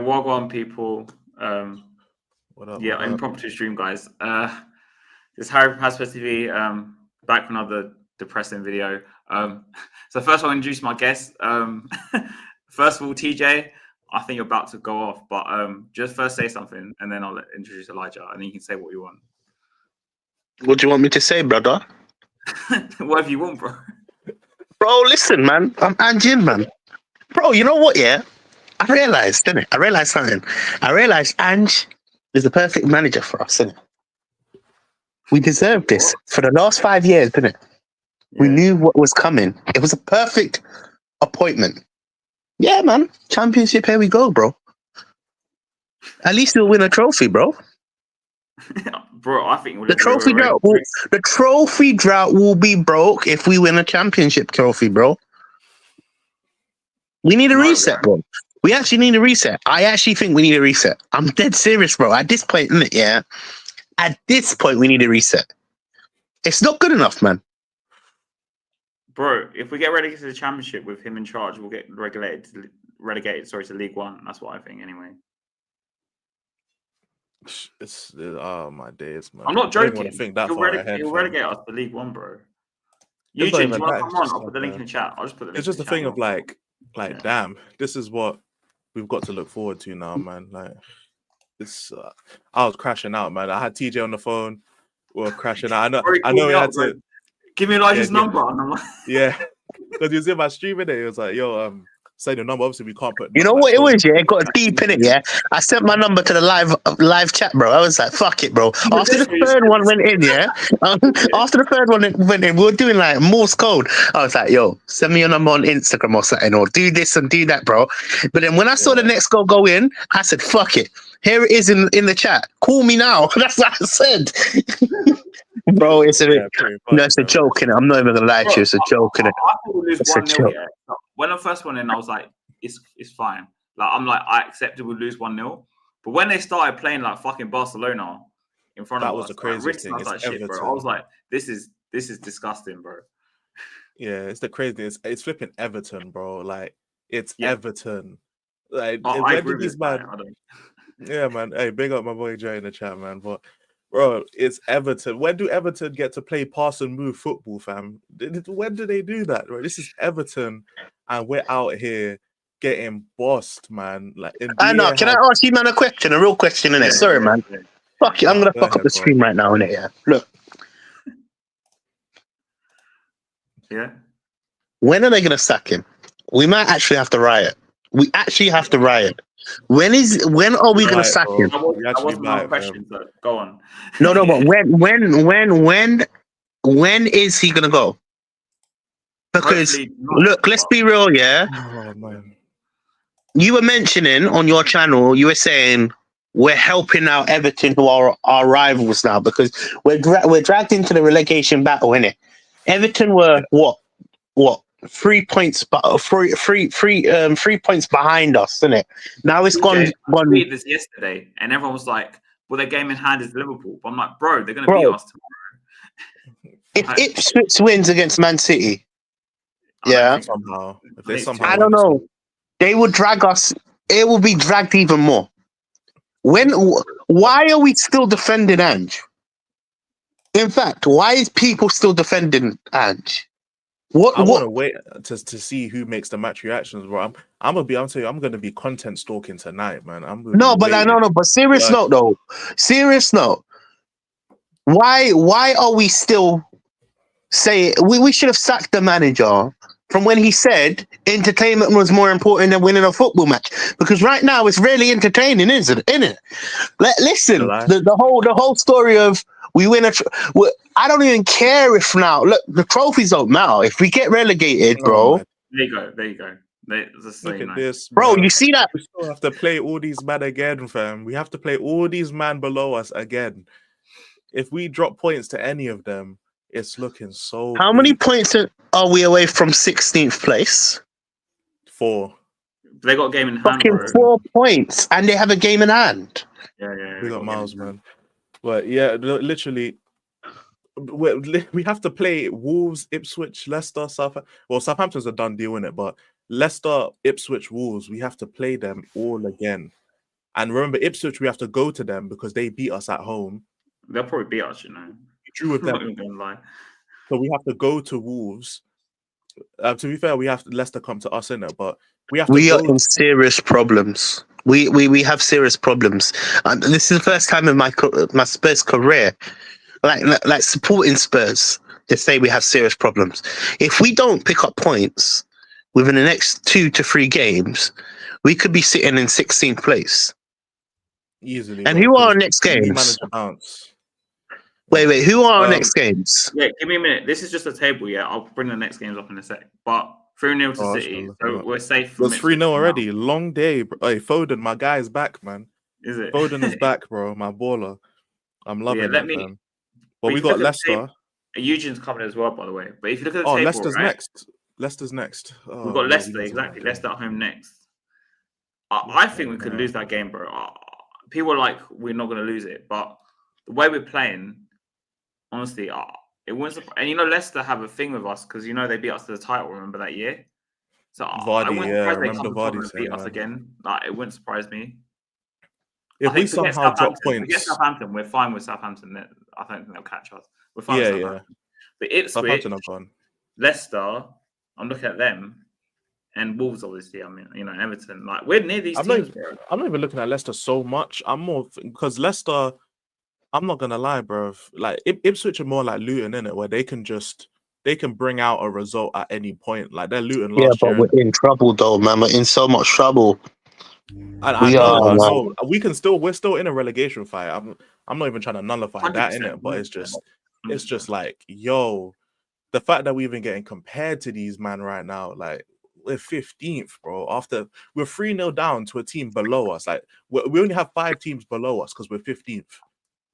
Wagwan people. What up? Yeah, impromptu stream, guys. This Harry Hasper TV. Back for another depressing video. So first I'll introduce my guest. First of all, TJ, I think you're about to go off, but just first say something, and then I'll introduce Elijah, and then you can say what you want. What do you want me to say, brother? Whatever you want, bro. Bro, listen, man. I'm Ange, man. Bro, you know what, yeah? I realized, didn't it? I realized something. I realized Ange is the perfect manager for us, isn't it? We deserved this for the last 5 years, didn't it? Yeah. We knew what was coming. It was a perfect appointment. Yeah, man. Championship, here we go, bro. At least we'll win a trophy, bro. Bro, I think the trophy drought will be broke if we win a championship trophy, bro. We need a reset, bro. We actually need a reset. I actually think we need a reset. I'm dead serious, bro. At this point, isn't it? Yeah. At this point, we need a reset. It's not good enough, man. Bro, if we get relegated to the championship with him in charge, we'll get relegated to League One. That's what I think, anyway. It's my days, man. I'm not joking. He'll relegate us to League One, bro. Eugene, do you want to come on? I'll put the link in the chat. I'll just put the link. It's just a thing of like, damn, this is what we've got to look forward to now, man. Like, it's I was crashing out, man. I had TJ on the phone. We were crashing out. I know we had to give me Elijah's number. And I'm like, yeah, because he was in my stream in it. He was like, "Yo, say the number." Obviously, we can't put. You know what it was? Yeah, it got deep in it. Yeah, I sent my number to the live chat, bro. I was like, "Fuck it, bro." After the third one went in, yeah. After the third one went in, we were doing like Morse code. I was like, "Yo, send me your number on Instagram or something, or do this and do that, bro." But then when I saw the next goal go in, I said, "Fuck it." Here it is in the chat. Call me now. That's what I said. Bro, it's a joke, innit? I'm not even gonna lie to you. It's a joke, innit? I thought we lose 1-0. Yeah. When I first went in, I was like, "It's fine." Like I accepted we lose 1-0. But when they started playing like fucking Barcelona in front of us, that was the craziest thing. I was like, "Shit, bro." I was like, "This is disgusting, bro." Yeah, it's the craziest. It's flipping Everton, bro. Like it's Everton. Like I agree with this, man. Yeah, man. Hey, big up my boy Jay in the chat, man. But bro, it's Everton. When do Everton get to play pass and move football, fam? When do they do that? Right? This is Everton, and we're out here getting bossed, man. Like, I know. Can I ask you, man, a real question, innit? Sorry, man. Fuck it. I'm gonna fuck up the stream right now, innit? Yeah. Look. Yeah. When are they gonna sack him? We might actually have to riot. We actually have to riot. When are we gonna sack him? That wasn't my question, so go on. No, but when is he gonna go? Because look, let's be real, yeah. Oh man. You were mentioning on your channel, you were saying we're helping out Everton, who are our rivals now, because we're dragged into the relegation battle, innit? Everton were what 3 points, 3 points behind us, isn't it? Now it's gone. I read this yesterday, and everyone was like, "Well, their game in hand is Liverpool." But I'm like, "Bro, they're going to beat us tomorrow." If Ipswich wins against Man City, somehow, I don't know, they would drag us. It will be dragged even more. Why are we still defending Ange? In fact, why is people still defending Ange? I want to wait to see who makes the match reactions, bro. I'm gonna be content stalking tonight, man. But serious note though. Serious note. Why are we still saying we should have sacked the manager from when he said entertainment was more important than winning a football match? Because right now it's really entertaining, isn't it? Listen, the whole story of we win I don't even care if now. Look, the trophies don't matter. If we get relegated, bro. There you go. Look at this, bro. You see that? We still have to play all these men again, fam. We have to play all these men below us again. If we drop points to any of them, it's looking so. How many points are we away from 16th place? 4. They got a game in hand. Fucking 4 points, and they have a game in hand. Yeah. We got miles, man. But yeah, literally, we have to play Wolves, Ipswich, Leicester, Southampton's a done deal in it, but Leicester, Ipswich, Wolves, we have to play them all again. And remember, Ipswich, we have to go to them because they beat us at home. They'll probably beat us, We drew with I'm not them. even gonna lie. So we have to go to Wolves. To be fair, we have Leicester come to us, innit? But we have to We go. are in serious problems. We have serious problems. This is the first time in my Spurs career, like supporting Spurs, to say we have serious problems. If we don't pick up points within the next 2 to 3 games, we could be sitting in 16th place. Easily. And bro, who are our 'cause next new games? manager bounce. Wait. Who are our next games? Yeah, give me a minute. This is just a table. Yeah, I'll bring the next games up in a sec. But 3-0 to City, so we're safe. It was 3-0 already. Long day, bro. Hey, Foden, my guy's back, man. Is it? Foden is back, bro. My baller. I'm loving let it, me- man. But we got Leicester. Eugene's covered as well, by the way. But if you look at the Oh, table, Leicester's right? next. Leicester's next. Oh, We've got yeah, Leicester, we exactly. got Leicester at home next. I think we could lose that game, bro. People are like, we're not going to lose it. But the way we're playing, honestly, it wouldn't surprise. And you know, Leicester have a thing with us because, you know, they beat us to the title, remember that year? So I Vardy, wouldn't yeah, I surprise they remember come Vardy and saying beat us that. again. Like, it wouldn't surprise me. If we somehow drop Forget points, Southampton, we're fine with Southampton. I don't think they'll catch us. We're fine with Southampton. But Ipswich, Southampton are gone. Leicester, I'm looking at them, and Wolves, obviously. I mean, you know, Everton. Like, we're near these teams, bro. I'm not even looking at Leicester so much. I'm more because Leicester. I'm not gonna lie, bro. Like Ipswich are more like Luton, innit? Where they can bring out a result at any point. Like they're Luton last year. Yeah, but we're in trouble though, man. We're in so much trouble. I know. We're still in a relegation fight. I'm not even trying to nullify that, innit? But it's just like, yo, the fact that we're even getting compared to these man right now, like we're 15th, bro. After we're 3-0 down to a team below us. Like we only have 5 teams below us because we're 15th.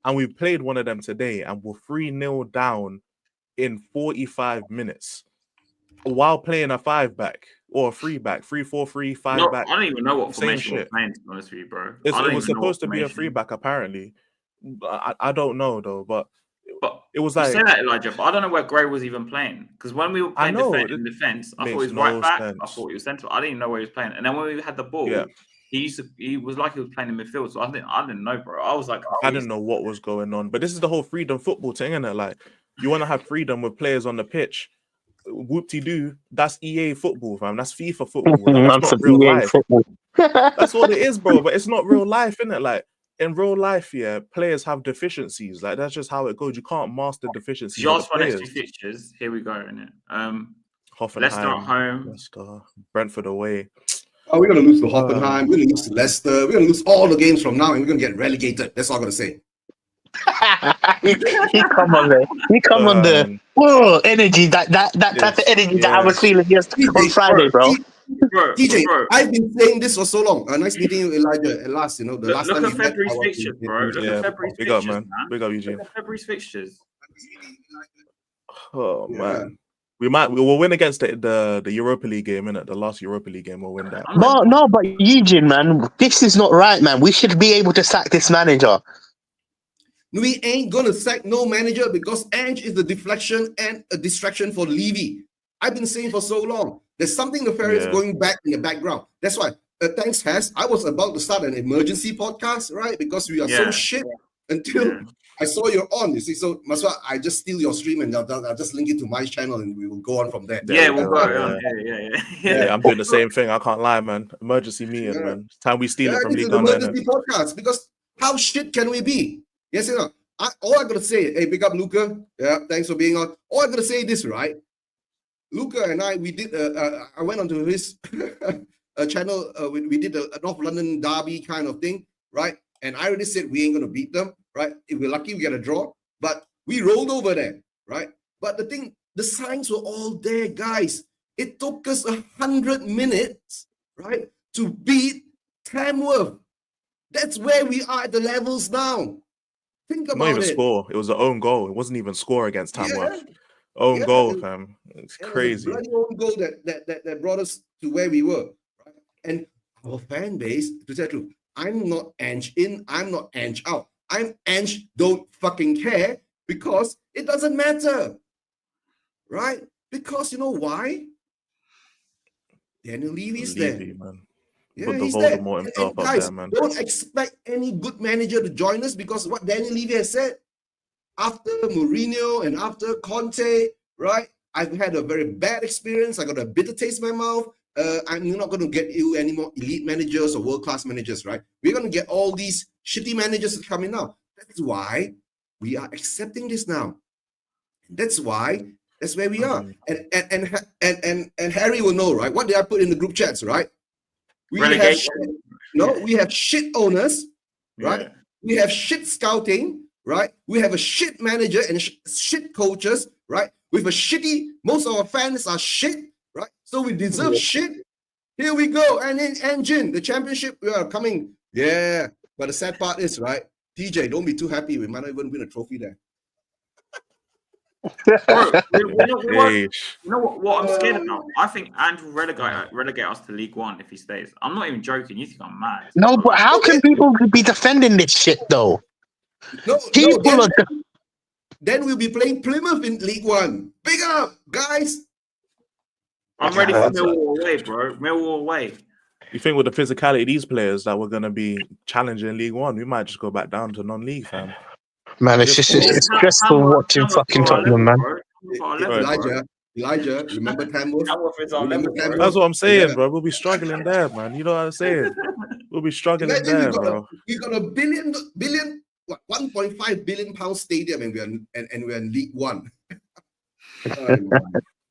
And we played one of them today, and we're 3-0 down in 45 minutes while playing a 5-back or a 3-back, 3-4-3, 5-back. I don't even know what formation we're playing, to be honest with you, bro. It was supposed to be a 3-back, apparently. I don't know, though, but it was like... You say that, Elijah, but I don't know where Gray was even playing. Because when we were playing defense, I thought he was right back. I thought he was central. I didn't even know where he was playing. And then when we had the ball... He was like he was playing in midfield, so I didn't know, bro. I was like, I didn't know what was going on. But this is the whole freedom football thing, isn't it? Like, you want to have freedom with players on the pitch. Whoop-de-doo, that's EA football, fam. That's FIFA football. Like, that's not real life. That's what it is, bro. But it's not real life, innit? Like, in real life, yeah, players have deficiencies. Like, that's just how it goes. You can't master deficiencies. Just for next 2 fixtures, here we go, innit? Hoffenheim, Leicester at home. Leicester, Brentford away. Oh, we're going to lose to Hoffenheim. We're going to lose to Leicester. We're going to lose all the games from now, and we're going to get relegated. That's all I'm going to say. he come on there. He come on the energy, that type of energy that I was feeling on Friday, bro. TJ, I've been saying this for so long. Nice meeting you, Elijah. At last, you know, the last time. Look at February's fixtures, bro. Look at February's big fixtures, up, man. Big up, Eugene. Look at February's fixtures. Oh man. We'll win against the Europa League game, innit? The last Europa League game, we'll win that. No, but Eugene, man, this is not right, man. We should be able to sack this manager. We ain't gonna sack no manager because Ange is the deflection and a distraction for Levy. I've been saying for so long. There's something nefarious going back in the background. That's why, thanks, Has. I was about to start an emergency podcast, right? Because we are so shit until I saw you're on, you see. So, Maswa, I just steal your stream and I'll just link it to my channel and we will go on from there. Yeah, we'll go. Yeah, I'm doing the same thing. I can't lie, man. Emergency meeting, man. It's time we steal it from League One. Emergency podcast, because how shit can we be? Yes, you know. All I gotta say, hey, big up Luca. Yeah, thanks for being on. All I gotta say this, right? Luca and I, we did. I went onto his channel. We did a North London derby kind of thing, right? And I already said we ain't gonna beat them, right? If we're lucky, we get a draw. But we rolled over there, right? But the thing, the signs were all there, guys. It took us 100 minutes, right, to beat Tamworth. That's where we are at the levels now. Think about it. Not even score. It was an own goal. It wasn't even score against Tamworth. Own goal, fam. It's crazy. It was a bloody own goal that brought us to where we were. Right? And our fan base, to tell the truth, I'm not Ange in, I'm not Ange out. I'm Ange don't fucking care because it doesn't matter. Right? Because you know why? Daniel Levy's there. Man. Yeah, Put the he's there. Voldemort himself up Guys, there, man. don't expect any good manager to join us because what Daniel Levy has said, after Mourinho and after Conte, right? I've had a very bad experience. I got a bitter taste in my mouth. I'm not going to get you any more elite managers or world-class managers, right? We're going to get all these shitty managers coming now. That's why we are accepting this now. That's where we are. And Harry will know, right? What did I put in the group chats, right? We have shit owners, right? Yeah. We have shit scouting, right? We have a shit manager and shit coaches, right? With a shitty, most of our fans are shit, right? So we deserve shit. Here we go. And in Ange, the championship, we are coming. Yeah. But the sad part is, right? TJ, don't be too happy. We might not even win a trophy there. Bro, you know what I'm scared about? I think Ange will relegate us to League One if he stays. I'm not even joking. You think I'm mad? No, but how can people be defending this shit though? Then we'll be playing Plymouth in League One. Big up, guys. I'm ready for Millwall away, bro. Millwall away. You think with the physicality of these players that we're going to be challenging League One, we might just go back down to non-league, fam. Man, it's stressful watching fucking Tottenham, man. Elijah, remember Tamworth? That's what I'm saying, bro. We'll be struggling there, man. You know what I'm saying? We'll be struggling there, bro. We got a billion, 1.5 billion pound stadium, and we're in League One.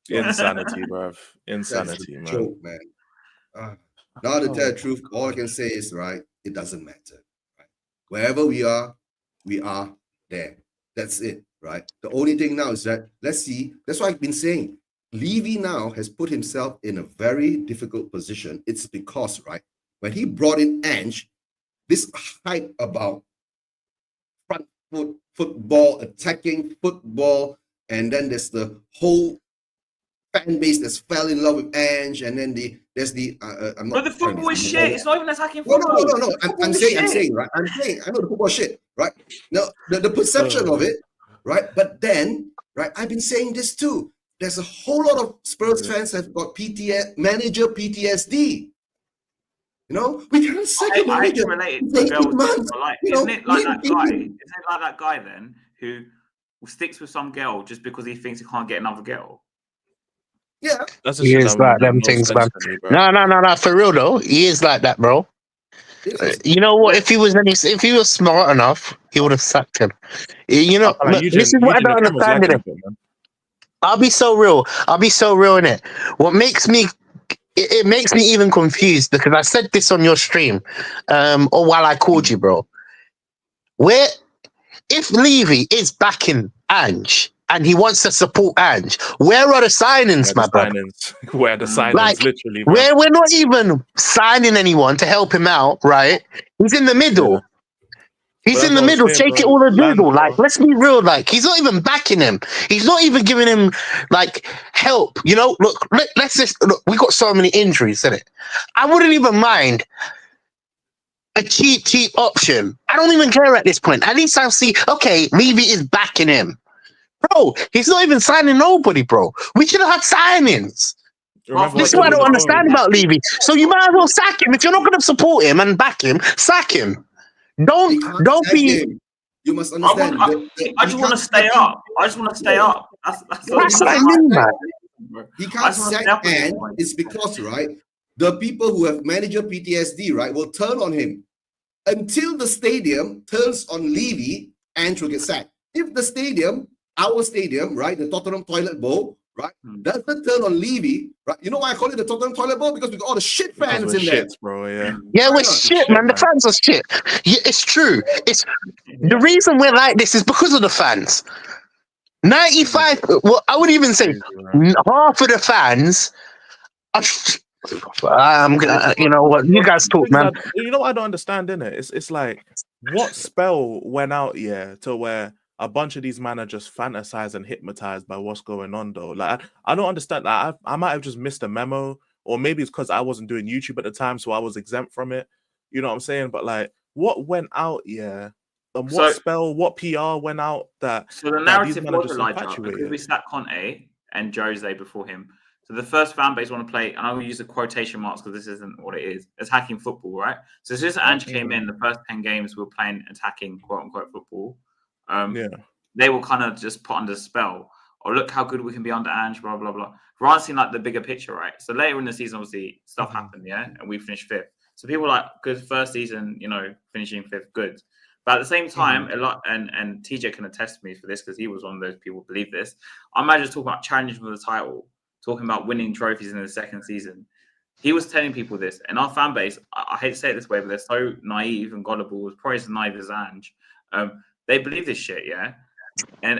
Insanity, bro. Insanity, man. Joke, man. Now to tell the truth, all I can say is, right, it doesn't matter. Right? Wherever we are there. That's it, right? The only thing now is that, let's see, that's what I've been saying. Levy now has put himself in a very difficult position. It's because, right, when he brought in Ange, this hype about front foot football, attacking football, and then there's the whole fan base that's fell in love with Ange, and then there's the but the football is shit. It's not even attacking football. No. I'm saying, right? I'm saying, I know the football shit, right? Now the perception of it, right? But then, right? I've been saying this too. There's a whole lot of Spurs fans have got manager PTSD. You know, we can't sack a manager. Isn't it like that guy then who sticks with some girl just because he thinks he can't get another girl? Yeah, he is like them things, man. No. For real though, he is like that, bro. You know what? If he was smart enough, he would have sacked him. You know, this is what I don't understand in it. I'll be so real in it. What makes me it makes me even confused because I said this on your stream, or while I called you, bro. Where if Levy is backing Ange and he wants to support Ange, where are the signings, my brother? Where are the signings, like, literally? Man. Where we're not even signing anyone to help him out, right? He's in the middle. Yeah. He's in the middle, taking all the doodle. Like, let's be real. Like, he's not even backing him. He's not even giving him like help. You know, look. Let's just look. We got so many injuries, isn't it? I wouldn't even mind a cheap option. I don't even care at this point. At least I see. Okay, Levy is backing him, bro. He's not even signing nobody, bro. We should have had signings. This is what I don't understand about Levy. So you might as well sack him if you're not going to support him and back him. Sack him. Don't be. You must understand. I just want to stay up. That's what I mean, man. He can't sack Ange. It's because, right, the people who have manager PTSD, right, will turn on him. Until the stadium turns on Levy, Ange will get sacked. If the stadium, our stadium, right, the Tottenham Toilet Bowl, right, doesn't turn on Levy, right? You know why I call it the Tottenham Toilet Bowl? Because we got all the shit fans in there, bro. Yeah, we're shit, man. The fans are shit. Yeah, it's true. It's the reason we're like this is because of the fans. 95. Well, I would even say half of the fans are. You know what? You guys talk, man. You know what I don't understand, innit? It's like what spell went out, to where a bunch of these men are just fantasized and hypnotized by what's going on, though. Like, I don't understand that. I might have just missed a memo, or maybe it's because I wasn't doing YouTube at the time, so I was exempt from it. You know what I'm saying? But like, what went out, and what spell, what PR went out that? So the narrative was Elijah because we sat Conte and Jose before him. So the first fan base want to play, and I will use the quotation marks because this isn't what it is, attacking football, right? So as soon as Ange came in, the first 10 games we were playing attacking, quote unquote, football. They will kind of just put under spell. Or look how good we can be under Ange, blah, blah, blah. Rather seeing like the bigger picture, right? So later in the season, obviously, stuff happened, and we finished 5th. So people like, good first season, finishing 5th, good. But at the same time, a lot, and TJ can attest to me for this because he was one of those people who believe this. I imagine talking about challenging for the title, talking about winning trophies in the second season. He was telling people this, and our fan base, I hate to say it this way, but they're so naive and gullible, was probably as naive as Ange. They believe this shit, And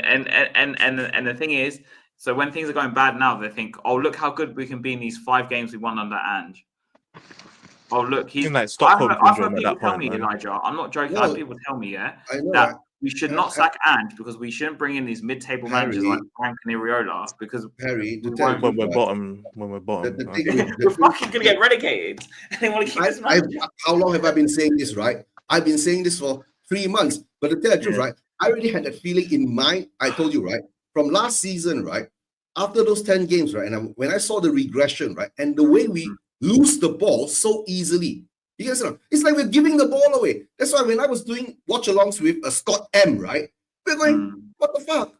the thing is, so when things are going bad now, they think, oh, look how good we can be in these 5 games we won under Ange. Oh, look, he's like I've heard people tell me, Elijah, I'm not joking. No, I've had people tell me, I know that we should not sack Ange because we shouldn't bring in these mid-table managers like Frank and Iriola because Harry, when we're bottom, the thing we're fucking gonna get relegated. And they want to keep this manager. how long have I been saying this, right? I've been saying this for 3 months, but to tell the truth, right? I already had that feeling in mind. I told you, right? From last season, right? After those 10 games, right? And when I saw the regression, right? And the way we lose the ball so easily. You guys know, it's like we're giving the ball away. That's why when I was doing watch-alongs with Scott M, right? We're going, what the fuck?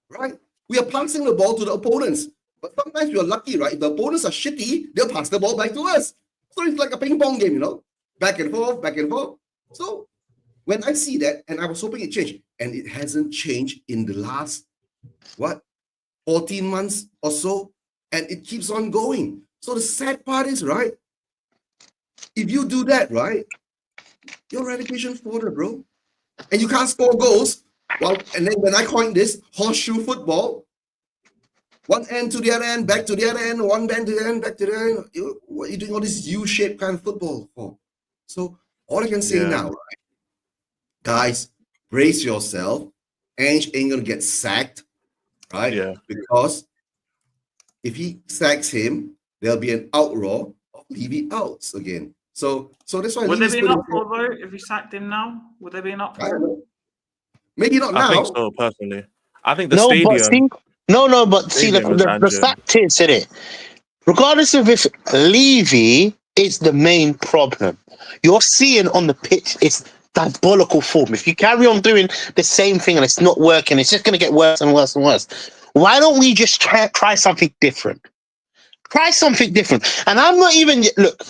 Right? We are passing the ball to the opponents. But sometimes we are lucky, right? If the opponents are shitty, they'll pass the ball back to us. So it's like a ping pong game, back and forth, back and forth. So when I see that, and I was hoping it changed, and it hasn't changed in the last, 14 months or so, and it keeps on going. So the sad part is, right, if you do that, right, your relegation fodder, bro. And you can't score goals. Well, and then when I coined this, horseshoe football, one end to the other end, back to the other end, one end to the end, back to the end. What are you doing all this U-shaped kind of football for? So all I can say now, right, guys, brace yourself. Ange ain't gonna get sacked, right? Yeah. Because if he sacks him, there'll be an outroar of Levy outs again. So that's why. Would there be an uproar though if we sacked him now? Would there be an uproar? Maybe not now. I think so, personally. I think the stadium. But see, the fact is, isn't it? Regardless of if Levy is the main problem, you're seeing on the pitch it's diabolical form. If you carry on doing the same thing and it's not working, it's just going to get worse and worse and worse. Why don't we just try something different? Try something different. And I'm not even look.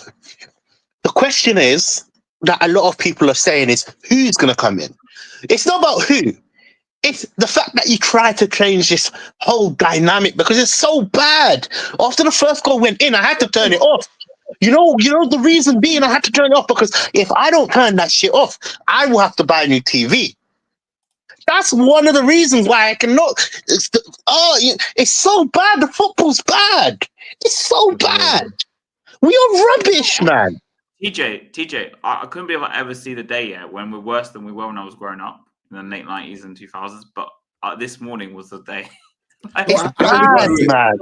The question is that a lot of people are saying is who's going to come in. It's not about who. It's the fact that you try to change this whole dynamic because it's so bad. After the first goal went in, I had to turn it off. You know the reason being I had to turn it off because if I don't turn that shit off, I will have to buy a new TV. That's one of the reasons why I cannot. It's so bad. The football's bad. It's so bad. We are rubbish, man. TJ, I couldn't believe I ever see the day yet when we're worse than we were when I was growing up in the late 90s and 2000s. But this morning was the day. It's bad, man.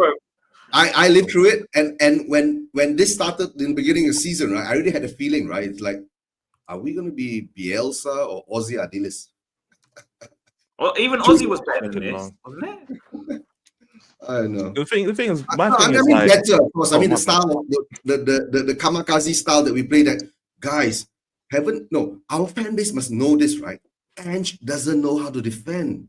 I lived through it, and when this started in the beginning of the season, right, I already had a feeling, right? It's like, are we going to be Bielsa or Ozzy Adilis? Well, even Ozzy was better than this, wasn't it? I know. The thing is, better, of course. I mean, the style, the kamikaze style that we play. That guys our fan base must know this, right? Ange doesn't know how to defend.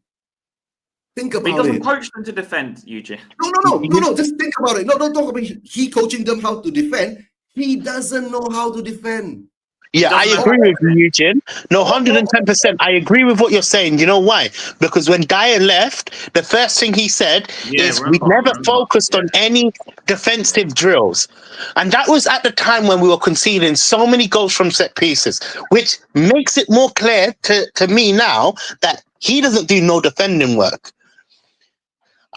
Think about it. He doesn't coach them to defend, Eugene. No. Just think about it. No, don't talk about he coaching them how to defend. He doesn't know how to defend. Yeah, I agree with you, Eugene. No, 110%. I agree with what you're saying. You know why? Because when Dyer left, the first thing he said is we never focused on any defensive drills. And that was at the time when we were conceding so many goals from set pieces, which makes it more clear to me now that he doesn't do no defending work.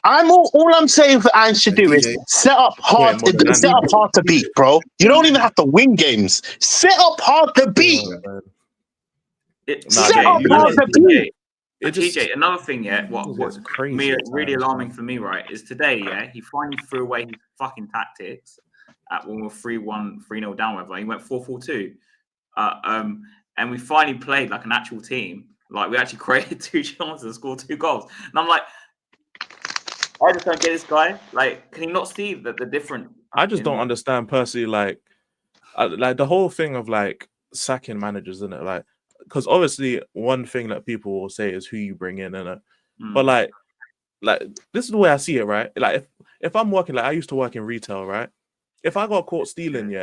All I'm saying for Ange to do is set up hard to beat, bro. You don't even have to win games. Set up hard to beat. Set up hard to beat. TJ, another thing, what's really alarming for me, right, is today, he finally threw away his fucking tactics when we were 3-1, 3-0 down, whatever. He went 4-4-2. And we finally played like an actual team. Like, we actually created 2 chances and scored 2 goals. And I'm like, I just don't get this guy. Like, can he not see that the difference? I just don't understand personally, like the whole thing of like sacking managers, isn't it? Like, because obviously one thing that people will say is who you bring in, innit? But like this is the way I see it, right? Like if I'm working, like I used to work in retail, right? If I got caught stealing,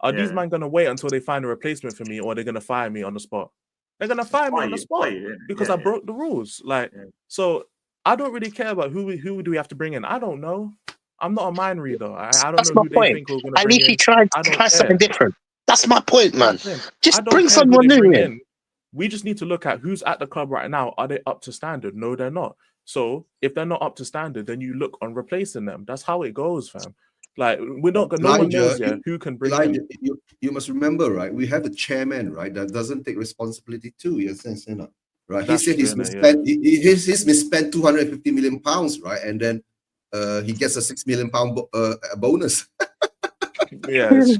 are these men gonna wait until they find a replacement for me, or they're gonna fire me on the spot? They're gonna fire me on the spot because I broke the rules. Like, so I don't really care about who do we have to bring in. I don't know. I'm not a mind reader. I don't That's know my who they point. think we're gonna At bring least in. he tried I to don't try something care. different. That's my point, man. I Just don't bring care who someone they new bring in. We just need to look at who's at the club right now. Are they up to standard? No, they're not. So if they're not up to standard, then you look on replacing them. That's how it goes, fam. Like we're not gonna. No one knows who can bring in. You must remember, right? We have a chairman, right, that doesn't take responsibility too. Yes, not right. That's he said he's true, misspent. He's misspent 250 million pounds, right? And then he gets a £6 million bonus. Yeah, it's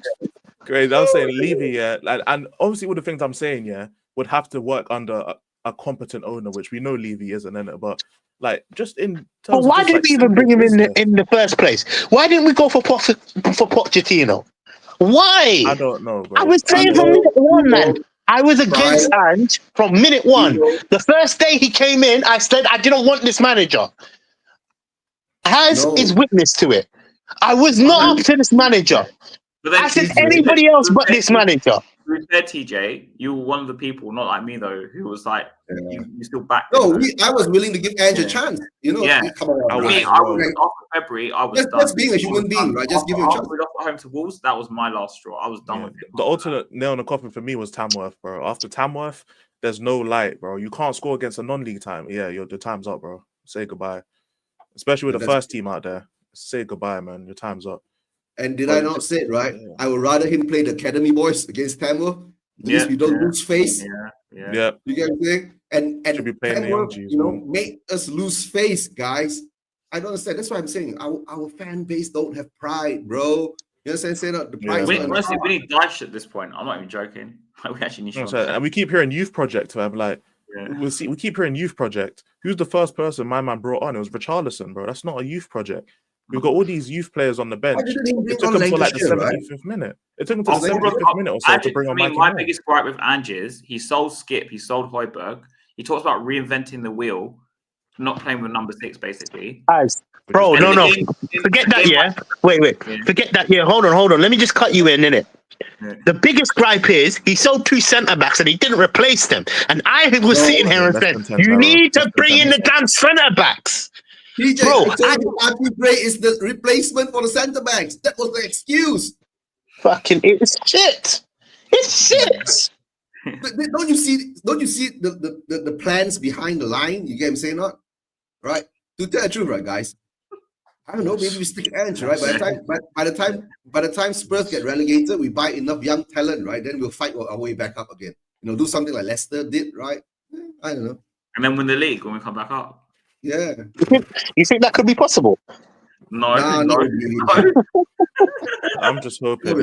great. I was saying Levy, and obviously all the things I'm saying, would have to work under a competent owner, which we know Levy isn't in it. But like, just in terms But why of did we even bring him in the first place? Why didn't we go for Pochettino? Why? I don't know, bro. I was saying from minute one, man. I was against Ange from minute one. The first day he came in, I said I didn't want this manager. Is witness to it. I was not up to this manager. But then I said anybody else but this manager. To be fair, TJ, you were one of the people, not like me though, who was like, you still back. No, I was willing to give Ange a chance. You know, come on. After February, I was done. Just being a human being, right? Just give him a chance. After we lost at home to Wolves, that was my last straw. I was done with it. The ultimate nail in the coffin for me was Tamworth, bro. After Tamworth, there's no light, bro. You can't score against a non-league time. Yeah, the time's up, bro. Say goodbye. Especially with the first team out there. Say goodbye, man. Your time's up. And did I not say it right? Yeah. I would rather him play the academy boys against Tamworth. At least we don't lose face. Yeah. You get what I'm saying? And should be playing Tamworth, the young G's, make us lose face, guys. I don't understand. That's why I'm saying our fan base don't have pride, bro. You know what I'm saying? The pride. Honestly, we need dive shit at this point. I'm not even joking. We actually need. And we keep hearing youth project, fam. Like we keep hearing youth project. Who's the first person my man brought on? It was Richarlison, bro. That's not a youth project. We've got all these youth players on the bench. It took them for like the 75th minute. It took them to the 75th minute or so to bring on my biggest gripe with Ange is he sold Skip, he sold Højbjerg. He talks about reinventing the wheel, not playing with number 6, basically. Bro, no. Forget that, Wait. Forget that, Hold on. Let me just cut you in, innit? The biggest gripe is he sold 2 centre-backs and he didn't replace them. And I was sitting here and said, you need to bring in the damn centre-backs. TJ, bro, I told you Archie Gray is the replacement for the centre backs. That was the excuse. Fucking, it's shit. It's shit. But don't you see the plans behind the line? You get what I'm saying, not right? To tell the truth, right, guys? I don't know. Maybe we stick Ange, right? By the time Spurs get relegated, we buy enough young talent, right? Then we'll fight our way back up again. Do something like Leicester did, right? I don't know. And then win the league when we come back up. Yeah. You think that could be possible? No. I'm just hoping,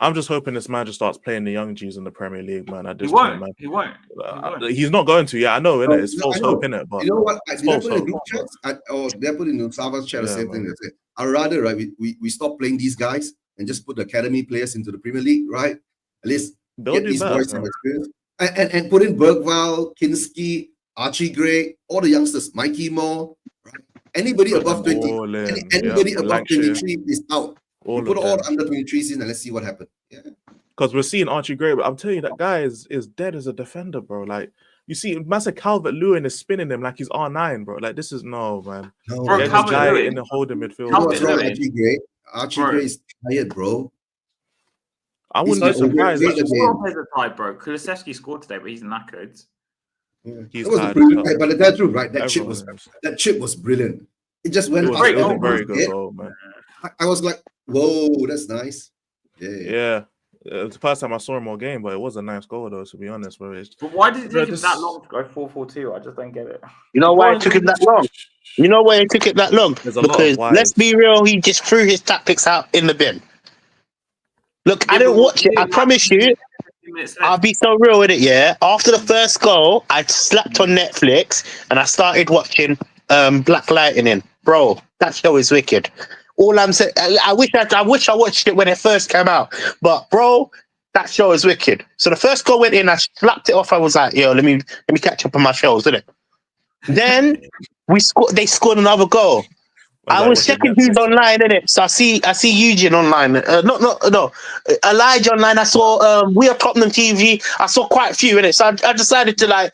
I'm just hoping this man just starts playing the young G's in the Premier League, man. At this point, man. He won't. He's not going to. Yeah, I know, innit? It's false hope, innit? But you know what? Did I put in the group chat? They put in the Sava's chat the same thing. They say, I'd rather, right, we stop playing these guys and just put the academy players into the Premier League, right? At least get these boys some experience. And put in Bergwall, Kinski, Archie Gray, all the youngsters, Mikey Moore, right? Anybody above 20, anybody above 23 is out. You put all under 23s in and let's see what happens. Yeah. Because we're seeing Archie Gray, but I'm telling you, that guy is dead as a defender, bro. Like, you see, Master Calvert-Lewin is spinning him like he's R9, bro. Like, this is man. No, bro, this guy in the holding midfield. Archie Gray. Archie Gray is tired, bro. I wouldn't be surprised. He's a type, bro. Kulusevski scored today, but he's knackered. Yeah. It was a brilliant, but that's true, right? That chip was brilliant. It just went. It was a very good goal, man. I was like, "Whoa, that's nice." Yeah. It's the first time I saw him all game, but it was a nice goal, though. To be honest, bro. But why did it take him that long to go 4-4-2? I just don't get it. You know why it took him that long? Because let's be real, he just threw his tactics out in the bin. Look, I didn't watch it. I promise you. I'll be so real with it, yeah. After the first goal, I slapped on Netflix and I started watching Black Lightning, bro. That show is wicked. All I'm saying, I wish I watched it when it first came out, but bro, that show is wicked. So the first goal went in, I slapped it off. I was like, yo, let me catch up on my shows, didn't it? Then they scored another goal. I was checking who's online, innit? So I see Eugene online. No. Elijah online. I saw We Are Tottenham TV. I saw quite a few, innit? So I decided to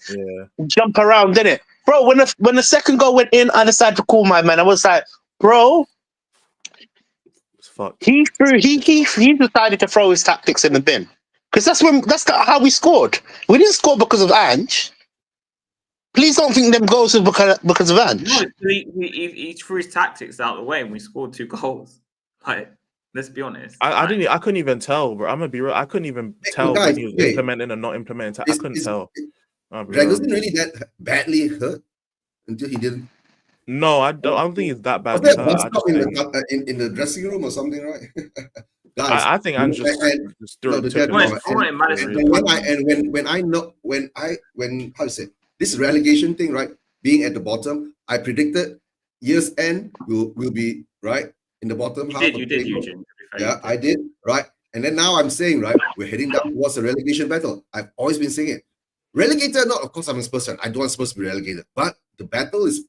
jump around, innit? Bro, when the second goal went in, I decided to call my man. I was like, bro, he decided to throw his tactics in the bin. Because that's how we scored. We didn't score because of Ange. Please don't think them goals were because of Ange. No, he threw his tactics out the way and we scored 2 goals. Like, let's be honest. I couldn't even tell, bro. I'm gonna be real. I couldn't even tell when he was implementing and not implementing. I couldn't tell. Greg wasn't really that badly hurt until he didn't. No, I don't think he's that bad. Was there a bus stop in the dressing room or something, right? Guys, I think I'm just when how to say this relegation thing, right? Being at the bottom, I predicted year's end will be right in the bottom half. You did, Eugene. Yeah, I did, right? And then now I'm saying, right, we're heading down towards a relegation battle. I've always been saying it. Relegated, not of course I'm a Spurs fan. I don't want Spurs to be relegated, but the battle is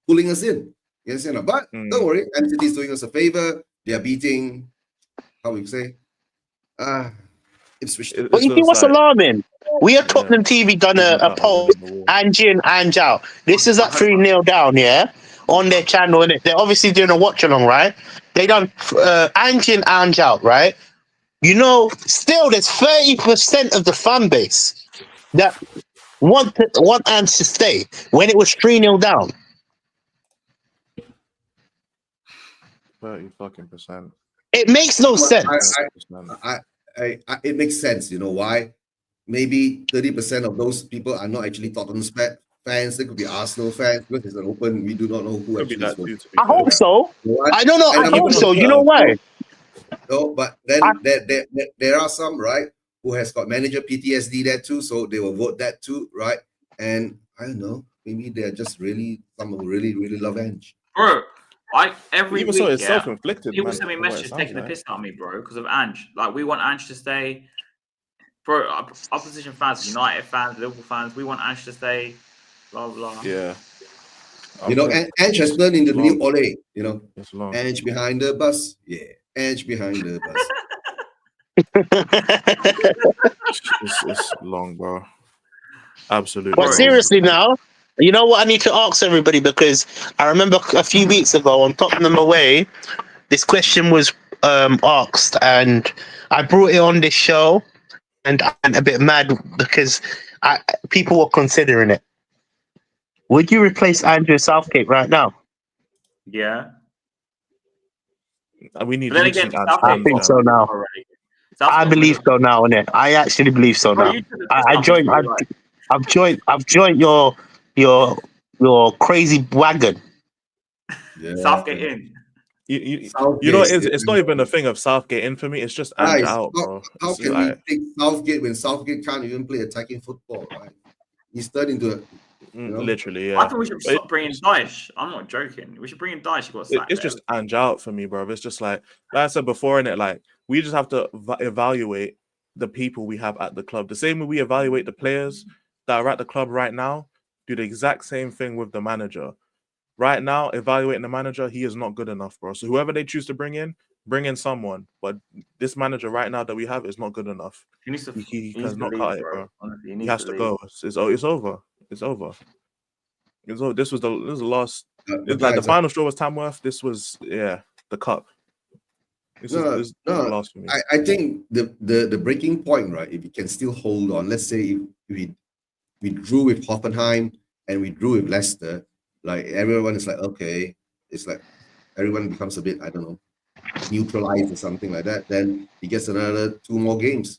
pulling us in. Yes, you know. But don't worry, MCT is doing us a favor. They are beating, how we say, Ipswich. But you see what's alarming? We are Tottenham TV done a poll, Ange in, Ange out. This is at 3-0 down, yeah, on their channel, and they're obviously doing a watch along, right? They done Ange in, Ange out, right? You know, still there's 30% of the fan base that want Ange to stay when it was 3-0 down. 30% It makes no sense. It makes sense. You know why? Maybe 30% of those people are not actually Tottenham fans. They could be Arsenal fans because it's an open. We do not know who actually is voting. I hope so. I don't know. I hope so. You know why? No, but then there are some, right, who has got manager PTSD there too, so they will vote that too, right? And I don't know, maybe they're just some who really love Ange. Bro, every week, it's self-inflicted. People send me messages taking the piss out of me, bro, because of Ange. Like, we want Ange to stay. Bro, opposition fans, United fans, Liverpool fans, we want Ange to stay. Blah blah. Yeah. You know, Ange has turned into the new Ole. You know, Ange behind the bus. Yeah, Ange behind the bus. It's long, bro. Absolutely. But seriously now, you know what I need to ask everybody, because I remember a few weeks ago on Tottenham Away, this question was asked, and I brought it on this show, and I'm a bit mad because people were considering it. Would you replace Andrew Southgate right now? Yeah. We need. But then again, I think so now. I believe so now, innit? I actually believe so now. I've joined your crazy wagon. Yeah. Southgate in. You know, it's not even a thing of Southgate in for me. It's just Ange out, bro. How can we take Southgate when Southgate can't even play attacking football? Right? He's turned into a literally. Yeah. I think we should stop bringing Dyche. I'm not joking. We should bring in Dyche. It's just Ange out for me, bro. It's just like I said before, in it, like we just have to evaluate the people we have at the club. The same way we evaluate the players that are at the club right now. Do the exact same thing with the manager. Right now, evaluating the manager, he is not good enough, bro. So whoever they choose to bring in someone. But this manager right now that we have is not good enough. He cannot cut it, bro. Honestly, he has to go. It's over. It's over. This was the last. Like the final straw was Tamworth. This was the cup. This is the last for me. I think the breaking point, right? If you can still hold on, let's say if we drew with Hoffenheim and we drew with Leicester, like everyone is like, okay, it's like everyone becomes a bit, I don't know, neutralized or something like that. Then he gets another 2 more games.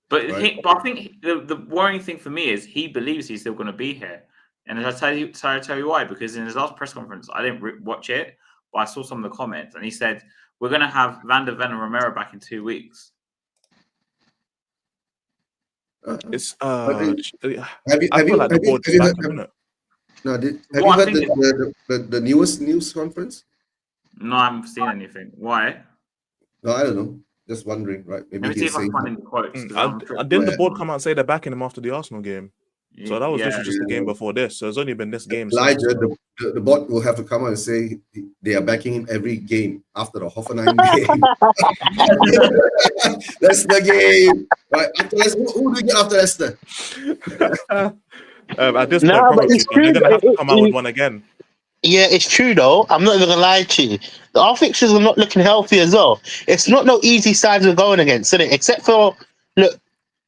But I think the worrying thing for me is he believes he's still going to be here. And I'll tell you why. Because in his last press conference, I didn't watch it, but I saw some of the comments, and he said, we're going to have Van der Ven and Romero back in 2 weeks. It's have you No, have you What I heard think the newest news conference? No, I haven't seen anything. Why? No, I don't know. Just wondering, right? Let Maybe me see he's if I can saying, find any quotes because I'm sure. Didn't the Yeah. board come out and say they're backing him after the Arsenal game? So that was Yeah, literally just the game before this. So it's only been this game. Elijah, since. the board will have to come out and say they are backing him every game after the Hoffenheim game. That's the game, right? After Leicester, who do we get after Leicester? At this No, point, but probably it's true. they're gonna have to come out with one again. Yeah, it's true though. I'm not even gonna lie to you. Our fixtures are not looking healthy as well. It's not no easy sides we're going against, is it? Except for look,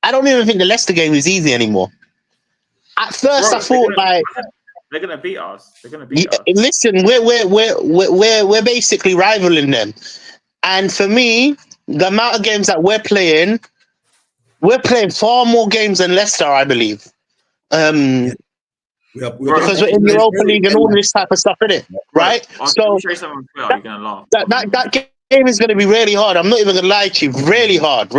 I don't even think the Leicester game is easy anymore. At first, bro, I thought like, they're gonna beat us. They're gonna beat us. listen, we're basically rivaling them, and for me, the amount of games that we're playing far more games than Leicester, I believe. Because we're in Europa League and all this type of stuff, innit? Right? I'll So show you something on Twitter. You're gonna laugh. that game is going to be really hard. I'm not even going to lie to you. Really hard.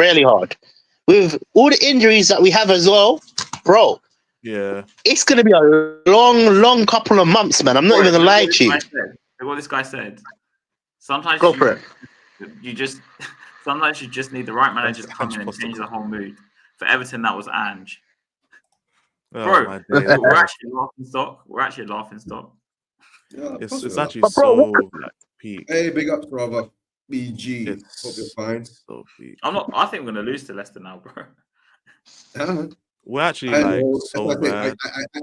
With all the injuries that we have as well, bro. Yeah. It's going to be a long couple of months, man. I'm not even going to lie to you. What this guy said. Sometimes Go for it. You just sometimes you just need the right manager to come in and change the whole mood. For Everton, that was Ange. Bro, we're actually laughing stock. Yeah, it's actually so like peak. Hey, big up, brother. BG. Hope you're fine. So peak. I think we're gonna lose to Leicester now, bro. We're actually so bad.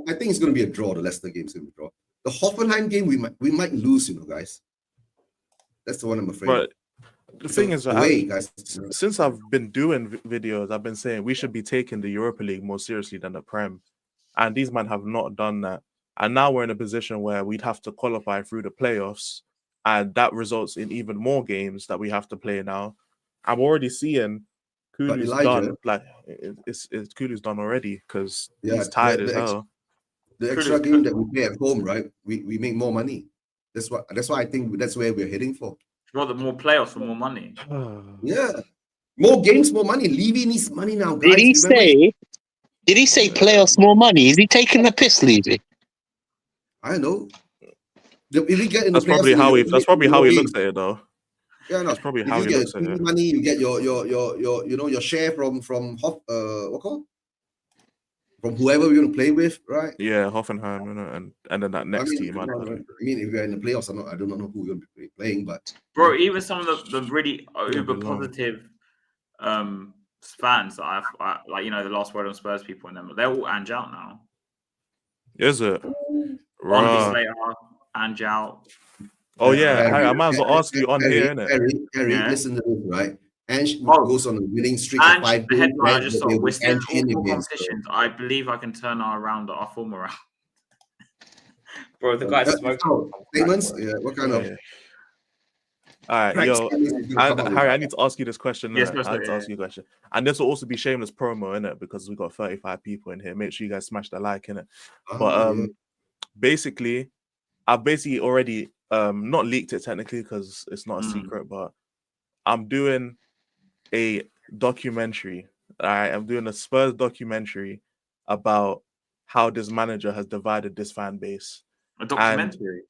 I think it's gonna be a draw. The Leicester game's gonna be a draw. The Hoffenheim game we might lose, guys. That's the one I'm afraid. But the thing is, guys. Since I've been doing videos, I've been saying we should be taking the Europa League more seriously than the Prem. And these men have not done that. And now we're in a position where we'd have to qualify through the playoffs. And that results in even more games that we have to play now. I'm already seeing Kulu's done. Like, it's Kulu's done already because he's tired as hell. The extra game that we play at home, right? We make more money. That's why I think that's where we're heading for. You got more playoffs for more money. Yeah. More games, more mony. Levy needs money now, guys. Did he say playoffs more money? Is he taking the piss, Levy? I don't know. If we get in that's probably how he looks at it, though. Yeah, no. That's probably how he looks at it. Money, you get your share from what called? From whoever we're gonna play with, right? Yeah, Hoffenheim, and then that next team. I mean, if we're in the playoffs, I do not know who we're gonna be playing, but bro, even some of the really uber positive fans that I like, the last word on Spurs people and them, they're all Ange out now. Is it? Right. Slater, Ange out. Oh yeah, Harry, I might as well ask you on here, innit? Harry, listen to this, right? Ange goes on a winning streak of 5 the headline I just saw. We're still in all competitions. I believe I can turn our form around. Bro, the guy's smoking. Statements? Yeah, what kind of? All right, Harry, I need to ask you this question. Yes, I need to ask you a question. And this will also be shameless promo, innit? Because we've got 35 people in here. Make sure you guys smash the like, innit? But basically, I've already not leaked it technically because it's not a secret, but I'm doing a documentary. I'm doing a Spurs documentary about how this manager has divided this fan base. A documentary?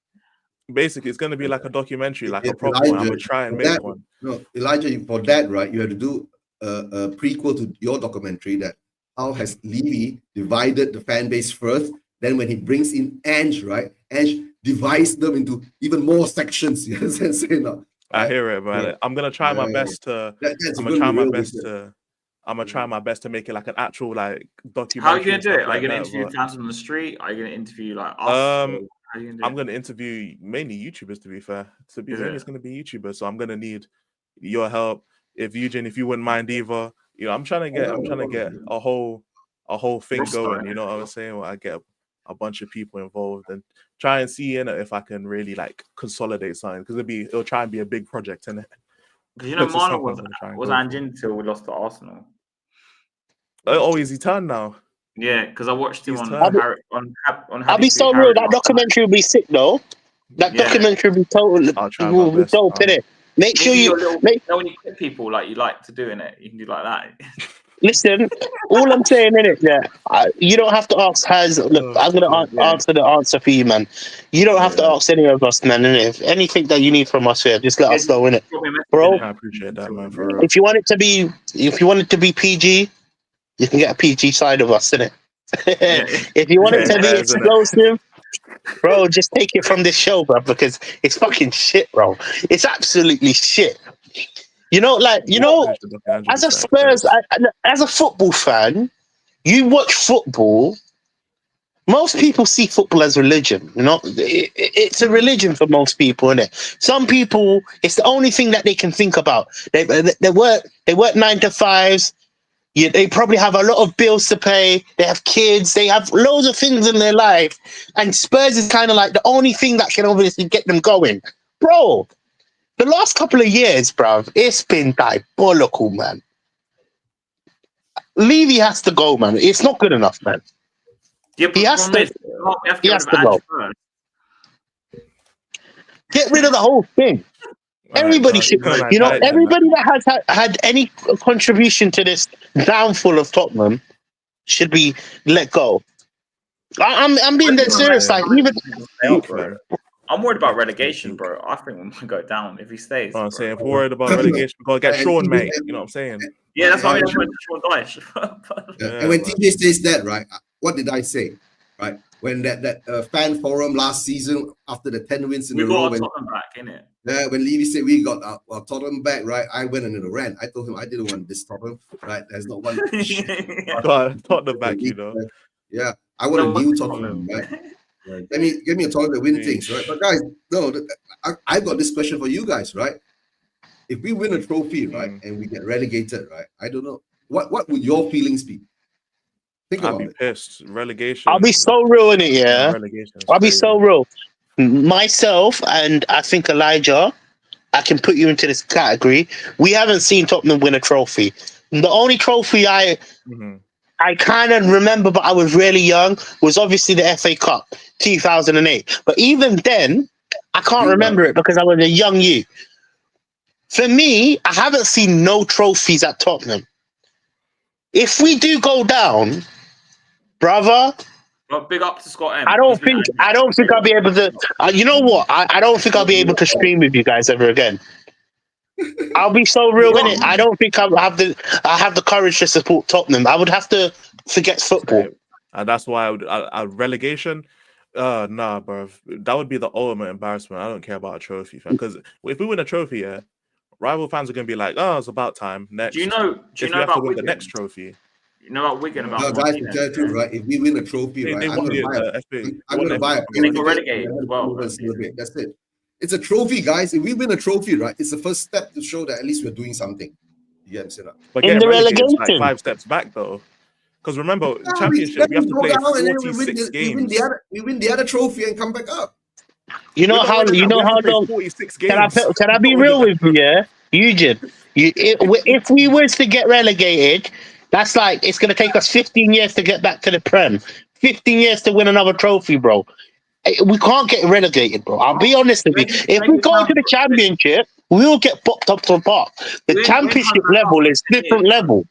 And basically, it's going to be like a documentary, like a proper one. I'm going to try and make one. No, Elijah, for that, right, you have to do a prequel to your documentary that how has Levy divided the fan base first. Then when he brings in Ange, right, Ange divides them into even more sections. You understand? I hear it, man. Yeah. I'm gonna try my best to. I'm gonna try my best to make it like an actual like documentary. How are you gonna do it? Are you gonna interview fans on the street? Are you gonna interview like us? I'm gonna interview mainly YouTubers. To be fair, it's gonna be YouTubers. So I'm gonna need your help. If Eugene, if you wouldn't mind either, I'm trying to get a whole thing going. You know what I'm saying? Where I get a bunch of people involved and try and see if I can really like consolidate something because it'll try and be a big project, innit? Because Mano was Ange until we lost to Arsenal. Oh, is he turned now? Yeah, because I watched him on I'll be so real. That documentary will be sick though. That documentary will be total. I'll try my best. Make sure you when you clip people like you like to do in it, you can do like that. Listen, all I'm saying in it, yeah, you don't have to ask Has. Look, I'm gonna answer the answer for you, man. You don't have to ask any of us, man. Innit? If anything that you need from us here, just let us know, innit, bro. I appreciate that, man. For real. If you want it to be PG, you can get a PG side of us, innit? If you want it to be explosive, bro, just take it from this show, bro, because it's fucking shit, bro. It's absolutely shit. As a Spurs, as a football fan, you watch football. Most people see football as religion. It's a religion for most people, isn't it? Some people, it's the only thing that they can think about. They work 9 to 5s. They probably have a lot of bills to pay. They have kids. They have loads of things in their life, and Spurs is kind of like the only thing that can obviously get them going, bro. The last couple of years, bruv, it's been diabolical, man. Levy has to go, man. It's not good enough, man. Yeah, he has to go. Get rid of the whole thing. Everybody should, everybody that has had any contribution to this downfall of Tottenham should be let go. I'm being dead serious. Like, even I'm worried about relegation, bro. I think we might go down if he stays. I'm saying, if we're worried about relegation, we'll get Sean, mate. You know what I'm saying? Yeah, that's why I'm going to Sean Dyche. And when TJ says that, right, what did I say? Right, when that fan forum last season after the 10 wins in a row, we got Tottenham back, innit? When Levy said we got our Tottenham back, right, I went into the rant. I told him I didn't want this Tottenham, right? There's not one. Tottenham back, you know. Yeah, I want a new Tottenham, right? Give me a Tottenham that win things, right? But guys, no, I've got this question for you guys, right? If we win a trophy, right, and we get relegated, right, I don't know, what would your feelings be? I'd be pissed. Relegation. I'll be so real in it, yeah. I'll be so real. Myself and I think Elijah, I can put you into this category. We haven't seen Tottenham win a trophy. The only trophy I kind of remember, but I was really young, was obviously the FA Cup 2008. But even then, I can't remember it because I was a young youth. For me, I haven't seen no trophies at Tottenham. If we do go down, brother, well, big up to Scott M. I don't think I'll be able to. You know what? I don't think I'll be able to stream with you guys ever again. I'll be so real in it. I don't think I have the courage to support Tottenham. I would have to forget football. And that's why I would relegation. Nah, bro. That would be the ultimate embarrassment. I don't care about a trophy, fam. Because if we win a trophy, yeah, rival fans are gonna be like, "Oh, it's about time." Next, do you know about the next trophy? You know about Wigan? About guys, to tell you too, right? If we win a trophy, right, I'm gonna buy a they got relegated as well. That's it. It's a trophy, guys. If we win a trophy, right, it's the first step to show that at least we're doing something. You get it? But in the relegation, like 5 steps back though. Because remember, the championship, we have to play 46 games. We win the other trophy and come back up. You know how long? 46 games. Can I be real with you? Yeah, Eugene. If we was to get relegated, that's like it's gonna take us 15 years to get back to the Prem. 15 years to win another trophy, bro. We can't get relegated, bro. I'll be honest with you. If we go into the championship, we will get popped up to the park. The championship level is different level.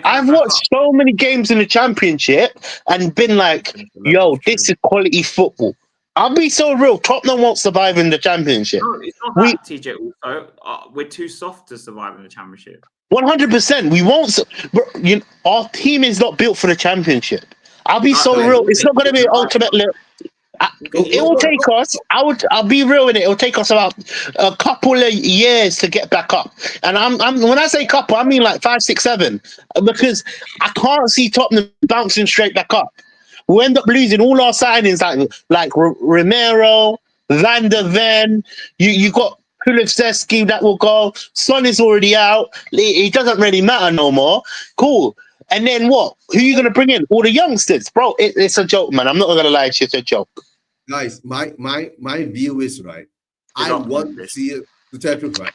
I've watched so many games in the championship and been like, yo, this is quality football. I'll be so real. Tottenham won't survive in the championship. No, it's not that, TJ. Also, we're too soft to survive in the championship. 100%. We won't. Our team is not built for the championship. I'll be so real. It's not going to be an ultimate. It will take us. I'll be real in it. It will take us about a couple of years to get back up. And I'm when I say couple, I mean like 5, 6, 7, because I can't see Tottenham bouncing straight back up. We'll end up losing all our signings like Romero, Van der Ven. You got Kulusevski that will go. Son is already out. It doesn't really matter no more. Cool. And then what? Who are you going to bring in? All the youngsters, bro. It's a joke, man. I'm not going to lie. It's a joke. Guys, my view is right. I want to see it to tell you, right.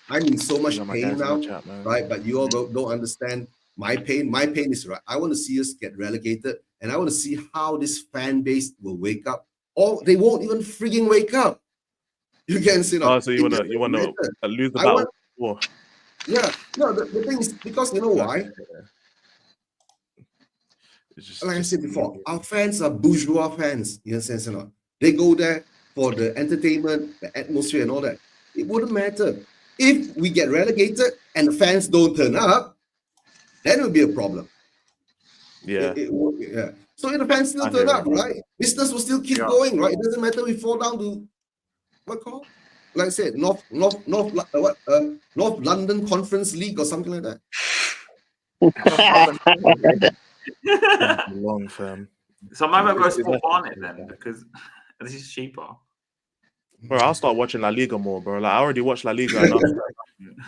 I'm in so much pain now, right? But you all don't understand my pain. My pain is right. I want to see us get relegated, and I want to see how this fan base will wake up, or they won't even frigging wake up. You can see. So you want to lose the battle? Yeah. No, the thing is because you know why. It's just, like I just said before, our fans are bourgeois fans. You understand or not? They go there for the entertainment, the atmosphere, and all that. It wouldn't matter if we get relegated and the fans don't turn up. Then it will be a problem. yeah. Yeah. So if the fans still I turn hear up, it. right? Business will still keep Yeah. going, right? It doesn't matter if we fall down to what call? Like I said, North London Conference League or something like that. Long fam. So I might as well go It's Sport actually Barnet then, because this is cheaper. Bro, I'll start watching La Liga more, bro. Like I already watched La Liga enough.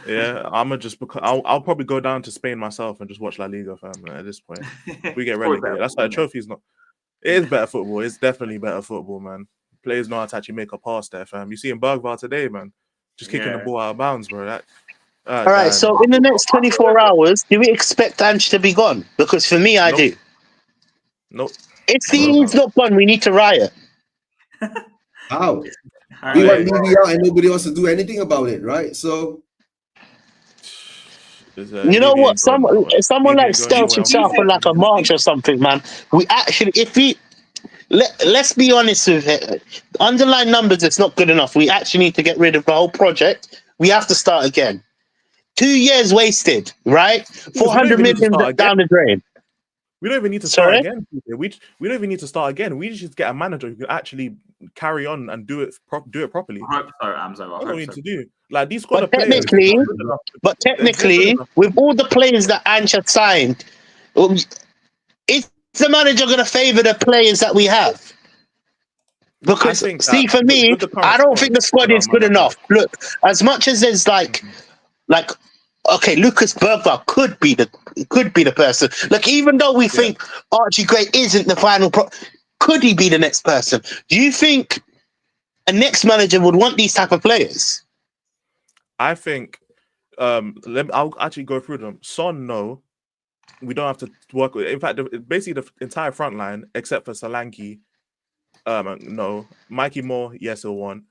Yeah, I'ma just I'll probably go down to Spain myself and just watch La Liga, fam. At this point, if we get It's probably better relegated, that's why the football, trophy's not. It is better football. It's definitely better football, man. Players know how to actually make a pass there, fam. You see in Bergvall today, man, just kicking the Yeah. ball out of bounds, bro. That, All right, so in the next 24 hours, do we expect Ange to be gone? Because for me, I Nope. do. Nope. If he's not gone, we need to riot. How? How We want they- Levy out and nobody wants to do anything about it, right? So You know what? Someone like Stelch himself for like a march or something, man. We actually, if we let's be honest with it, underlying numbers, it's not good enough. We actually need to get rid of the whole project. We have to start again. 2 years wasted, right? 400 million down the drain. We don't even need to start again. We don't even need to start again. We just get a manager who can actually carry on and do it properly. I hope so, Amzo. That's what we need to do. Like these squad But players. technically, with all the players that Ange had signed, is the manager going to favour the players that we have? Because see, for me, I don't think the squad is good enough. Look, as much as there's like, okay, Lucas Bergvall could be the person. Like, even though we think Archie Gray isn't the final could he be the next person? Do you think a next manager would want these type of players? I think I'll actually go through them. Son, no, we don't have to work with. In fact, basically the entire front line except for Solanke, no. Mikey Moore, yes, he'll want.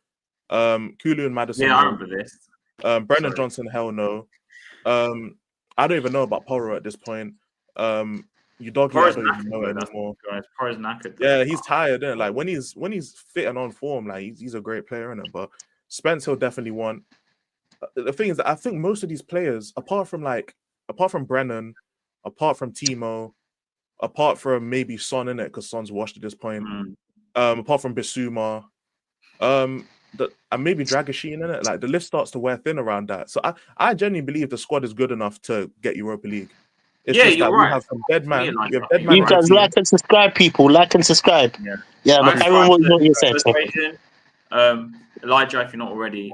Kulu and Madison. Yeah, I remember this. Brendan Johnson, hell no. I don't even know about Poro at this point. Udogie, I don't even know anymore. Poro's knackered. Yeah, he's tired. Isn't it? Like when he's fit and on form, like he's a great player in it. But Spence he'll definitely want. The thing is that I think most of these players, apart from Brennan, apart from Timo, apart from maybe Son in it because Son's washed at this point. Apart from Bissouma, and maybe Dragashin in it. Like the list starts to wear thin around that. So I genuinely believe the squad is good enough to get Europa League. It's just that we have some dead man. You guys like and subscribe, people. Like and subscribe. Yeah, but Aaron, what you said. Elijah, if you're not already,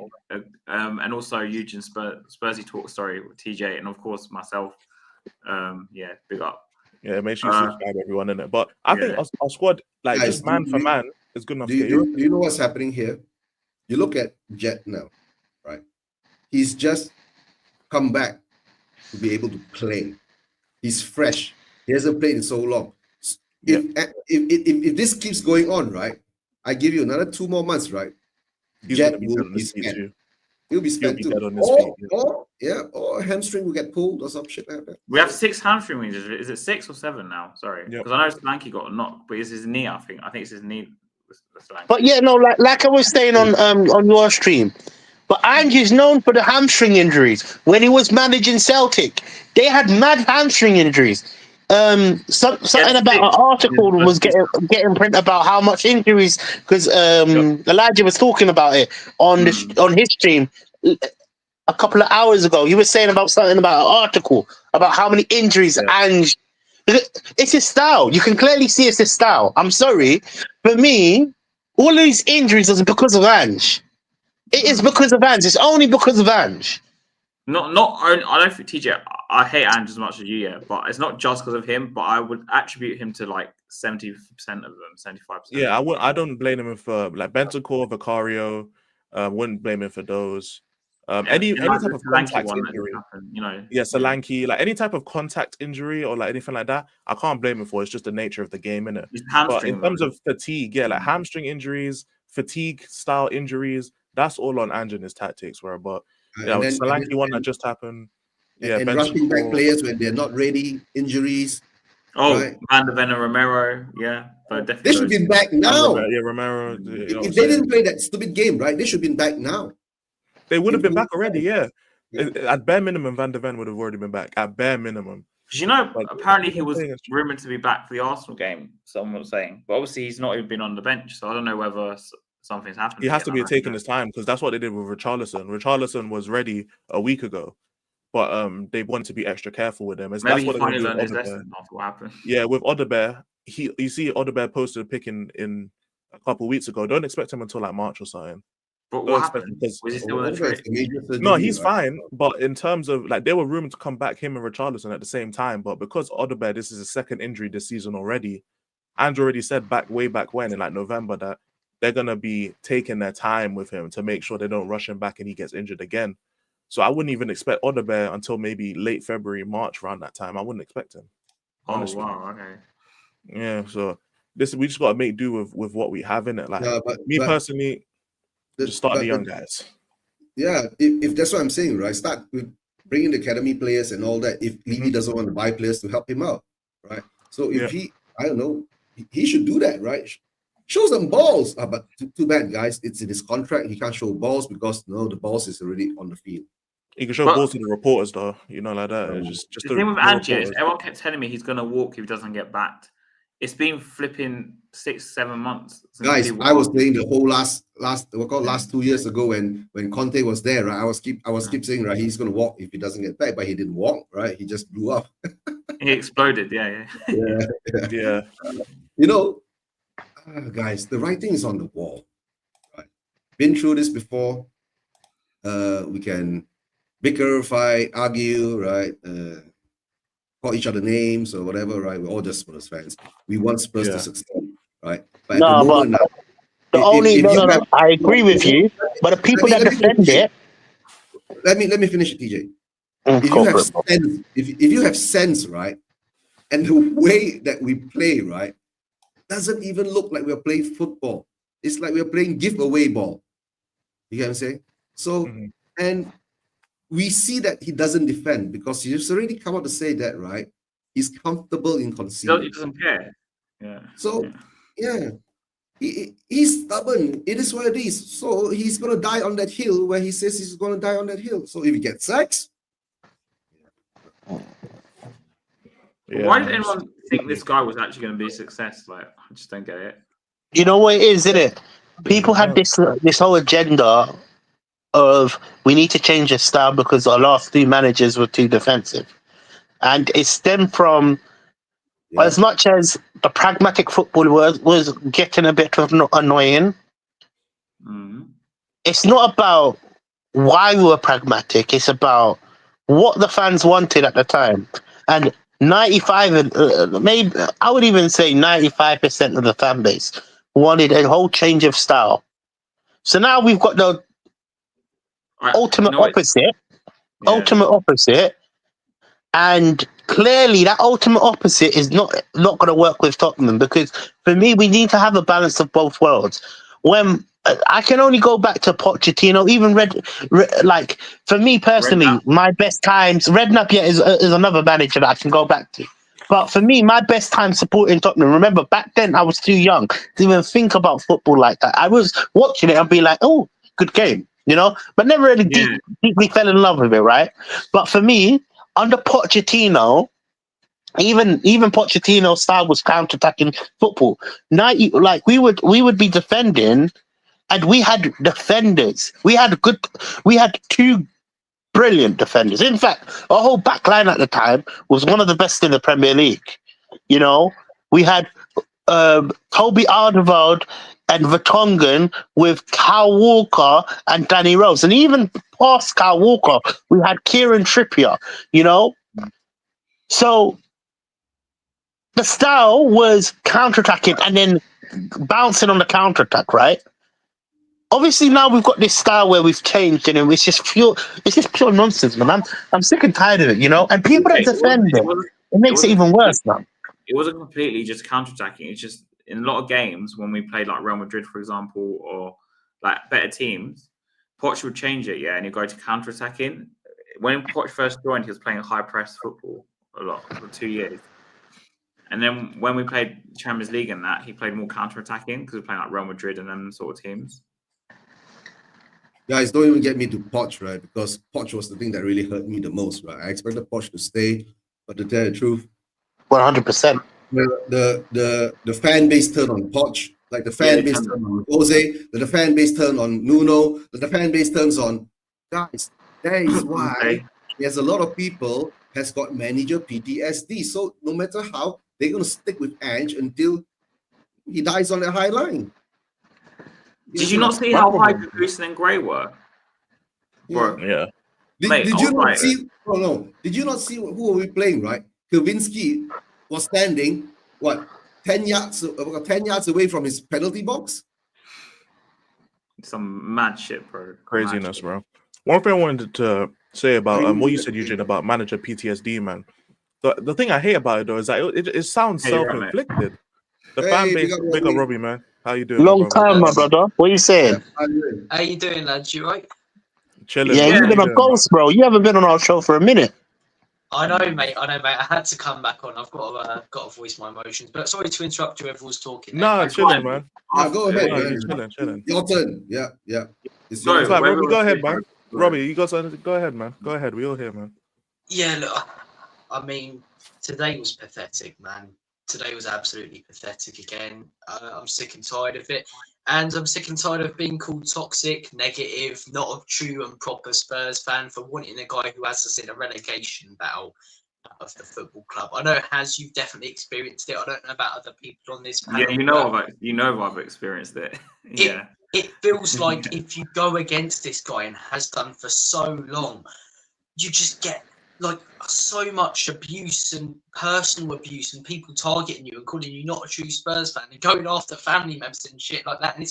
and also Eugene Spursy talk story with TJ, and of course myself. Yeah, big up. Yeah, make sure you subscribe everyone in it. But I think our squad, like guys, just man for man, is good enough. Do you know what's happening here? You look at Jet now, right? He's just come back to be able to play. He's fresh. He hasn't played in so long. If this keeps going on, right? I give you another 2 more months, right? Jet will be spent. He'll be spent too. Or hamstring will get pulled or some shit like that. We have 6 hamstring injuries. Is it 6 or 7 now? Sorry, because I know Solanke got a knock, but it's his knee. I think it's his knee. But yeah, no, like I was saying on your stream, but Ange is known for the hamstring injuries. When he was managing Celtic, they had mad hamstring injuries. Something about an article was getting print about how much injuries, because Elijah was talking about it on his stream a couple of hours ago. He was saying about something about an article about how many injuries Ange. It's his style. You can clearly see it's his style. I'm sorry, for me, all of these injuries is because of Ange. It is because of Ange. It's only because of Ange. I don't think TJ. I hate Ange as much as you, but it's not just because of him. But I would attribute him to like 70% of them, 75%. Yeah, I don't blame him for like Bentancur, Vicario. Wouldn't blame him for those. Any type of contact injury, Solanke, like any type of contact injury or like anything like that, I can't blame him for. It's just the nature of the game, innit? But in terms of fatigue, like hamstring injuries, fatigue style injuries, that's all on Ange and his tactics. But Solanke one that just happened. And rushing back players when they're not ready, injuries. Oh, Right. Van de Ven and Romero, yeah, but They definitely should those be two. back now. Romero. You know what I'm If they saying? didn't play that stupid game, right, they should be back now. They would have If been back already. Yeah. Yeah. At bare minimum, Van de Ven would have already been back. At bare minimum. Because you know, But apparently he was playing as- rumored to be back for the Arsenal game. Someone was saying, but obviously he's not even been on the bench, so I don't know whether something's happened. He has to again. be I don't taking know. his time because that's what they did with Richarlison. Richarlison was ready a week ago, but they wanted to be extra careful with him. Maybe That's he what they're going finally to do learned his with Odegaard. lesson after what happened. Yeah, with Odegaard, you see Odegaard posted a pic in a couple of weeks ago. Don't expect him until like March or something. But Don't what expect happened? him because Was he still in the Odegaard is trade? a major surgery, no, he's right? fine. But in terms of like, they were rumored to come back, him and Richarlison at the same time. But because Odegaard, this is his second injury this season already. Ange already said way back when in like November that they're gonna be taking their time with him to make sure they don't rush him back and he gets injured again. So I wouldn't even expect Odegaard until maybe late February, March around that time. I wouldn't expect him. Honestly. Oh wow, okay. Yeah. So we just gotta make do with what we have in it. Like Yeah, me personally, just start the young guys. Yeah, if that's what I'm saying, right? Start with bringing the academy players and all that. If Levy doesn't want to buy players to help him out, right? So if I don't know, he should do that, right? Show some balls. But too bad, guys. It's in his contract. He can't show balls because the balls is already on the field. He can show balls to the reporters, though. You know, like that. Just the thing with Ange is everyone kept telling me he's gonna walk if he doesn't get backed. It's been flipping 6-7 months. Guys, I was saying the whole last 2 years ago when Conte was there, right? I was keep saying, right, he's gonna walk if he doesn't get back, but he didn't walk, right? He just blew up. He exploded, yeah. Yeah. You know, guys, the writing is on the wall. Right? Been through this before. We can bicker, fight, argue, right? Call each other names or whatever, right? We're all just Spurs fans. We want Spurs to succeed, right? But at the moment now, I agree with you. But the people that defend it, let me finish it, TJ. If you have sense, if you have sense, right, and the way that we play, right, doesn't even look like we're playing football. It's like we're playing giveaway ball. You get what I'm saying? So, and we see that he doesn't defend because he's already come out to say that, right? He's comfortable in conceding. He doesn't care. Yeah. So, he's stubborn. It is what it is. So he's gonna die on that hill where he says he's gonna die on that hill. So if he gets sacks, why did anyone think this guy was actually going to be a success? Like, I just don't get it. You know what it is, isn't it? People had this whole agenda of we need to change the style because our last two managers were too defensive, and it stemmed from as much as the pragmatic football was getting a bit annoying. It's not about why we were pragmatic. It's about what the fans wanted at the time, and 95 and maybe I would even say 95% of the fan base wanted a whole change of style. So now we've got the ultimate opposite, and clearly that ultimate opposite is not going to work with Tottenham because for me we need to have a balance of both worlds. When I can only go back to Pochettino, even like for me personally, my best times, Redknapp is another manager that I can go back to. But for me, my best time supporting Tottenham, remember back then I was too young to even think about football like that. I was watching it and be like, oh, good game, but never really deeply fell in love with it, right? But for me, under Pochettino, even Pochettino's style was counter-attacking football. We would be defending, and we had defenders. We had two brilliant defenders. In fact, our whole back line at the time was one of the best in the Premier League. We had Toby Alderweireld and Vertonghen with Kyle Walker and Danny Rose. And even past Kyle Walker, we had Kieran Trippier, So the style was counterattacking and then bouncing on the counterattack, right? Obviously now we've got this style where we've changed and it's just pure nonsense, man. I'm sick and tired of it, And people that defend it makes it even worse now. It wasn't completely just counterattacking. It's just in a lot of games when we played like Real Madrid, for example, or like better teams, Poch would change it, and he'd go to counterattacking. When Poch first joined, he was playing high press football a lot for 2 years. And then when we played Champions League and that, he played more counter-attacking because we were playing like Real Madrid and them sort of teams. Guys, don't even get me to Poch, right? Because Poch was the thing that really hurt me the most, right? I expected Poch to stay, but to tell the truth, 100%. The fan base turned on Poch, like the fan base turned on Jose, the fan base turned on Nuno, the fan base turns on guys. That is why there's a lot of people has got manager PTSD. So no matter how, they're gonna stick with Ange until he dies on the high line. Did you not see how high Goosen and Gray were? Yeah. Did you not see? Oh no! Did you not see who were we playing? Right, Kavinsky was standing 10 yards away from his penalty box. Some mad shit, bro. Craziness, bro. One thing I wanted to say about what you said, Eugene, about manager PTSD, man. The thing I hate about it though is that it sounds self-inflicted. The fan base, big up Robbie, man. How you doing? Long time, my brother. What are you saying? How you doing, lads? You right? Chilling. Yeah, you've been a ghost, bro. You haven't been on our show for a minute. I know, mate. I had to come back on. I've got to voice my emotions. But sorry to interrupt you. Everyone's talking. No, chilling, man. Go ahead, man. Chilling. Your turn. Yeah. Sorry, Robbie, go ahead, man. Robbie, you got something? Go ahead, man. Go ahead. We all here, man. Yeah, look. I mean, today was pathetic, man. Today was absolutely pathetic again. I'm sick and tired of it. And I'm sick and tired of being called toxic, negative, not a true and proper Spurs fan for wanting a guy who has us in a relegation battle of the football club. I know, you've definitely experienced it. I don't know about other people on this panel. Yeah, I've experienced it. Yeah. It feels like if you go against this guy and has done for so long, you just get like so much abuse and personal abuse and people targeting you and calling you not a true Spurs fan and going after family members and shit like that. And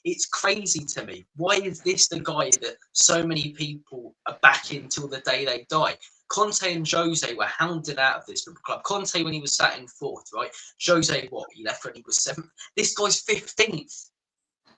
it's crazy to me. Why is this the guy that so many people are backing till the day they die? Conte and Jose were hounded out of this football club. Conte when he was sat in 4th, right? Jose, he left when he was 7th. This guy's 15th.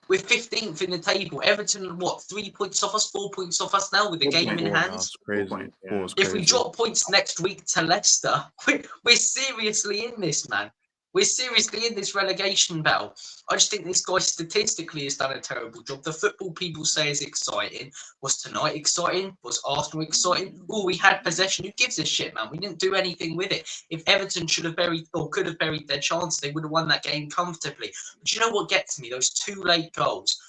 We're 15th in the table. Everton, 3 points off us, 4 points off us now with the game in hand. Crazy. If we drop points next week to Leicester, we're seriously in this, man. We're seriously in this relegation battle. I just think this guy statistically has done a terrible job. The football people say is exciting. Was tonight exciting? Was Arsenal exciting? Oh, we had possession. Who gives a shit, man? We didn't do anything with it. If Everton should have buried or could have buried their chance, they would have won that game comfortably. But you know what gets me? Those 2 late goals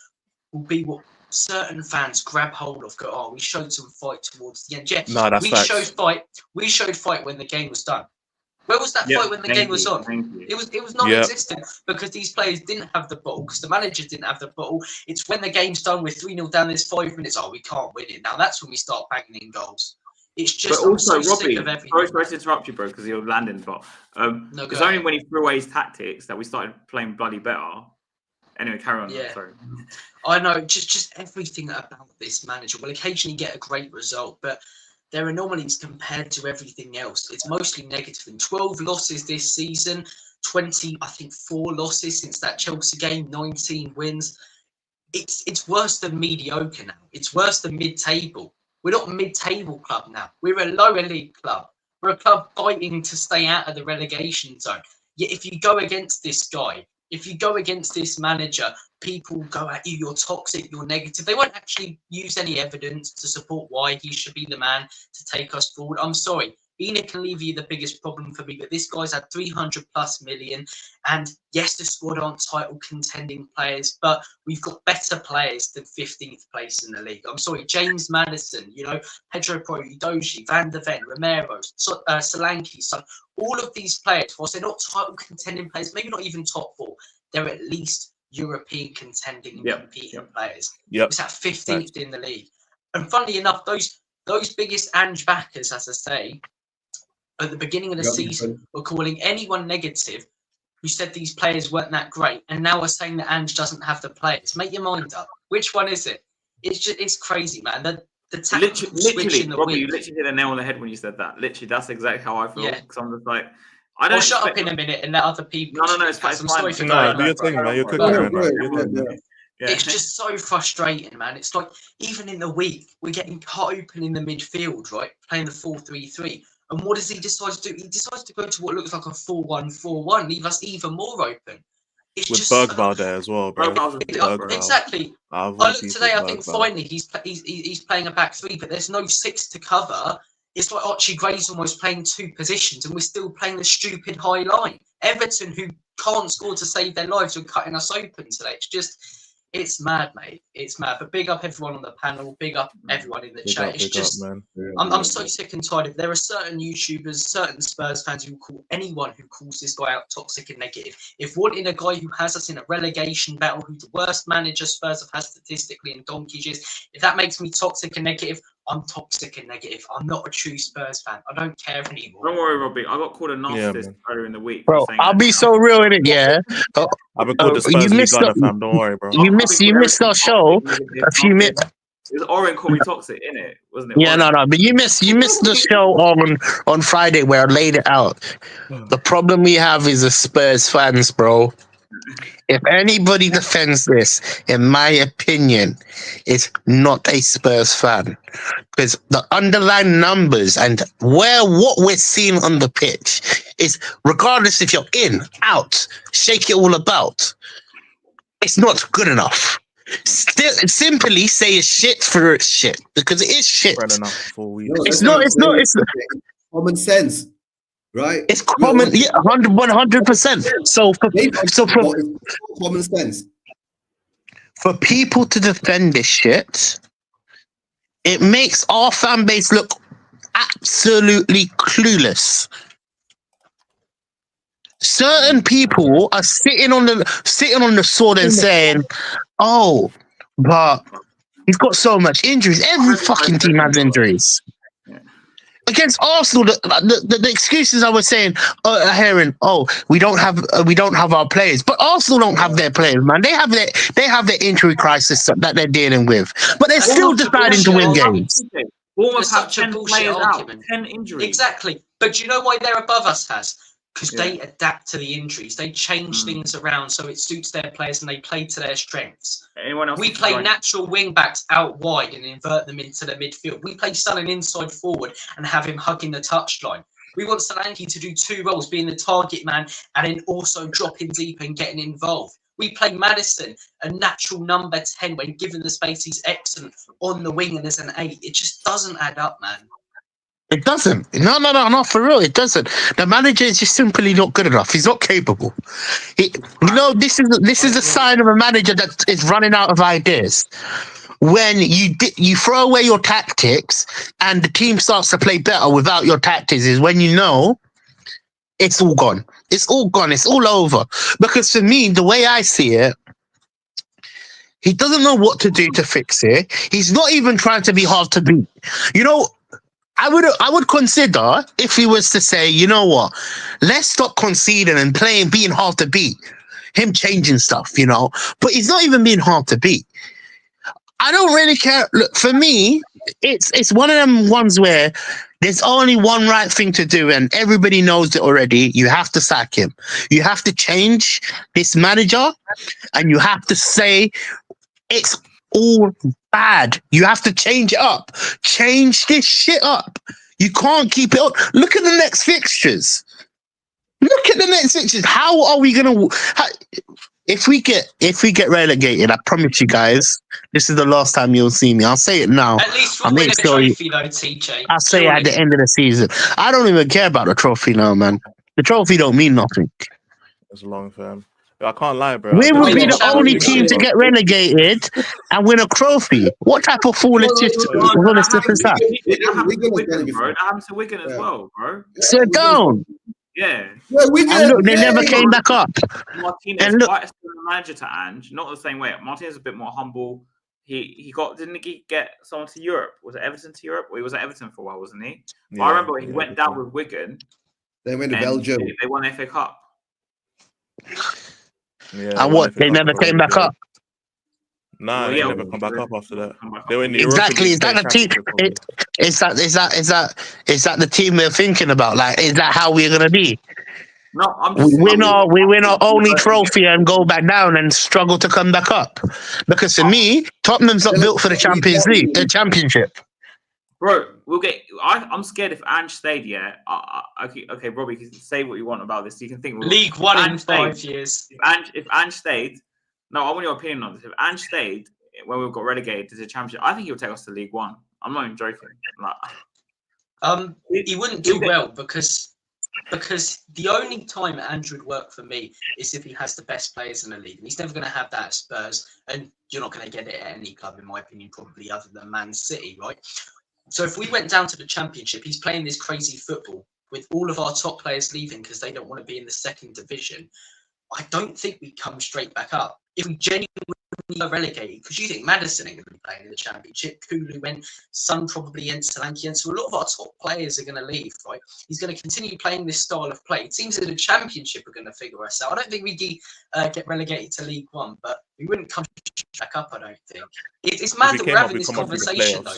will be what certain fans grab hold of. We showed some fight towards the end. Yeah, no, that's facts. We showed fight when the game was done. Where was that fight when the game was on? It was non-existent because these players didn't have the ball, because the manager didn't have the ball. It's when the game's done, we're 3-0 down, there's 5 minutes, we can't win it. Now that's when we start banging in goals. It's just but also, Robbie, sorry to interrupt you, bro, because you're landing, but it's only when he threw away his tactics that we started playing bloody better. Anyway, carry on. Yeah. Sorry. I know, just everything about this manager will occasionally get a great result, but there are anomalies compared to everything else. It's mostly negative. And 12 losses this season, 4 losses since that Chelsea game, 19 wins. It's worse than mediocre now. It's worse than mid-table. We're not a mid-table club now. We're a lower league club. We're a club fighting to stay out of the relegation zone. Yet if you go against this guy, if you go against this manager, people go at you, you're toxic, you're negative. They won't actually use any evidence to support why he should be the man to take us forward. I'm sorry, Enoch can leave you the biggest problem for me, but this guy's had 300+ million. And yes, the squad aren't title contending players, but we've got better players than 15th place in the league. I'm sorry, James Maddison, Pedro Porro, Doji, Van der Ven, Romero, Solanke, son. All of these players, whilst they're not title contending players, maybe not even top 4, they're at least European contending and competing players. It's at 15th in the league. And funnily enough, those biggest Ange backers, as I say, at the beginning of the season were calling anyone negative who said these players weren't that great, and now we're saying that Ange doesn't have the players. Make your mind up. Which one is it? It's crazy, man. The tactical switch in the Robbie, week. you literally hit a nail on the head when you said that. Literally, that's exactly how I feel. Because I'm just like, I don't shut up in a minute and let other people. No, it's fine. I'm sorry for going. Do your thing, man. You're cooking, man. It's just so frustrating, man. It's like even in the week we're getting cut open in the midfield, right? Playing the 4-3-3, And what does he decide to do? He decides to go to what looks like a 4-1-4-1, leave us even more open. It's With just Bergvall there as well, bro. Bergvall. exactly. I I avoid look people today. I with think Bergvall. finally he's playing a back three, but there's no 6 to cover. It's like Archie Gray's almost playing 2 positions, and we're still playing the stupid high line. Everton, who can't score to save their lives, are cutting us open today. It's mad, mate. It's mad. But big up everyone on the panel. Big up everyone in the chat. It's just, man. I'm so sick and tired of. There are certain YouTubers, certain Spurs fans who will call anyone who calls this guy out toxic and negative. If wanting a guy who has us in a relegation battle, who's the worst manager Spurs have had statistically in donkey's years, if that makes me toxic and negative, I'm toxic and negative. I'm not a true Spurs fan. I don't care anymore. Don't worry, Robbie. I got called a narcissist man. earlier in the week. Bro, saying I'll that- be so real in it, yeah. I've been called the you Spurs missed Gunner, the- fam. Don't worry, bro. You missed our show a few minutes. It was Oren called me toxic, innit? Wasn't it? Yeah, Oren? no, but you missed the show on Friday where I laid it out. The problem we have is the Spurs fans, bro. If anybody defends this, in my opinion, is not a Spurs fan. Because the underlying numbers and what we're seeing on the pitch is, regardless if you're in, out, shake it all about, it's not good enough. Still, simply say it's shit for it's shit, because it is shit. Spread enough for 4 weeks. No, It's that's not. it's common sense, right? It's common, yeah, 100%. So for common sense. for people to defend this shit, it makes our fan base look absolutely clueless. Certain people are sitting on the sword and saying, "Oh, but he's got so much injuries. Every fucking team has injuries." Against Arsenal, the excuses I was saying, hearing, we don't have our players, but Arsenal don't have their players, man. They have their injury crisis that they're dealing with, but they're still deciding to win games. Bournemouth have Such a 10 bullshit players argument. out, 10 injuries. Exactly. But do you know why they're above us, Has? Because Yeah. they adapt to the injuries. They change things around so it suits their players and they play to their strengths. Anyone else? We play natural wing backs out wide and invert them into the midfield. We play Son inside forward and have him hugging the touchline. We want Solanke to do 2 roles, being the target man and then also dropping deep and getting involved. We play Maddison, a natural number 10, when given the space, he's excellent on the wing and as an 8. It just doesn't add up, man. It doesn't. No, not for real. It doesn't. The manager is just simply not good enough. He's not capable. This is a sign of a manager that is running out of ideas. When you throw away your tactics and the team starts to play better without your tactics, is when you know it's all gone. It's all gone. It's all over. Because for me, the way I see it, he doesn't know what to do to fix it. He's not even trying to be hard to beat. I would consider, if he was to say, you know what, let's stop conceding and being hard to beat, him changing stuff, but he's not even being hard to beat. I don't really care. Look, for me, it's one of them ones where there's only one right thing to do and everybody knows it already. You have to sack him. You have to change this manager and you have to say it's all bad. You have to change it up. Change this shit up. You can't keep it on. Look at the next fixtures. How are we gonna? If we get relegated, I promise you guys, this is the last time you'll see me. I'll say it now. At least we'll win a trophy, though, TJ. I'll say it at the end of the season. I don't even care about the trophy now, man. The trophy don't mean nothing. It's long, fam. I can't lie, bro. We will win be the the only championship. team to get relegated and win a trophy. What type of foolishness is that? That happened to Wigan has done it Wigan, before. bro. That happened to Wigan as well, bro. Sit down. Yeah. Yeah, we And look, they never came back up. Martinez, And look- quite a similar manager to Ange, not the same way. Martinez is a bit more humble. Didn't he get someone to Europe? Was it Everton to Europe? Well, he was at Everton for a while, wasn't he? But I remember he went down with Wigan. They went to and Belgium. They won the FA Cup. Yeah, And what? They never came back up. Nah, Well, they yeah, never come back up after that. Come back up. They were in the Exactly. Is European that the team? Championship, Is that the team we're thinking about? Like, is that how we're gonna be? No, I'm We just win our only trophy and go back down and struggle to come back up. Because for me, Tottenham's not built for the Champions League, the Championship. Bro, we'll get. I'm scared if Ange stayed. Yeah. Okay, Robbie, you can say what you want about this. You can think. League One in Ange 5 stayed, years. If Ange stayed, no, I want your opinion on this. If Ange stayed when we got relegated to the Championship, I think he'll take us to League One. I'm not even joking. Like, He wouldn't do well because the only time Andrew would work for me is if he has the best players in the league. And he's never going to have that at Spurs, and you're not going to get it at any club, in my opinion, probably other than Man City, right? So if we went down to the Championship, he's playing this crazy football with all of our top players leaving because they don't want to be in the second division. I don't think we come straight back up. If we genuinely are relegated, because you think Maddison ain't going to be playing in the Championship, Kulu went, Son probably in, Solanke, and so a lot of our top players are going to leave, right? He's going to continue playing this style of play. It seems that the Championship are going to figure us out. I don't think we get relegated to League One, but we wouldn't come back up, I don't think. It's mad that we're having this conversation, though.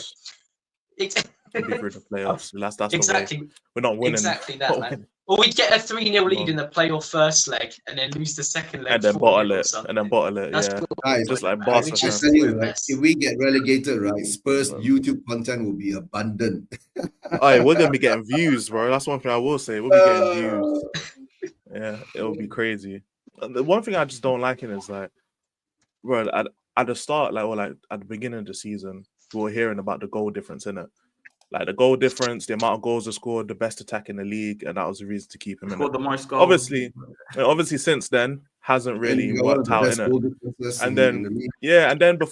Be through the playoffs. That's exactly. The way. We're not winning. Exactly that, man. Or we'd get a 3-0 lead in the playoff first leg and then lose the second leg. And then bottle it. Yeah. Guys, just like I Barca. tell you, right, if we get relegated, right, Spurs YouTube content will be abundant. We're going to be getting views, bro. That's one thing I will say. We'll be getting views. Yeah, it'll be crazy. The one thing I just don't like it is like, bro, at the start, or at the beginning of the season, we were hearing about the goal difference, innit? Like the goal difference, the amount of goals they scored, the best attack in the league, and that was the reason to keep him in. The most goals. Obviously, since then hasn't really worked out, innit?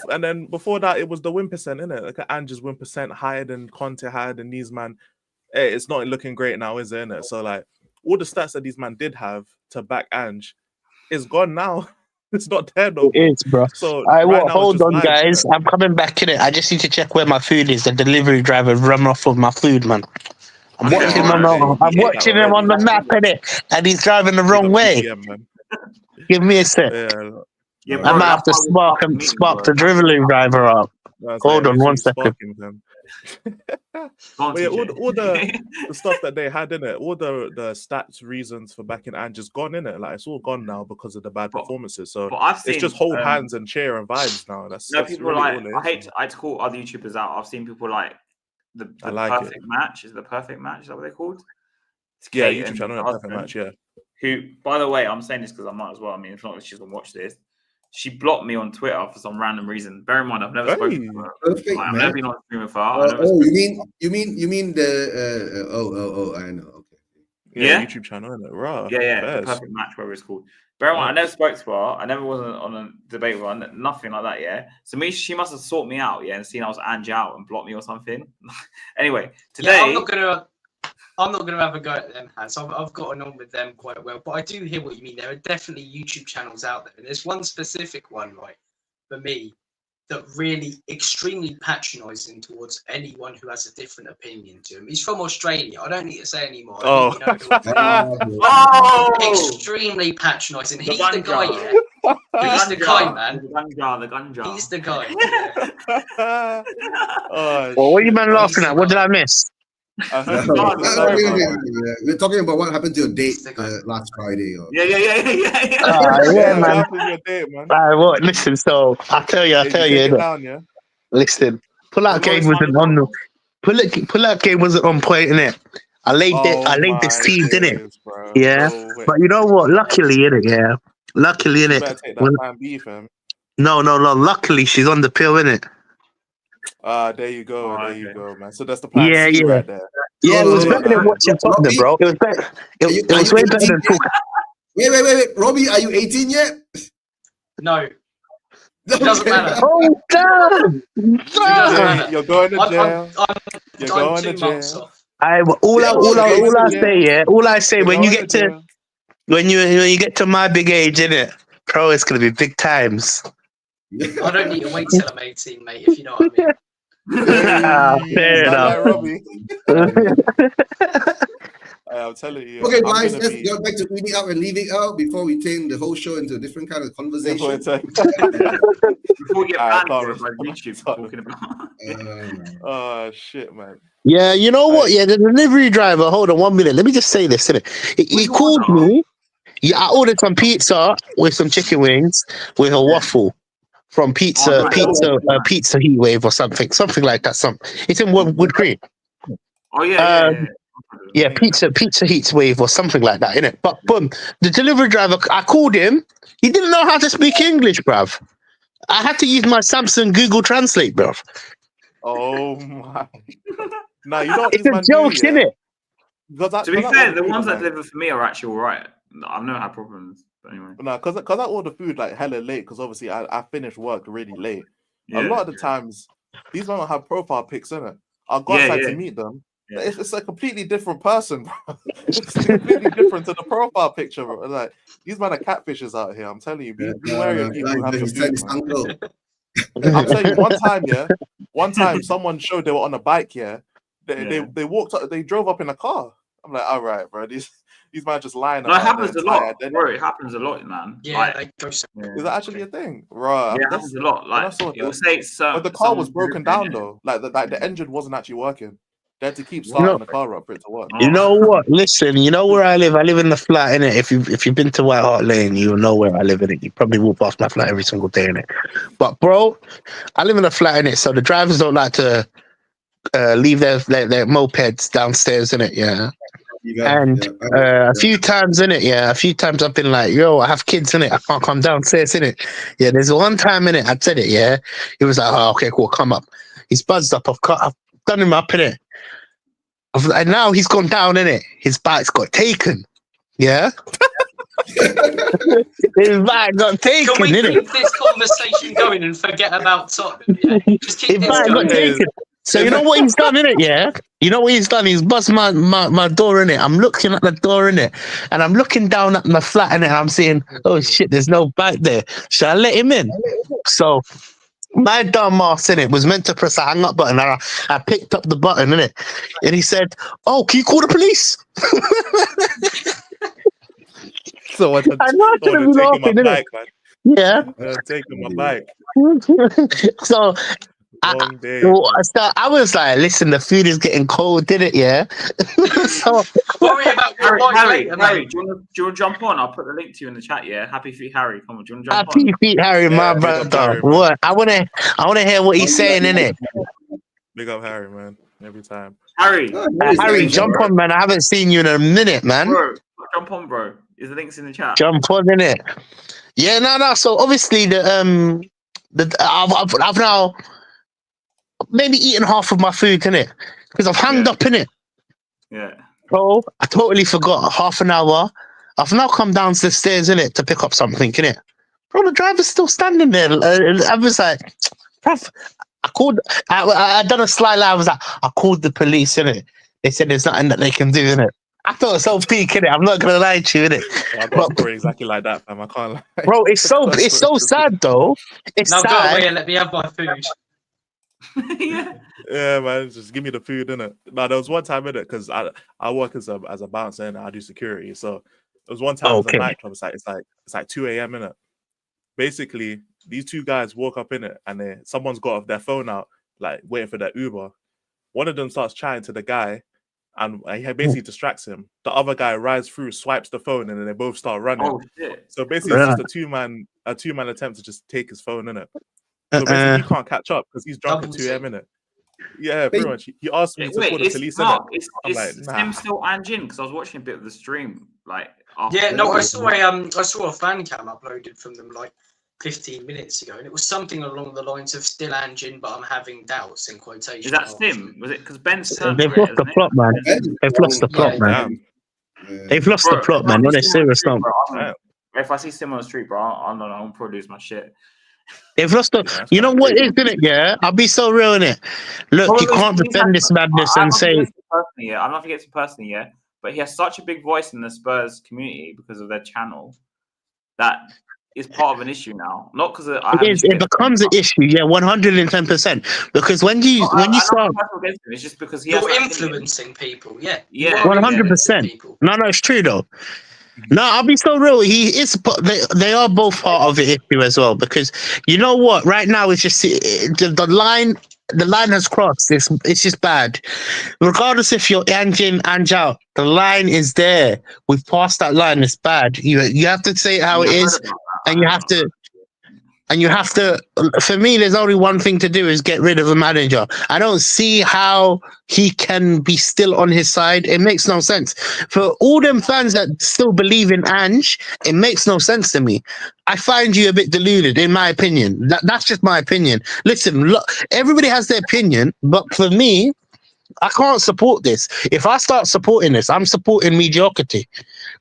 And then before that, it was the win percent, innit? Like Ange's win percent higher than Conte, higher than these man. Hey, it's not looking great now, is it? Innit? So like all the stats that these man did have to back Ange is gone now. It's not there no more. It is, bro. So hold on, guys. I'm coming back in it. I just need to check where my food is. The delivery driver run off with my food, man. I'm watching him on the map, innit? And he's driving the wrong way. Give me a sec. Yeah, I might have to spark the delivery driver up. Hold on 1 second. All the stuff that they had in it, all the stats reasons for backing Ange is gone in it. Like it's all gone now because of the bad performances. So it's just hold hands and cheer and vibes now. That's people really like. all it is. I hate to call other YouTubers out. I've seen people like the perfect match. Is the perfect match? Is that what they're called? Yeah, YouTube channel, perfect match. Yeah. Who, by the way, I'm saying this because I might as well. I mean, it's not that she's gonna watch this. She blocked me on Twitter for some random reason. Bear in mind, I've never spoken to her. Perfect, I've never been on stream with her. You mean the I know. Okay. Yeah, YouTube channel, isn't it? Right. Yeah. The perfect match, whatever it's called. Bear in mind, I never spoke to her. I never was on a debate with her. Nothing like that. Yeah. So she must have sought me out. Yeah, and seen I was Ange out and blocked me or something. Anyway, today I'm not gonna have a go at them, Hans. I've gotten on with them quite well, but I do hear what you mean. There are definitely YouTube channels out there, and there's one specific one, right, for me, that really extremely patronising towards anyone who has a different opinion to him. He's from Australia. I don't need to say anymore. Extremely patronising. He's the guy, yeah. He's the guy, man. The ganja. He's the guy. Yeah. Well, what are you man laughing at? What did I miss? We're talking about what happened to your date last Friday. Yeah. Man. Listen, so I tell you. Listen, pull-out game wasn't on. Pull-out game wasn't on point, innit? I laid the seeds, innit? Yeah, but you know what? Luckily, innit? No. Luckily, she's on the pill, innit? There you go. You go, man. So that's the plan. Yeah. Right there. Yeah, it was better than watching Tottenham, bro. It was better. It was way better than talking. Wait. Robbie, are you 18 yet? No. It doesn't matter. Oh, damn! You're going to jail. You're going to jail. All I say when you get to my big age, innit, bro, it's gonna be big times. I don't need to wait till I'm 18, mate, if you know what I mean. Fair enough. I'm telling you. Okay, guys, let's go back to eating out and leaving out before we turn the whole show into a different kind of conversation. Before we get banned for YouTube talking about. Oh, shit, man. Yeah, you know what? Yeah, the delivery driver, hold on 1 minute. Let me just say this, innit? He called me. Yeah, I ordered some pizza with some chicken wings with a waffle from Pizza Heat Wave or something like that. It's in Wood Green. Oh yeah. Yeah, Pizza Heat Wave or something like that, innit? But boom, the delivery driver, I called him. He didn't know how to speak English, bruv. I had to use my Samsung Google Translate, bruv. Oh my! Now you know what It's this a man joke, do, yeah? innit? To be fair, the ones that deliver for me are actually all right. I've never had problems. But anyway. No, because I order food like hella late because obviously I finish work really late. Yeah. A lot of the times, these men don't have profile pics in it. I go outside to meet them. Yeah. It's a completely different person, bro. It's completely different to the profile picture, bro. Like these men are catfishes out here. I'm telling you, be wary of people who have your food. I'm telling you, one time someone showed they were on a bike. Yeah, they walked up, they drove up in a car. I'm like, all right, bro. These men just lying. No, it happens a lot, bro. It happens a lot, man. Yeah, like, is that actually a thing, right? Yeah, it happens a lot. Like, it will say so. But the car was broken down though. Like the engine wasn't actually working. They had to keep starting the car up for it to work. You know what? Listen, you know where I live? I live in the flat, innit? If you've been to White Hart Lane, you'll know where I live in it. You probably walk past my flat every single day, innit? But bro, I live in a flat, innit? So the drivers don't like to leave their mopeds downstairs, innit? Yeah. And a few times I've been like, yo, I have kids, innit? I can't come downstairs, innit? Yeah, there's one time, innit? I said it, yeah. He was like, oh, okay, cool, come up. He's buzzed up. I've done him up, innit? And now he's gone down, innit? His bike's got taken. Yeah? His bike got taken, Can we innit? keep this conversation going and forget about Tottenham? Yeah? Just keep His this bike going. got taken. So you know what he's done, innit? Yeah? You know what he's done? He's buzzed my door, innit? I'm looking at the door, innit? And I'm looking down at my flat, innit? I'm saying, oh shit, there's no bike there. Should I let him in? So my dumb ass, innit, was meant to press a hang up button. I picked up the button, innit? And he said, oh, can you call the police? So I'm taking my bike, man. Yeah. Taking my bike. So I was like, listen, the food is getting cold, did it? Yeah. So worry about Harry, do you want to jump on? I'll put the link to you in the chat. Yeah, Happy Feet Harry. Come on, do you want to jump on? Happy Feet Harry, my brother. Harry, what? I wanna hear what he's saying, innit? Big up Harry, man. Every time. Harry, jump on, man. I haven't seen you in a minute, man. Bro, jump on, bro. Is the links in the chat? Jump on, innit? Yeah, no. So obviously I've now maybe eaten half of my food, innit? Because I've hanged up, innit? Yeah. Bro, I totally forgot. Half an hour. I've now come down the stairs, innit, to pick up something, innit? Bro, the driver's still standing there. I was like, bruv, I done a sly lie. I was like, I called the police, innit? They said there's nothing that they can do, innit? I felt so peak, innit? I'm not gonna lie to you, innit? I got a story exactly like that, fam. I can't lie. Bro, it's so sad though. It's now sad. go away and let me have my food. Yeah, man. Just give me the food, innit? Now there was one time in it because I work as a bouncer and I do security. So there was one time at the nightclub. It's like 2 a.m. innit? Basically, these two guys walk up in it and someone's got their phone out, like waiting for their Uber. One of them starts chatting to the guy, and he basically distracts him. The other guy rides through, swipes the phone, and then they both start running. Oh shit! So basically, it's just a two-man attempt to just take his phone, innit? So basically, he can't catch up because he's drunk at 2 a.m. innit? Yeah, pretty much. He asked me to call the police. Is him still Ange in? Because I was watching a bit of the stream, like. Yeah, no, I saw a fan cam uploaded from them like 15 minutes ago, and it was something along the lines of "still Ange in, but I'm having doubts." In quotation. Is that Stim? Was it because Ben's turned? They've lost the plot, man. They've lost the plot, man. They've lost the plot, man. What a serious number. If I see Stim on the street, bro, I'm probably lose my shit. They've lost the. You know what it is, innit? Yeah, I'll be so real in it. Look, you can't defend this madness and say. I'm not forgetting personally, yeah, but he has such a big voice in the Spurs community because of their channel that is part of an issue now. Not because it becomes an issue, yeah, 110%. Because when you start, it's just because you're influencing people, yeah, 100%. No, it's true though. No, I'll be so real. He is. They are both part of the issue as well. Because you know what? Right now, it's just the line. The line has crossed. It's just bad. Regardless if you're Ange in, Ange out, the line is there. We've passed that line. It's bad. You have to say it how it is, and you have and you have to. For me, there's only one thing to do is get rid of the manager. I don't see how he can be still on his side. It makes no sense. For all them fans that still believe in Ange, it makes no sense to me. I find you a bit deluded, in my opinion. That's just my opinion. Listen, look, everybody has their opinion, but for me, I can't support this. If I start supporting this, I'm supporting mediocrity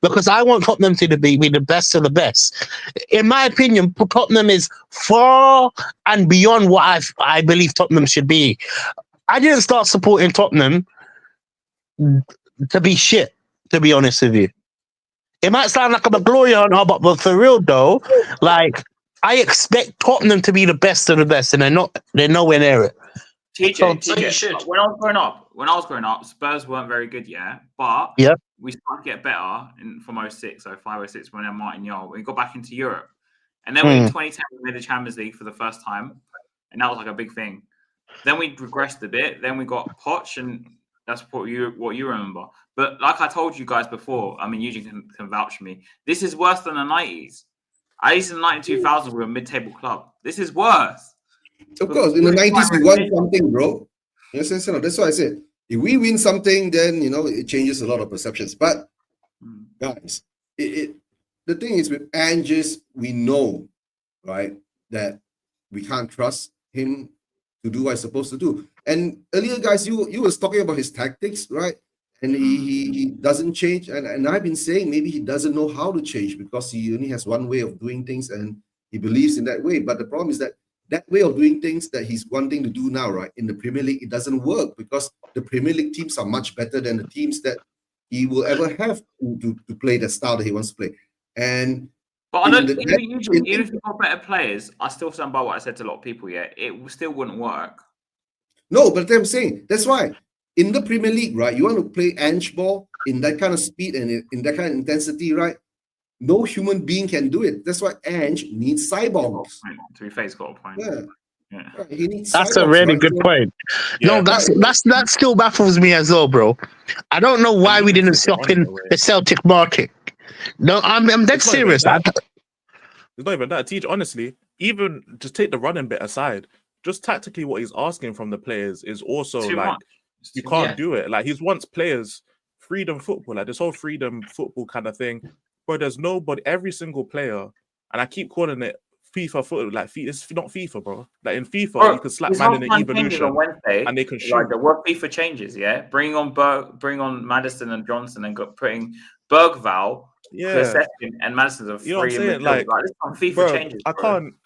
because I want Tottenham to be the best of the best. In my opinion, Tottenham is far and beyond what I believe Tottenham should be. I didn't start supporting Tottenham to be shit, to be honest with you. It might sound like I'm a glory hunter, but for real though, like I expect Tottenham to be the best of the best, and they're nowhere near it. TJ, you should. when I was growing up, Spurs weren't very good yet, but we started to get better from 06, 05, 06 when they're Martin Yole. We got back into Europe. And then in 2010, we made the Champions League for the first time. And that was like a big thing. Then we regressed a bit. Then we got Poch, and that's what you remember. But like I told you guys before, I mean, Eugene can vouch for me. This is worse than the 90s. At least in the 92,000, we were a mid-table club. This is worse. Of course, in the 90s, we won something, bro. Yes, that's why I said, if we win something, then, it changes a lot of perceptions. But, guys, the thing is with Ange, we know, right, that we can't trust him to do what he's supposed to do. And earlier, guys, you was talking about his tactics, right? And he doesn't change. And I've been saying maybe he doesn't know how to change because he only has one way of doing things and he believes in that way. But the problem is that way of doing things that he's wanting to do now, right, in the Premier League, it doesn't work because the Premier League teams are much better than the teams that he will ever have to play the style that he wants to play. But I don't, even if you've got better players, I still stand by what I said to a lot of people. Yeah, it still wouldn't work. No, but I'm saying that's why in the Premier League, right, you want to play Ange ball in that kind of speed and in that kind of intensity, right? No human being can do it. That's why Ange needs cyborgs. To be fair, he's got a point. Yeah. Right. He needs that's cyborgs, a really good point. Yeah, no, that still baffles me as well, bro. I don't know why we didn't stop in the Celtic market. No, I'm dead serious. It's not even that. Teach honestly, even just take the running bit aside. Just tactically, what he's asking from the players is also like you can't do it. Like he wants players freedom football, like this whole freedom football kind of thing. But there's nobody, every single player, and I keep calling it FIFA football. Like it's not FIFA, bro. Like in FIFA, you can slap man in an evolution on Wednesday, and they can shoot. Like the what FIFA changes, bring on Maddison and Johnson, and putting Bergval, and Maddison's a free. You know what I'm saying? Like this on FIFA bro, changes.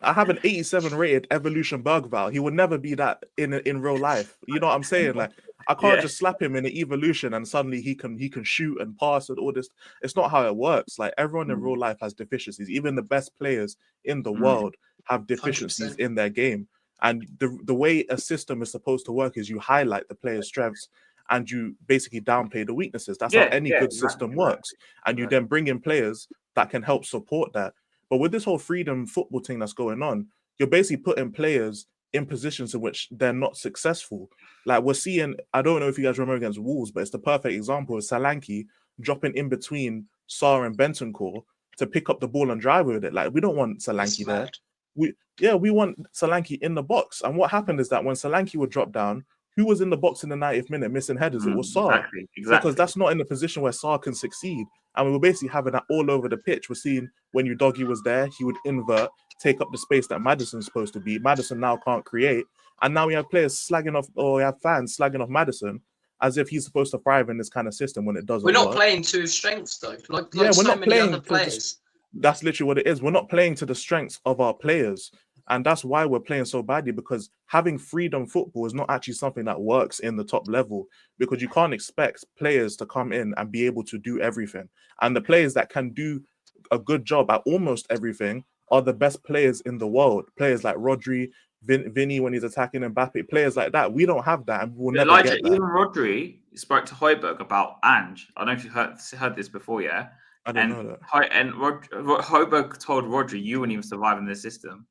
I have an 87 rated evolution Bergval. He would never be that in real life. You know what I'm saying? Like I can't just slap him in an evolution and suddenly he can shoot and pass and all this. It's not how it works. Like everyone in real life has deficiencies. Even the best players in the world have deficiencies 100%. in their game. And the way a system is supposed to work is you highlight the player's strengths and you basically downplay the weaknesses. That's how any good system works. And you then bring in players that can help support that. But with this whole freedom football thing that's going on, you're basically putting players in positions in which they're not successful. Like we're seeing, I don't know if you guys remember against Wolves, but it's the perfect example of Solanke dropping in between Sarr and Bentancur to pick up the ball and drive with it. Like we don't want Solanke there. We want Solanke in the box. And what happened is that when Solanke would drop down, who was in the box in the 90th minute missing headers? It was Sarr. Exactly. Because that's not in the position where Sarr can succeed. And we were basically having that all over the pitch. We're seeing when Udogie was there, he would invert, take up the space that Maddison's supposed to be. Maddison now can't create. And now we have players slagging off, or we have fans slagging off Maddison as if he's supposed to thrive in this kind of system when it doesn't work. We're not playing to his strengths, though. Like we're so not many playing other players. That's literally what it is. We're not playing to the strengths of our players. And that's why we're playing so badly, because having freedom football is not actually something that works in the top level, because you can't expect players to come in and be able to do everything. And the players that can do a good job at almost everything are the best players in the world. Players like Rodri, Vinny when he's attacking Mbappe, players like that. We don't have that, and we'll never get that. Even Rodri spoke to Højbjerg about Ange. I don't know if you heard this before, yeah? I don't know that. And Højbjerg told Rodri, you wouldn't even survive in this system.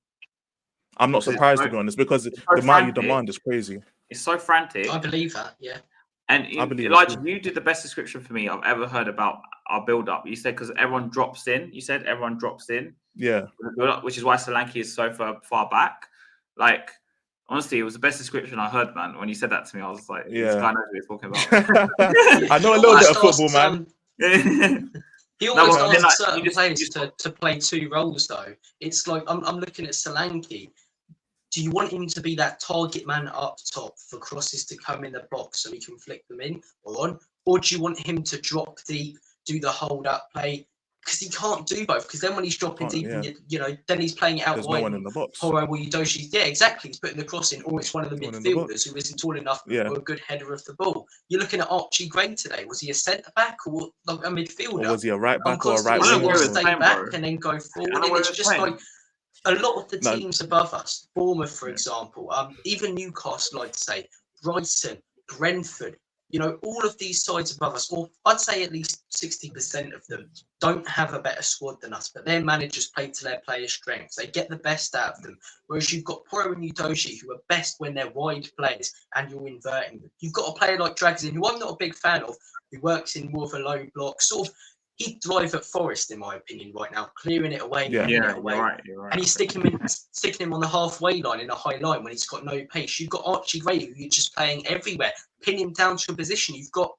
I'm not surprised, to be honest, because the amount you demand is crazy. It's so frantic. I believe that, yeah. And I believe Elijah, you did the best description for me I've ever heard about our build-up. You said because everyone drops in. You said everyone drops in. Yeah. Which is why Solanke is so far back. Like, honestly, it was the best description I heard, man. When you said that to me, I was like, this guy knows what he's talking about. I know a little bit of football, man. He always asks certain you players to play two roles, though. It's like, I'm looking at Solanke. Do you want him to be that target man up top for crosses to come in the box so he can flick them in or on? Or do you want him to drop deep, do the hold-up play? Because he can't do both. Because then when he's dropping deep, then he's playing it out There's wide. no one in the box. Poro or Udoshi, yeah, exactly. He's putting the cross in, or it's one of the midfielders who isn't tall enough or a good header of the ball. You're looking at Archie Gray today. Was he a centre back or like a midfielder? Or was he a right back or a right winger? winger? Stay back and then go forward. And it's just like a lot of the teams above us, Bournemouth, for example, even Newcastle, I'd say, Brighton, Brentford, all of these sides above us, or I'd say at least 60% of them, don't have a better squad than us, but their managers play to their players' strengths. They get the best out of them. Whereas you've got Poro and Udoshi, who are best when they're wide players and you're inverting them. You've got a player like Dragzin, who I'm not a big fan of, who works in more of a low block, sort of. He'd thrive at Forest, in my opinion, right now, clearing it away, You're right. and he's sticking him on the halfway line in a high line when he's got no pace. You've got Archie Gray, who you're just playing everywhere, pin him down to a position. You've got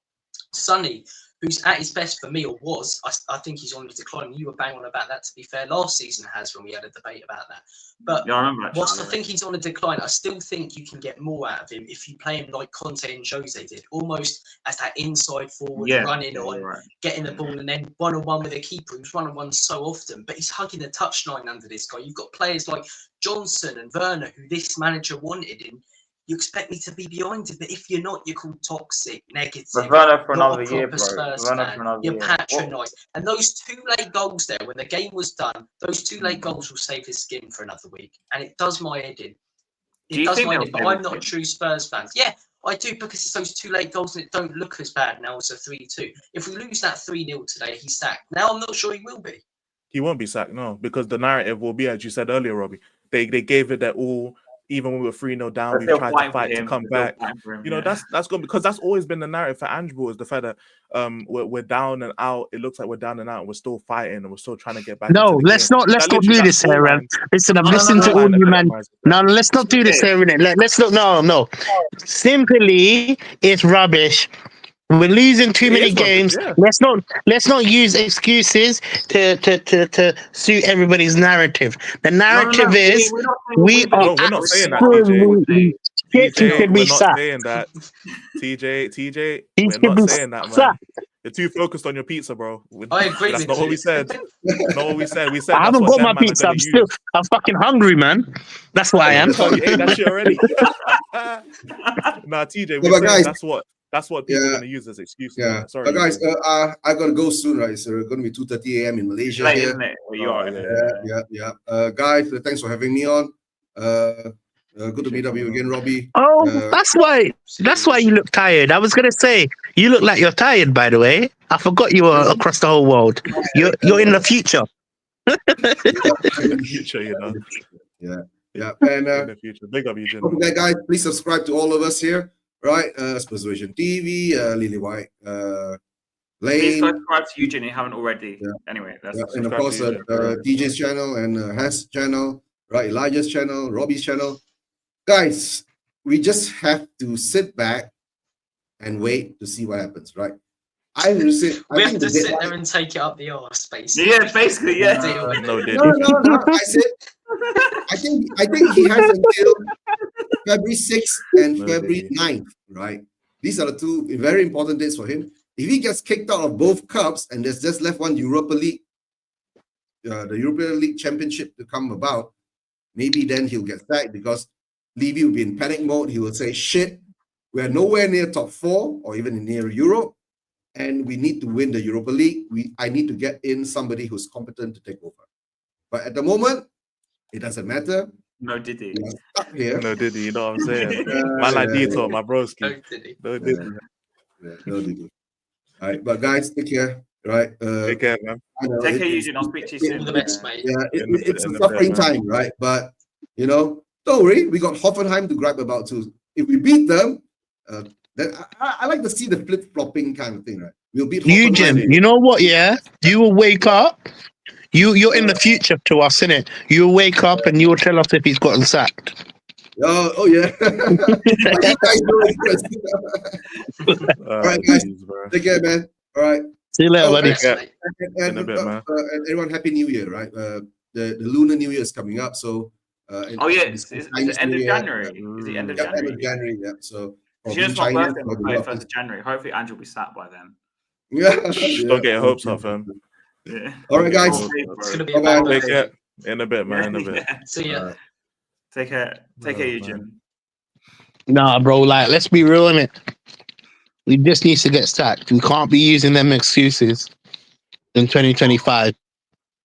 Sonny, who's at his best for me, or was. I think he's on the decline. You were bang on about that, to be fair. Last season when we had a debate about that. But I remember whilst I think he's on a decline, I still think you can get more out of him if you play him like Conte and Jose did, almost as that inside forward, running on, getting the ball, and then one-on-one with a keeper who's one-on-one so often. But he's hugging the touchline under this guy. You've got players like Johnson and Werner, who this manager wanted, and you expect me to be behind him, but if you're not, you're called toxic, negative. But Werner for not another a year, proper bro. Spurs fan. You're patronised. And those two late goals there, when the game was done, those two late goals will save his skin for another week. And it does my head in. It does my head in, but I'm not a true Spurs fan. Yeah, I do, because it's those two late goals and it don't look as bad now as a 3-2. If we lose that 3-0 today, he's sacked. Now I'm not sure he will be. He won't be sacked, no, because the narrative will be, as you said earlier, Robbie. They gave it their all. Even when we were 3-0 down, we tried to fight to come back. That's good, because that's always been the narrative for Ange, is the fact that we're down and out. It looks like we're down and out, and we're still fighting, and we're still trying to get back. No, let's not do this here, man. Listen, I've listened to all you, man. No, let's not do this here, innit? Let's not. No. Simply, it's rubbish. We're losing too many games. Let's not use excuses to suit everybody's narrative. The narrative is we are absolutely shit. He should be sacked. We're not saying that. TJ, we're not saying that, man. You're too focused on your pizza, bro. I agree. That's not what we said. Not what we said. We said I haven't got my pizza. I'm fucking hungry, man. That's why I am. You ate that shit already. Nah, TJ, we're saying that's what people are going to use as excuse. Yeah. Sorry, but guys, I got to go soon, right? So it's going to be 2:30 a.m. in Malaysia. Late, here. isn't it? Well, you are. Yeah. Guys, thanks for having me on. Good to meet up with you again, Robbie. Oh, that's why you look tired. I was going to say, you look like you're tired, by the way. I forgot you were across the whole world. You're in the future. In the future, you know. Yeah. And in the future. Big up, Eugene. Okay, guys, please subscribe to all of us here. Right, Spursvision TV, Lily White, Please Lane. subscribe to Eugene if you haven't already. Anyway, And of course, DJ's channel and Has channel, right? Elijah's channel, Robbie's channel. Guys, we just have to sit back and wait to see what happens, right? We have to sit there and take it up the arse, basically. Yeah, basically, yeah. No. I think he has until February 6th and February 9th, right? These are the two very important dates for him. If he gets kicked out of both cups and there's just left one Europa League, the European League Championship to come about, maybe then he'll get sacked, because Levy will be in panic mode. He will say, shit, we're nowhere near top 4 or even near Europe, and we need to win the Europa League. I need to get in somebody who's competent to take over. But at the moment, it doesn't matter. No Diddy. No Diddy, you know what I'm saying? Man like Dito, my broski. No Diddy. No Diddy. All right, but guys, take care. Right. Take care, man. Take care, Eugene. I'll speak to you soon. All the best, mate. Yeah, it's a suffering time, right? But don't worry, we got Hoffenheim to grab about too. If we beat them, I like to see the flip flopping kind of thing, right? We'll beat Eugene, Hoffenheim. you know what? Yeah, you will wake up. You're in the future to us, innit? You'll wake up and you'll tell us if he's gotten sacked. Oh yeah. You guys know it. All right, guys. Jeez, bro. Take care, man. All right. See you later, buddy. Thanks, Yeah. mate. And In a bit, man. everyone, happy New Year, right? The Lunar New Year is coming up, so. And Oh yeah, it's it's Chinese the end New of Year. January. Is the end of Yeah, end January? of January. Yeah. So. It's just my birthday on the 1st of January. Hopefully, Ange will be sat by then. Yeah. Don't get your hopes up, fam. Yeah. All right, guys. It's gonna be Bye-bye. a bad Take day. care. In a bit, man. In a bit. Yeah. See ya. Take care. Take care, Oh, Eugene. Nah, bro. Like, let's be real, innit? We just need to get sacked. We can't be using them excuses in 2025.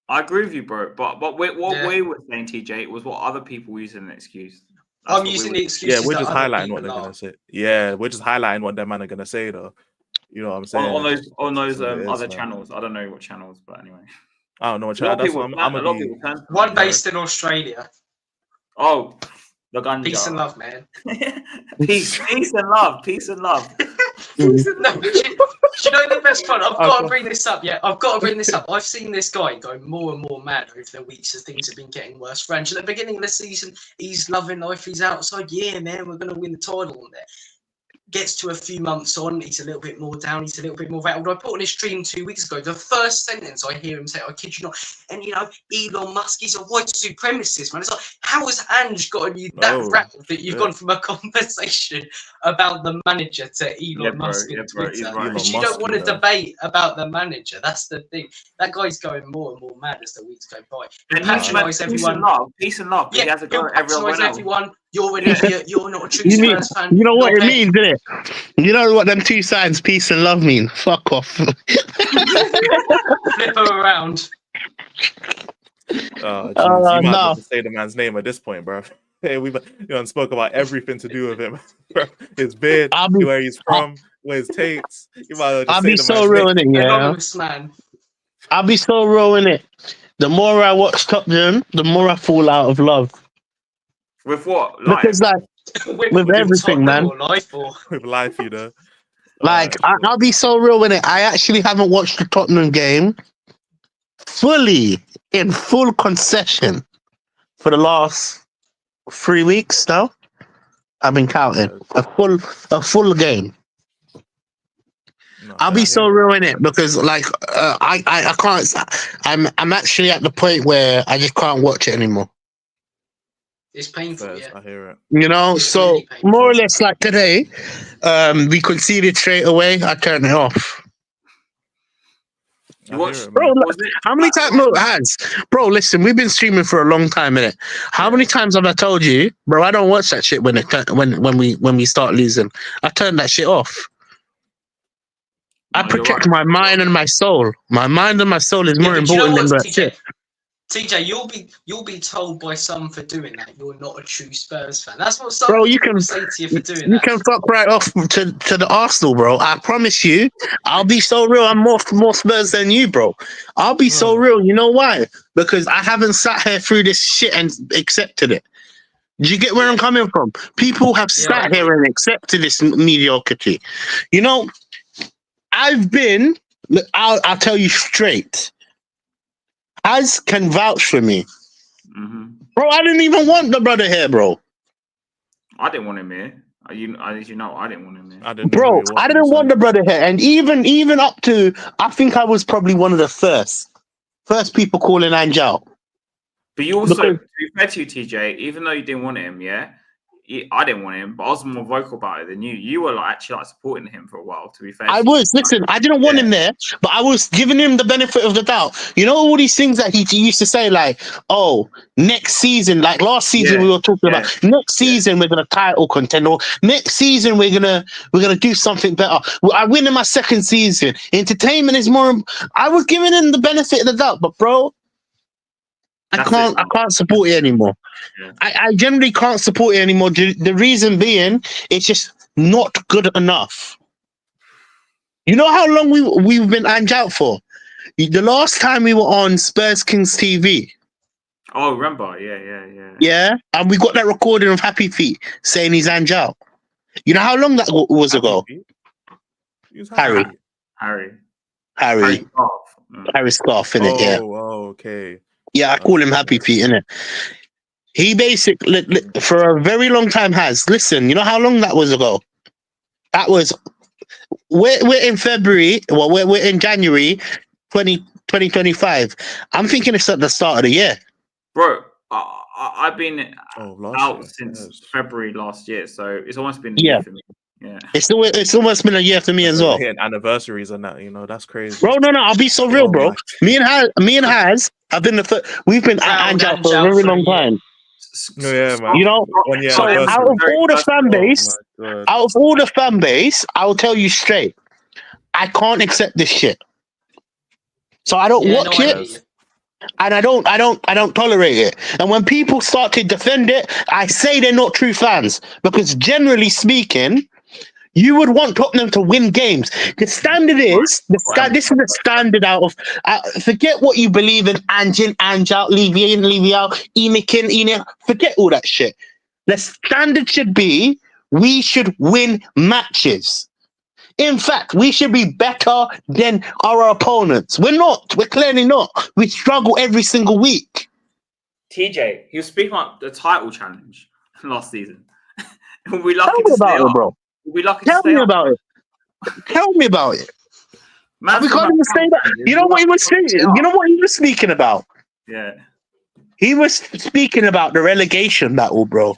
I agree with you, bro. But what Yeah. we were saying, TJ, was what other people were using an excuse. That's I'm what we using were- the excuses. Yeah, we're that just other highlighting what people they're are. gonna say. Yeah, we're just highlighting what them man are gonna say, though. You know what I'm saying? on those That's what it is, other man. channels. I don't know what channels, but anyway. I don't know what A lot channel. of That's people, what I'm a lot gonna of be. people turn to One that, based in Australia. Oh, the ganja. Peace and love, man. peace and love. Peace and love. No, do you know the best part? I've got to Okay. bring this up. Yeah, I've got to bring this up. I've seen this guy go more and more mad over the weeks as things have been getting worse. French at the beginning of the season, he's loving life. He's outside. Yeah, man, we're going to win the title on there. Gets to a few months on, he's a little bit more down, he's a little bit more rattled. I put on his stream 2 weeks ago, the first sentence I hear him say, I kid you not, and you know, Elon Musk, he's a white supremacist, man. It's like, how has Ange gotten you that No, rattled that you've yeah. gone from a conversation about the manager to Elon Yeah, bro, Musk yeah, on bro, he's Twitter? right. Because you Elon don't want to Musk, yeah. debate about the manager. That's the thing. That guy's going more and more mad as the weeks go by. And He'll he's patronise everyone. Peace and love. But he Yeah, has to go he'll at everyone patronise else. everyone. You're an Yeah. idiot. You're not a true You need- Spurs fan. You know what You're it bad. means, innit? You know what them two signs, peace and love, mean? Fuck off. Flip her around. Oh, jeez. You might as no. well just say the man's name at this point, bro. Hey, we've spoke about everything to do with him. Bro. His beard, I'll be- where he's from, where his takes. You might as well just I'll say be the so man's real name. in it, yeah. Anonymous man. I'll be so real in it. The more I watch Tottenham, the more I fall out of love. With what? Life. Because like With everything, man. Or life, or With life, you know. I'll be so real in it. I actually haven't watched the Tottenham game fully in full concession for the last 3 weeks now. I've been counting a full game. No, I'll I be so hear it. real in it because like I can't. I'm actually at the point where I just can't watch it anymore. it's painful. Fairs, Yeah. I hear it. You know, It's so really painful. more or less like today, we conceded straight away. I turned it off. I Watch- hear it, Bro, man. like, how many times? No, Hans, bro, listen, we've been streaming for a long time, innit? How many times have I told you, bro? I don't watch that shit when we start losing. I turn that shit off. I No, you're protect right. my mind and my soul. My mind and my soul is more Yeah, but you know important than what, that TJ? shit. TJ, you'll be told by some for doing that you're not a true Spurs fan. That's what some Bro, you people can- will say to you for doing You that. can fuck right off to the Arsenal, bro. I promise you. I'll be so real. I'm more Spurs than you, bro. I'll be so real. You know why? Because I haven't sat here through this shit and accepted it. Do you get where I'm coming from? People have Yeah, I sat know. here and accepted this mediocrity. You know, I've been. Look, I'll tell you straight. Az can vouch for me, Mhm. bro. I didn't even want the brother here, bro. I didn't want him here. You know, I didn't want him here. I didn't Bro, really I didn't want the brother here, and even up to, I think I was probably one of the first people calling Ange out. But you also, Because- to be fair to you, TJ, even though you didn't want him, I didn't want him, but I was more vocal about it than you. You were actually supporting him for a while. To be fair, I was listen. I didn't want him there, but I was giving him the benefit of the doubt. You know all these things that he used to say, like, "Oh, next season, like last season, we were talking about next season we're gonna title contend, or next season we're gonna do something better. I win in my second season. Entertainment is more. I was giving him the benefit of the doubt, but bro, That's I can't support it anymore. Yeah. I generally can't support it anymore. The reason being, it's just not good enough. You know how long we've been Ange out for? The last time we were on Spurs Kings TV. Oh, remember? Yeah. Yeah, and we got that recording of Happy Feet saying he's Ange out. You know how long that was ago? Who's Harry. Harry Harry Scarf. Harry Scarf, innit? Yeah. Oh, okay. Yeah, I call him Happy Feet, innit? He basically, for a very long time listen, you know how long that was ago? That was, we're in February, well, we're in January 2025. I'm thinking it's at the start of the year. Bro, I've been last out year. since Yes. February last year, so it's almost been a Yeah. year for me. Yeah. It's almost been a year for me as well. Hitting anniversaries and that, that's crazy. Bro, no, I'll be so real, bro. Me and Haz have been we've been at Ange out for a very long time. Yeah, man. You know, 1 year so anniversary. out of all the fan base, I'll tell you straight, I can't accept this shit. So I don't watch it, and I don't tolerate it. And when people start to defend it, I say they're not true fans, because generally speaking, you would want Tottenham to win games. The standard is this is the standard out of forget what you believe in. Ange in, Ange out, Levy in, Levy out, Enoch in, Enoch. Forget all that shit. The standard should be we should win matches. In fact, we should be better than our opponents. We're not. We're clearly not. We struggle every single week. TJ, he was speaking about the title challenge last season. We Tell me about it, bro. Tell me about it. Tell me about it. We can't even say that. You know what he was saying? You know what he was speaking about? Yeah. He was speaking about the relegation battle, bro.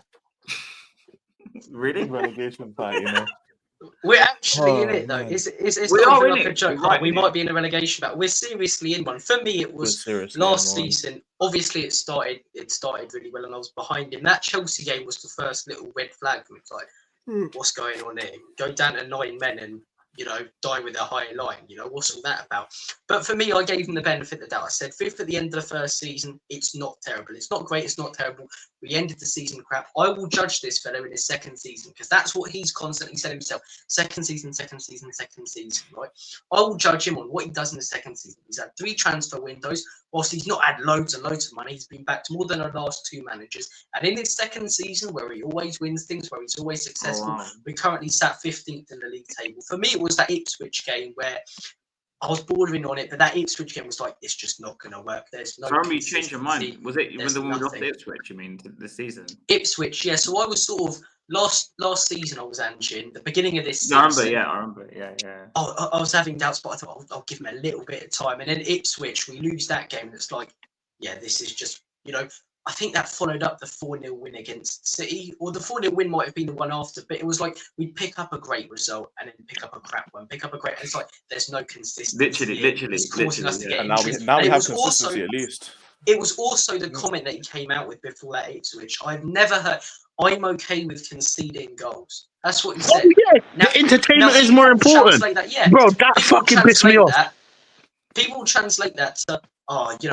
Really? Relegation fight, We're actually in it, though. Man. It's We not are even in like a it. joke. We're right We in might it. be in a relegation battle. We're seriously in one. For me, it was last season. Obviously, it started really well, and I was behind him. That Chelsea game was the first little red flag for me. It's like, what's going on here? Go down to 9 men and die with a high line. What's all that about? But for me, I gave him the benefit of the doubt. I said 5th at the end of the first season. It's not terrible. It's not great. It's not terrible. We ended the season crap. I will judge this fellow in his second season, because that's what he's constantly said himself. Second season, right? I will judge him on what he does in the second season. He's had 3 transfer windows. Whilst he's not had loads and loads of money, he's been backed more than the last 2 managers. And in his second season, where he always wins things, where he's always successful, we currently sat 15th in the league table. For me, it was that Ipswich game where I was bordering on it, but that Ipswich game was like, it's just not going to work. There's no. So you changed your mind. Was it when the one we lost to Ipswich? You mean this season? Ipswich, yeah. So I was sort of last season. I was Ange in the beginning of this season. I remember. Yeah. I was having doubts, but I thought I'll give him a little bit of time. And then Ipswich, we lose that game. And it's like, yeah, this is just I think that followed up the 4-0 win against City, or the 4-0 win might have been the one after, but it was like we'd pick up a great result and then pick up a crap one, it's like there's no consistency. Literally. It's causing us to get And now we have consistency at least. It was also the comment that he came out with before that Ipswich. I've never heard, I'm okay with conceding goals. That's what he said. Oh, yeah. Now, the entertainment is more important. Bro, that fucking pissed me off. People translate that to,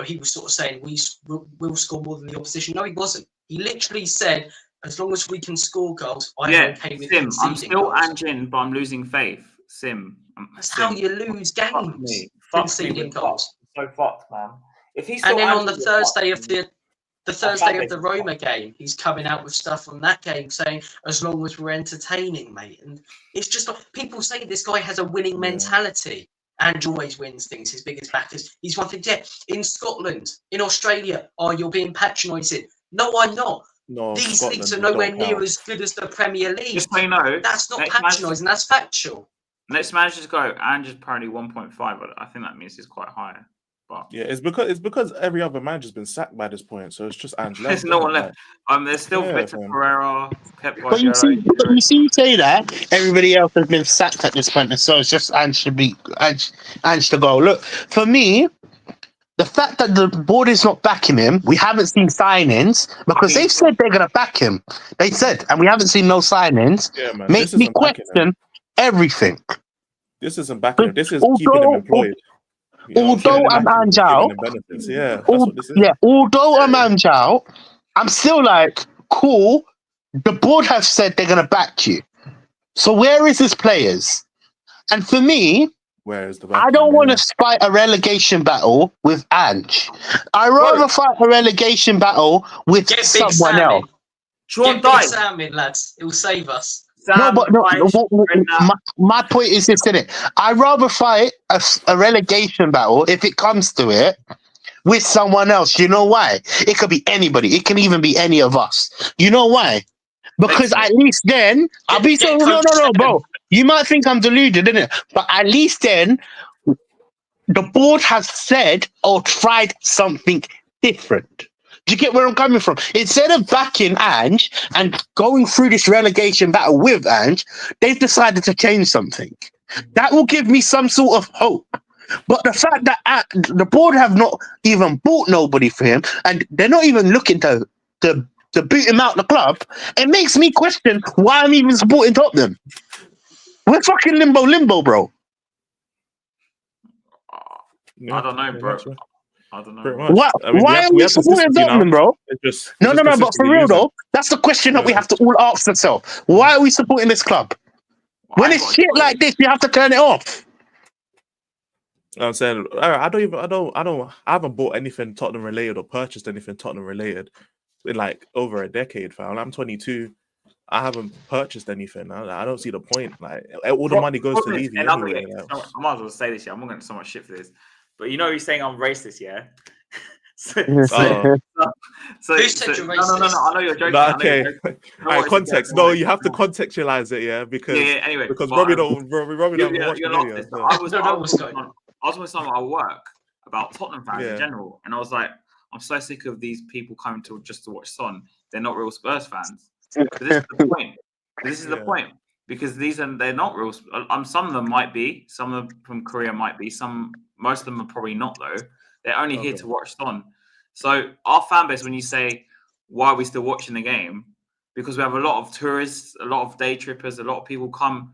he was sort of saying we'll score more than the opposition. No, he wasn't. He literally said, as long as we can score goals, I'm okay with conceding I'm still goals. Ange, but I'm losing faith. That's how you lose games. Conceding goals. So fucked, man. If he's and then on the Thursday of the Roma game, he's coming out with stuff on that game saying, as long as we're entertaining, mate. And it's just people say this guy has a winning mentality. And always wins things. His biggest backers. He's one thing. Yeah, in Scotland, in Australia, you're being patronising. No, I'm not. No, these Scotland leagues are nowhere near as good as the Premier League. Just so you know, that's not patronising. That's factual. Next managers go. Ange is apparently 1.5, but I think that means he's quite high. But yeah, it's because every other manager's been sacked by this point, so it's just Ange left. There's no one left. There's still Victor Pereira, Pep Guardiola. But you see, you say that everybody else has been sacked at this point, so it's just Ange to go. Look, for me, the fact that the board is not backing him, we haven't seen signings because they've said they're going to back him. They said, and we haven't seen no signings. Yeah, man, make me question everything. This isn't backing him. This is keeping him employed. Although I'm Ange out, although I'm Ange out, I'm still like, cool. The board have said they're gonna back you. So where is his players? And for me, I don't want to fight a relegation battle with Ange. I rather fight a relegation battle with someone else. Get Big Sam in, lads. It will save us. Sam, but no, Ange, Redknapp. my point is this, innit? I'd rather fight a relegation battle if it comes to it with someone else. You know why? It could be anybody. It can even be any of us. You know why? Because at least then I'll be so no, bro. You might think I'm deluded, innit? But at least then the board has said or tried something different. Do you get where I'm coming from? Instead of backing Ange and going through this relegation battle with Ange, they've decided to change something. That will give me some sort of hope. But the fact that the board have not even bought nobody for him, and they're not even looking to boot him out the club, it makes me question why I'm even supporting Tottenham. We're fucking limbo, bro. Yeah, I don't know, bro. that's right. I don't know. Pretty much. I mean, Why are we supporting Tottenham, bro? It's No, just but for consistently real losing. though, that's the question that we Yeah. have to all ask ourselves. Why are we supporting this club? When I it's got- shit like this, you have to turn it off. I'm saying I haven't bought anything Tottenham related or purchased anything Tottenham related in like over a decade, fam. I'm 22. I haven't purchased anything. I don't see the point. Like all the money goes to Problem is, Levy and I'm gonna anyway. get Like, I might as well say this. Yeah, I'm not getting so much shit for this. But you know, you're saying I'm racist, yeah. so, Oh. so Who said you're no. racist? I know you're joking. No, I know okay. you're joking. All right, context. No, you have to contextualize it, yeah, because Anyway, because but, Robbie don't watch you're the not videos. this. No. I was going on. with someone at work about Tottenham fans Yeah. in general, and I was like, I'm so sick of these people coming to just to watch Son. They're not real Spurs fans. But this is the point. This is the Yeah. point because they're not real. Some of them might be. Some of them from Korea might be. Most of them are probably not though. They're only here Okay. to watch Son. So our fan base, when you say why are we still watching the game, because we have a lot of tourists, a lot of day trippers, a lot of people come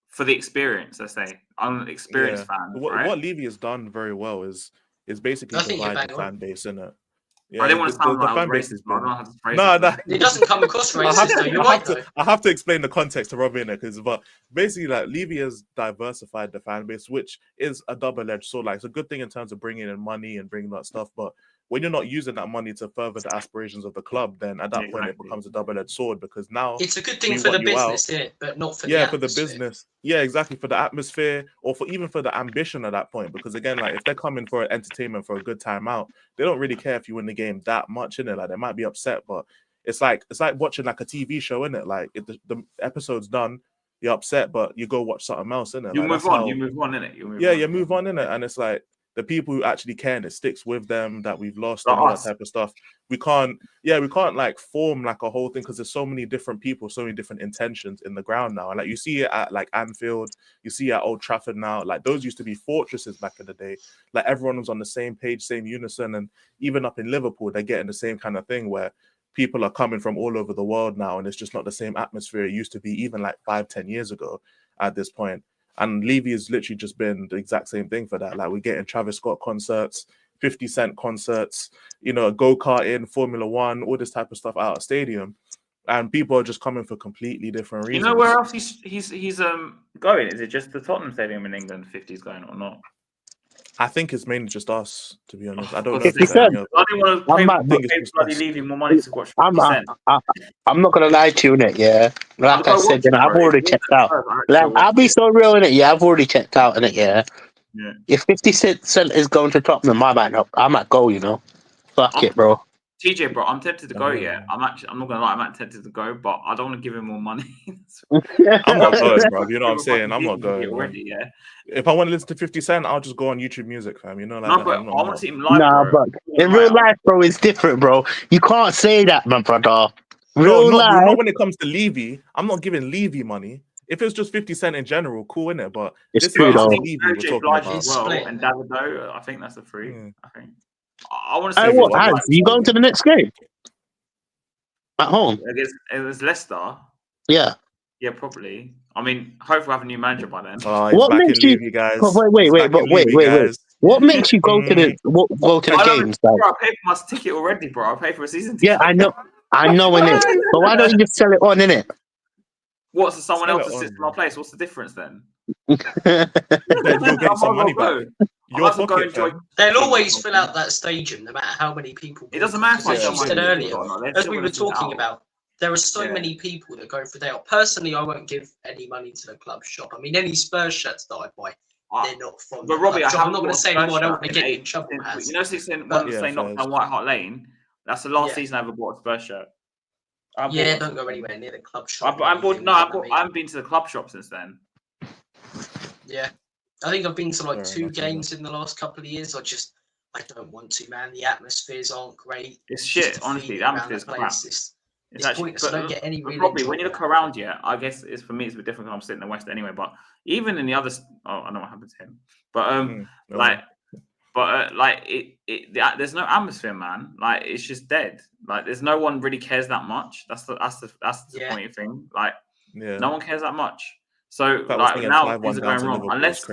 for the experience. Let's say unexperienced fans. Right? What Levy has done very well is basically I think you're divide the bang on. fan base, innit? I didn't want to sound like I was fan base has racist, but I been. don't know how to phrase No, it. no. It doesn't come across racist, though. You're right, though. I have to explain the context to Robbie, but basically, like Levy has diversified the fan base, which is a double-edged sword. Like, it's a good thing in terms of bringing in money and bringing that stuff, but when you're not using that money to further the aspirations of the club, then at that point it becomes a double-edged sword because now It's a good thing we for the want you out. business here, but not for the for the atmosphere. business. Yeah, exactly, for the atmosphere or even for the ambition at that point. Because again, like if they're coming for entertainment for a good time out, they don't really care if you win the game that much, innit? Like they might be upset, but it's like watching like a TV show, innit? Like if the episode's done, you're upset, but you go watch something else, innit? You Like, move on, innit? You move on, innit? And it's like the people who actually care and it sticks with them that we've lost Like and all us. that type of stuff. We can't like form like a whole thing because there's so many different people, so many different intentions in the ground now. And like you see it at like Anfield, you see it at Old Trafford now. Like those used to be fortresses back in the day. Like everyone was on the same page, same unison, and even up in Liverpool, they're getting the same kind of thing where people are coming from all over the world now, and it's just not the same atmosphere it used to be even like 5-10 years ago at this point. And Levy has literally just been the exact same thing for that. Like we're getting Travis Scott concerts, 50 Cent concerts, go-karting, Formula One, all this type of stuff out of stadium. And people are just coming for completely different reasons. You know where else he's going? Is it just the Tottenham Stadium in England 50's going or not? I think it's mainly just us, to be honest. I don't know. 50 Cent. I didn't want to pay bloody Levy more money to watch 50 Cent. I'm not gonna lie to you, innit? Yeah, like I said, I've already checked out. Like, I'll be so real in it. Yeah, I've already checked out in it. Yeah. If 50 Cent is going to Tottenham, I might go. Fuck it, bro. TJ, bro, I'm tempted to go. Yeah, I'm not gonna lie, I'm tempted to go, but I don't want to give him more money. I'm not going, bro. You know what I'm saying? I'm not going already. Yeah. If I want to listen to 50 Cent, I'll just go on YouTube Music, fam. Like no, that. but I want to see him live. Nah, bro. but in real life, bro, it's different, bro. You can't say that, my brother. Not when it comes to Levy. I'm not giving Levy money. If it's just 50 Cent in general, cool, innit? But it's this true, is though. Levy we're talking about. As well, and Davido, I think that's the three. I think. I want to Hey, see. what? You going to the next game? At home? It was Leicester. Yeah. Yeah, probably. I mean, hopefully we'll have a new manager by then. What makes you? Levy, guys. Wait. What makes you go to the games? Bro, I paid for my ticket already, bro. I paid for a season ticket. Yeah, I know, innit? But why don't you just sell it on, innit? What's someone else that sits in my place? What's the difference then? You'll get some money back. They'll always fill out that stadium, no matter how many people. It doesn't matter. As you said earlier, as we were talking about, There are so many people that go for that. Personally, I won't give any money to the club shop. I mean, any Spurs shirts that I buy, they're not from But the Robbie, club I shop. I'm not haven't going to got a say anymore. I Spurs don't want to shirt get in in trouble. You know, since when But- say knocked down White Hart Lane, that's the last season I ever bought a Spurs shirt. Don't go anywhere near the club shop. I haven't been to the club shop since then. Yeah, I think I've been to like Fair 2 enough, games in the last couple of years. I don't want to, man. The atmospheres aren't great. It's Just shit, the honestly. feeling The around atmosphere's the crap. place. It's Actually, pointless. I don't get any real Probably when you enjoyment look out of around, yeah, I guess it's for me. It's a bit different because I'm sitting in the West anyway. But even in the other, I know what happened to him. But there's no atmosphere, man. Like it's just dead. Like there's no one really cares that much. That's the disappointing thing. Like no one cares that much. So like now things are going wrong unless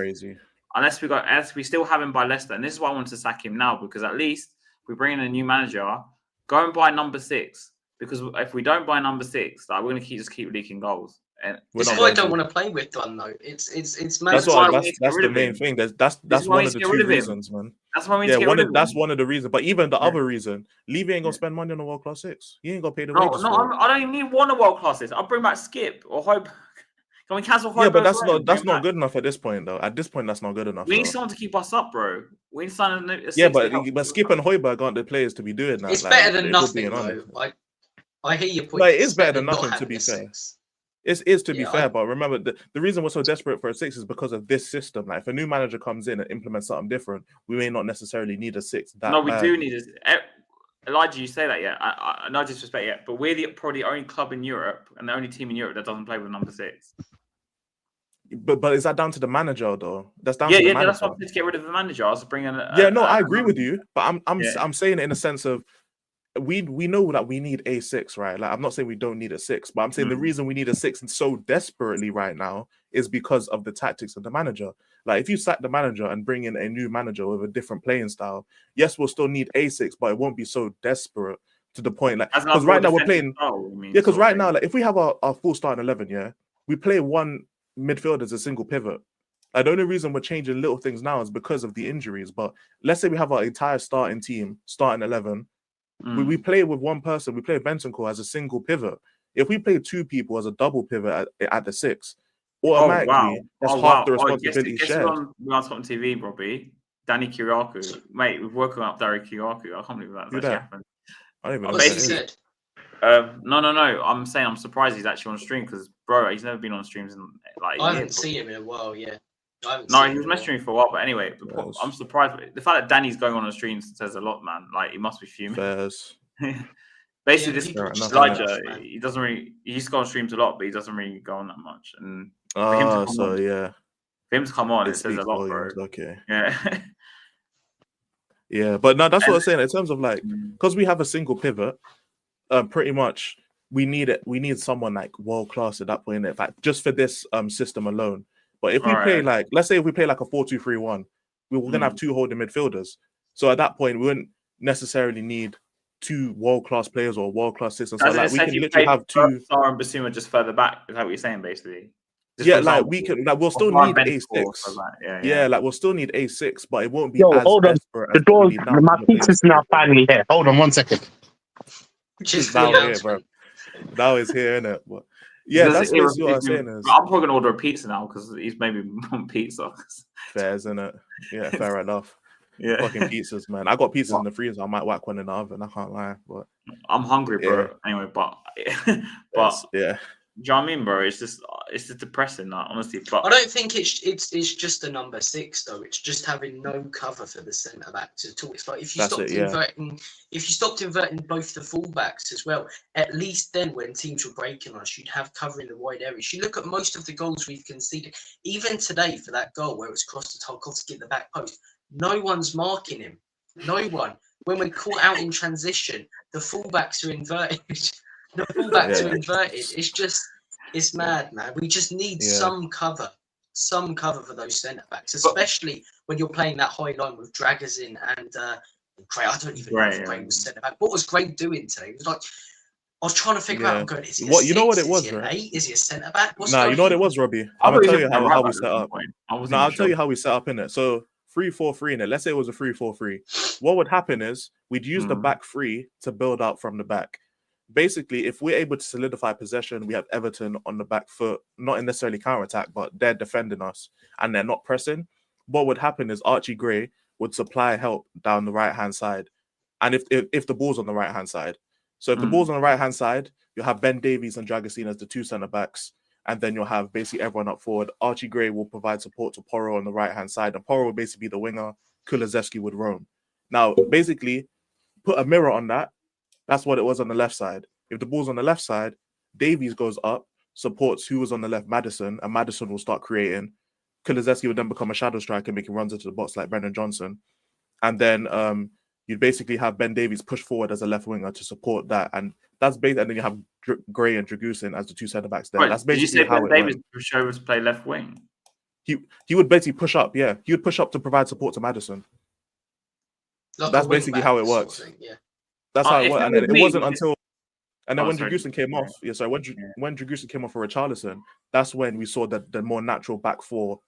we still have him by Leicester, and this is why I want to sack him now because at least if we bring in a new manager, go and buy number 6. Because if we don't buy number 6, like we're gonna keep leaking goals. And this is why I don't want to play with Dunn though. It's that's the main thing. That's one of the 2 reasons, man. That's why we need to get rid of him. That's one of the reasons. But even the other reason, Levy ain't gonna spend money on a world class 6. He ain't gonna pay the wages. I don't even need one of world class 6. I'll bring back Skip or Hope. Can we cancel Hope? Yeah, but that's not good enough at this point, though. At this point, that's not good enough. We need someone to keep us up, bro. We need someone. But Skip and Højbjerg aren't the players to be doing that. It's better than nothing, though. I hear your point. Like, it is better than nothing, to be fair. It is to be fair, but remember the reason we're so desperate for a 6 is because of this system. Like, if a new manager comes in and implements something different, we may not necessarily need a 6. We do need it. Elijah, you say that, yeah. No disrespect yet, but we're probably the only club in Europe and the only team in Europe that doesn't play with number 6. But is that down to the manager though? That's down to the manager. That's why I wanted to get rid of the manager. I was bringing. I agree with you, but I'm saying it in a sense of we know that we need a 6, right? Like I'm not saying we don't need a 6, but I'm saying the reason we need a 6 so desperately right now is because of the tactics of the manager. Like if you sack the manager and bring in a new manager with a different playing style, yes, we'll still need a 6, but it won't be so desperate to the point like because right now we're playing. Because right now, like if we have our full starting 11, we play one midfield as a single pivot. Like, the only reason we're changing little things now is because of the injuries. But let's say we have our entire starting team, starting 11. We play with one person. We play Bentancur as a single pivot. If we play 2 people as a double pivot at the 6, automatically that's half the responsibility shared. We're on Tottenham TV, Robbie. Danny Kiriakou. Mate, we've worked up Danny Kiriakou. I can't believe that's actually happened. I don't even know what he said. No. I'm saying I'm surprised he's actually on stream because, bro, he's never been on streams in like. I haven't seen him in a while. Yeah. He was messaging me for a while, but anyway, I'm surprised. The fact that Danny's going on streams says a lot, man. Like he must be fuming. Basically, this Elijah, he doesn't really. He used to go on streams a lot, but he doesn't really go on that much. And for him to come on, it says a lot, bro. Okay. Yeah. Yeah, but no, that's what I'm saying. In terms of like, because we have a single pivot. Pretty much, we need someone like world class at that point. In fact, just for this system alone. But if we play like, let's say if we play like a 4-2-3-1, we're gonna have 2 holding midfielders. So at that point, we wouldn't necessarily need 2 world class players or world class systems. So like we can literally have 2. Sarr and Basuma just further back. Is that what you're saying, basically? Like we can, like we'll still need a 6. Like we'll still need a 6, but it won't be. As hold on. The door. My pizza's now finally here. Hold on 1 second. Now it's here, innit? But that's basically what I'm saying. I'm probably gonna order a pizza now because he's maybe on pizza. Fair, isn't it? Yeah, fair enough. Yeah, fucking pizzas, man. I got pizzas in the freezer. I might whack one in the oven. I can't lie, but I'm hungry, bro. Anyway, but yeah. Do you know what I mean, bro? It's just depressing, like, honestly. But I don't think it's just a number 6 though. It's just having no cover for the centre backs at all. It's like if you stopped inverting both the fullbacks as well, at least then when teams were breaking us, you'd have cover in the wide areas. You look at most of the goals we've conceded, even today for that goal where it's crossed to Tarkowski at the back post. No one's marking him. No one. When we're caught out in transition, the fullbacks are inverted. The fullbacks are inverted. It's mad, man. We just need some cover for those centre backs, especially when you're playing that high line with Dragazin and Gray. I don't even know if Gray was centre back. What was Gray doing today? It was like I was trying to figure out. I'm going, is he a 6? You know what it was, is he right? 8? Is he a centre back? You know what it was, Robbie. I'm gonna tell you how we set up. I'll tell you how we set up in it. So 3-4-3 in it. Let's say it was a 3-4-3. What would happen is we'd use the back 3 to build out from the back. basically, if we're able to solidify possession, we have Everton on the back foot, not necessarily counter-attack, but they're defending us and they're not pressing. What would happen is Archie Gray would supply help down the right-hand side. And if the ball's on the right-hand side. So if the ball's on the right-hand side, you'll have Ben Davies and Dragosine as the two centre-backs. And then you'll have basically everyone up forward. Archie Gray will provide support to Porro on the right-hand side. And Porro will basically be the winger. Kulusevski would roam. Now, basically, put a mirror on that. That's what it was on the left side. If the ball's on the left side, Davies goes up, supports who was on the left, Maddison, and Maddison will start creating. Kulusevski would then become a shadow striker, making runs into the box like Brendan Johnson. And then you'd basically have Ben Davies push forward as a left winger to support that. And that's basically, and then you have Gray and Dragusin as the two centre backs there. Right. That's basically Did you say how Ben Davies pushed over to play left wing? He would basically push up, yeah. He would push up to provide support to Maddison. Like That's a wing basically back how it sort of works. thing, yeah. That's how it worked. And then it wasn't until, and then when sorry. Dragusin came off, when Dragusin came off for Richarlison, that's when we saw that the more natural back four,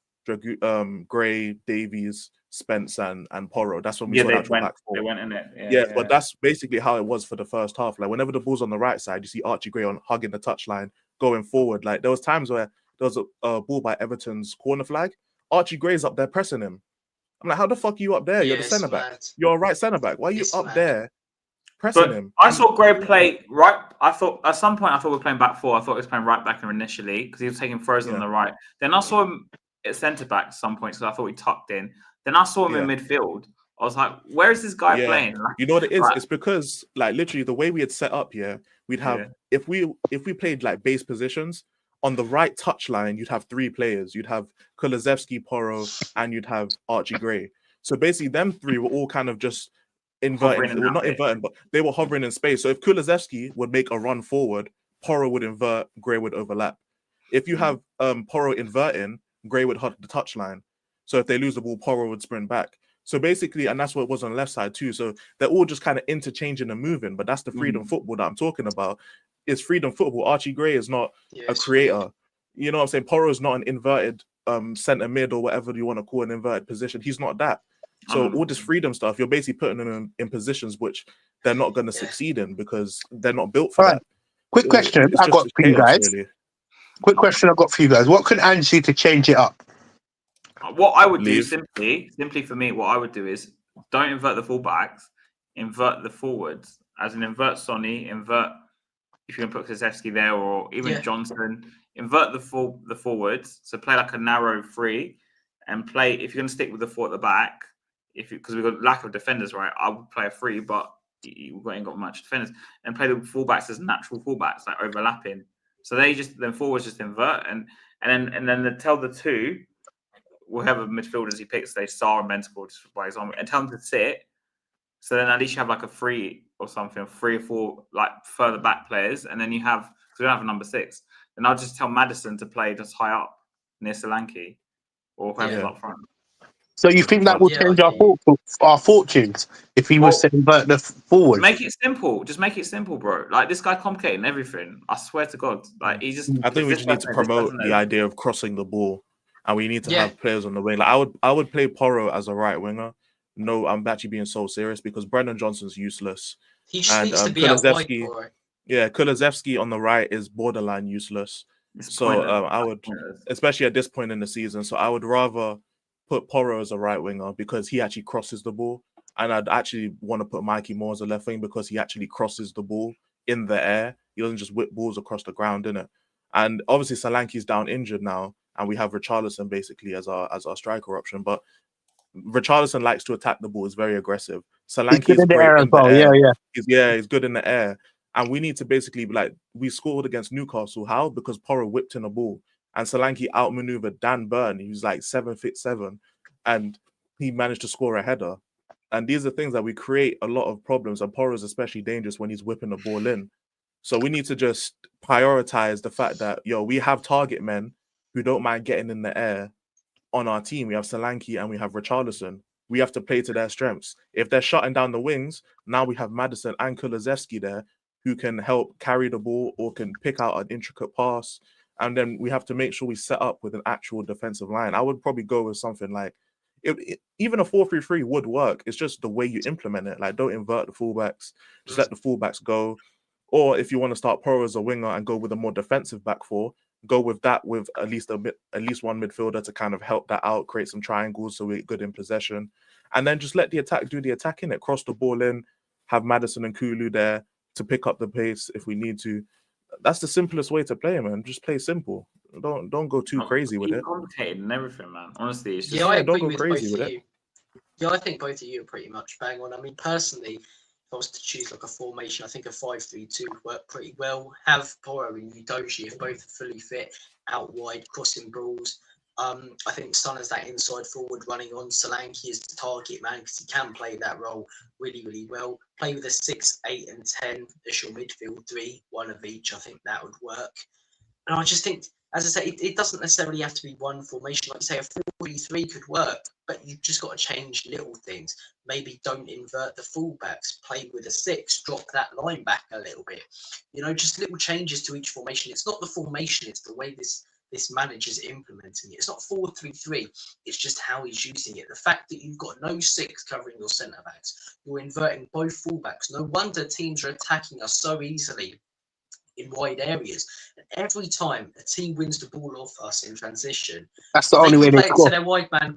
Gray, Davies, Spence, and Porro. That's when we saw natural back four. They went in it. Yeah, but that's basically how it was for the first half. Like whenever the ball's on the right side, you see Archie Gray on hugging the touchline, going forward. Like there was times where there was a ball by Everton's corner flag. Archie Gray's up there pressing him. I'm like, how the fuck are you up there? You're the centre back. You're a right centre back. Why are you up there pressing him? I saw Gray play right. I thought at some point we were playing back four. I thought he was playing right back initially because he was taking throws on the right. Then I saw him at centre back at some point, so I thought he tucked in. Then I saw him in midfield. I was like, where is this guy playing? Like, you know what it is? Right. It's because like literally the way we had set up here, we'd have if we played like base positions on the right touchline, you'd have three players. You'd have Kulusevski, Porro, and you'd have Archie Gray. So basically, them three were all kind of just inverting. Well, not inverting, but they were hovering in space. So if Kulusevski would make a run forward, Porro would invert, Gray would overlap. If you have Porro inverting, Gray would hug the touchline. So if they lose the ball, Porro would sprint back. So basically, and that's what it was on the left side too. So they're all just kind of interchanging and moving. But that's the freedom football that I'm talking about. It's freedom football. Archie Gray is not a creator. You know what I'm saying? Porro is not an inverted centre mid or whatever you want to call an inverted position. He's not that. So all this freedom stuff, you're basically putting them in positions which they're not going to succeed in because they're not built for that. Quick question I've got for you guys. Really. Quick question I've got for you guys. What could Ange do to change it up? What I would do simply for me, what I would do is don't invert the fullbacks, invert the forwards. As in invert Sonny, invert if you can put Kulusevski there or even Johnson, invert the forwards. So play like a narrow three and play if you're going to stick with the four at the back. Because we've got lack of defenders, right? I would play a three, but we've ain't got much defenders, and play the fullbacks as natural fullbacks, like overlapping. So they then forwards just invert, and then they tell the two, whoever midfielders he picks, they Sar and Bentancur, by example, and tell them to sit. So then at least you have like a three or something, 3 or 4 like further back players, and then you have because we don't have a number 6. Then I'll just tell Maddison to play just high up near Solanke or whoever's up front. So you think that will change our fortunes if he was to invert the forward? Make it simple. Just make it simple, bro. Like this guy complicating everything. I swear to God. Like he just. I think we just need to promote the idea of crossing the ball, and we need to have players on the wing. Like I would play Porro as a right winger. No, I'm actually being so serious because Brendan Johnson's useless. He just needs to be out wide, bro. Yeah, Kulusevski on the right is borderline useless. So I would, especially at this point in the season, so I would rather put Porro as a right winger because he actually crosses the ball, and I'd actually want to put Mikey Moore as a left wing because he actually crosses the ball in the air. He doesn't just whip balls across the ground, innit? And obviously Solanke's down injured now, and we have Richarlison basically as our striker option. But Richarlison likes to attack the ball; is very aggressive. Solanke is great in the air. He's good in the air. And we need to basically be like, we scored against Newcastle. How? Because Porro whipped in a ball. And Solanke outmaneuvered Dan Burn. He was like 7'7", and he managed to score a header. And these are things that we create a lot of problems. And Porro is especially dangerous when he's whipping the ball in. So we need to just prioritize the fact that, we have target men who don't mind getting in the air on our team. We have Solanke and we have Richarlison. We have to play to their strengths. If they're shutting down the wings, now we have Maddison and Kulusevski there who can help carry the ball or can pick out an intricate pass. And then we have to make sure we set up with an actual defensive line. I would probably go with something like, even a 4-3-3 would work. It's just the way you implement it. Like, don't invert the fullbacks. Just let the fullbacks go. Or if you want to start Porro as a winger and go with a more defensive back four, go with that with at least one midfielder to kind of help that out, create some triangles so we're good in possession, and then just let the attack do the attacking. It cross the ball in, have Maddison and Kulu there to pick up the pace if we need to. That's the simplest way to play, man. Just play simple. Don't go too crazy with it. Complicated and everything, man. Honestly, it's just Yeah, I agree don't go with crazy both with of it. you. Yeah, I think both of you are pretty much bang on. I mean, personally, if I was to choose like a formation, I think a 5-3-2 would work pretty well. Have Porro and Udoji, if both are fully fit, out wide, crossing balls. I think Son is that inside forward running on. Solanke is the target man because he can play that role really, really well. Play with a 6, 8, and 10 as your midfield three, one of each. I think that would work. And I just think, as I say, it doesn't necessarily have to be one formation. Like you say, a 4-3 could work, but you've just got to change little things. Maybe don't invert the fullbacks. Play with a 6. Drop that line back a little bit. You know, just little changes to each formation. It's not the formation; it's the way this manager's implementing it. It's not 4-3-3. It's just how he's using it. The fact that you've got no 6 covering your centre backs, you're inverting both fullbacks. No wonder teams are attacking us so easily in wide areas. And every time a team wins the ball off us in transition, That's the only way they play it score. to their wide man.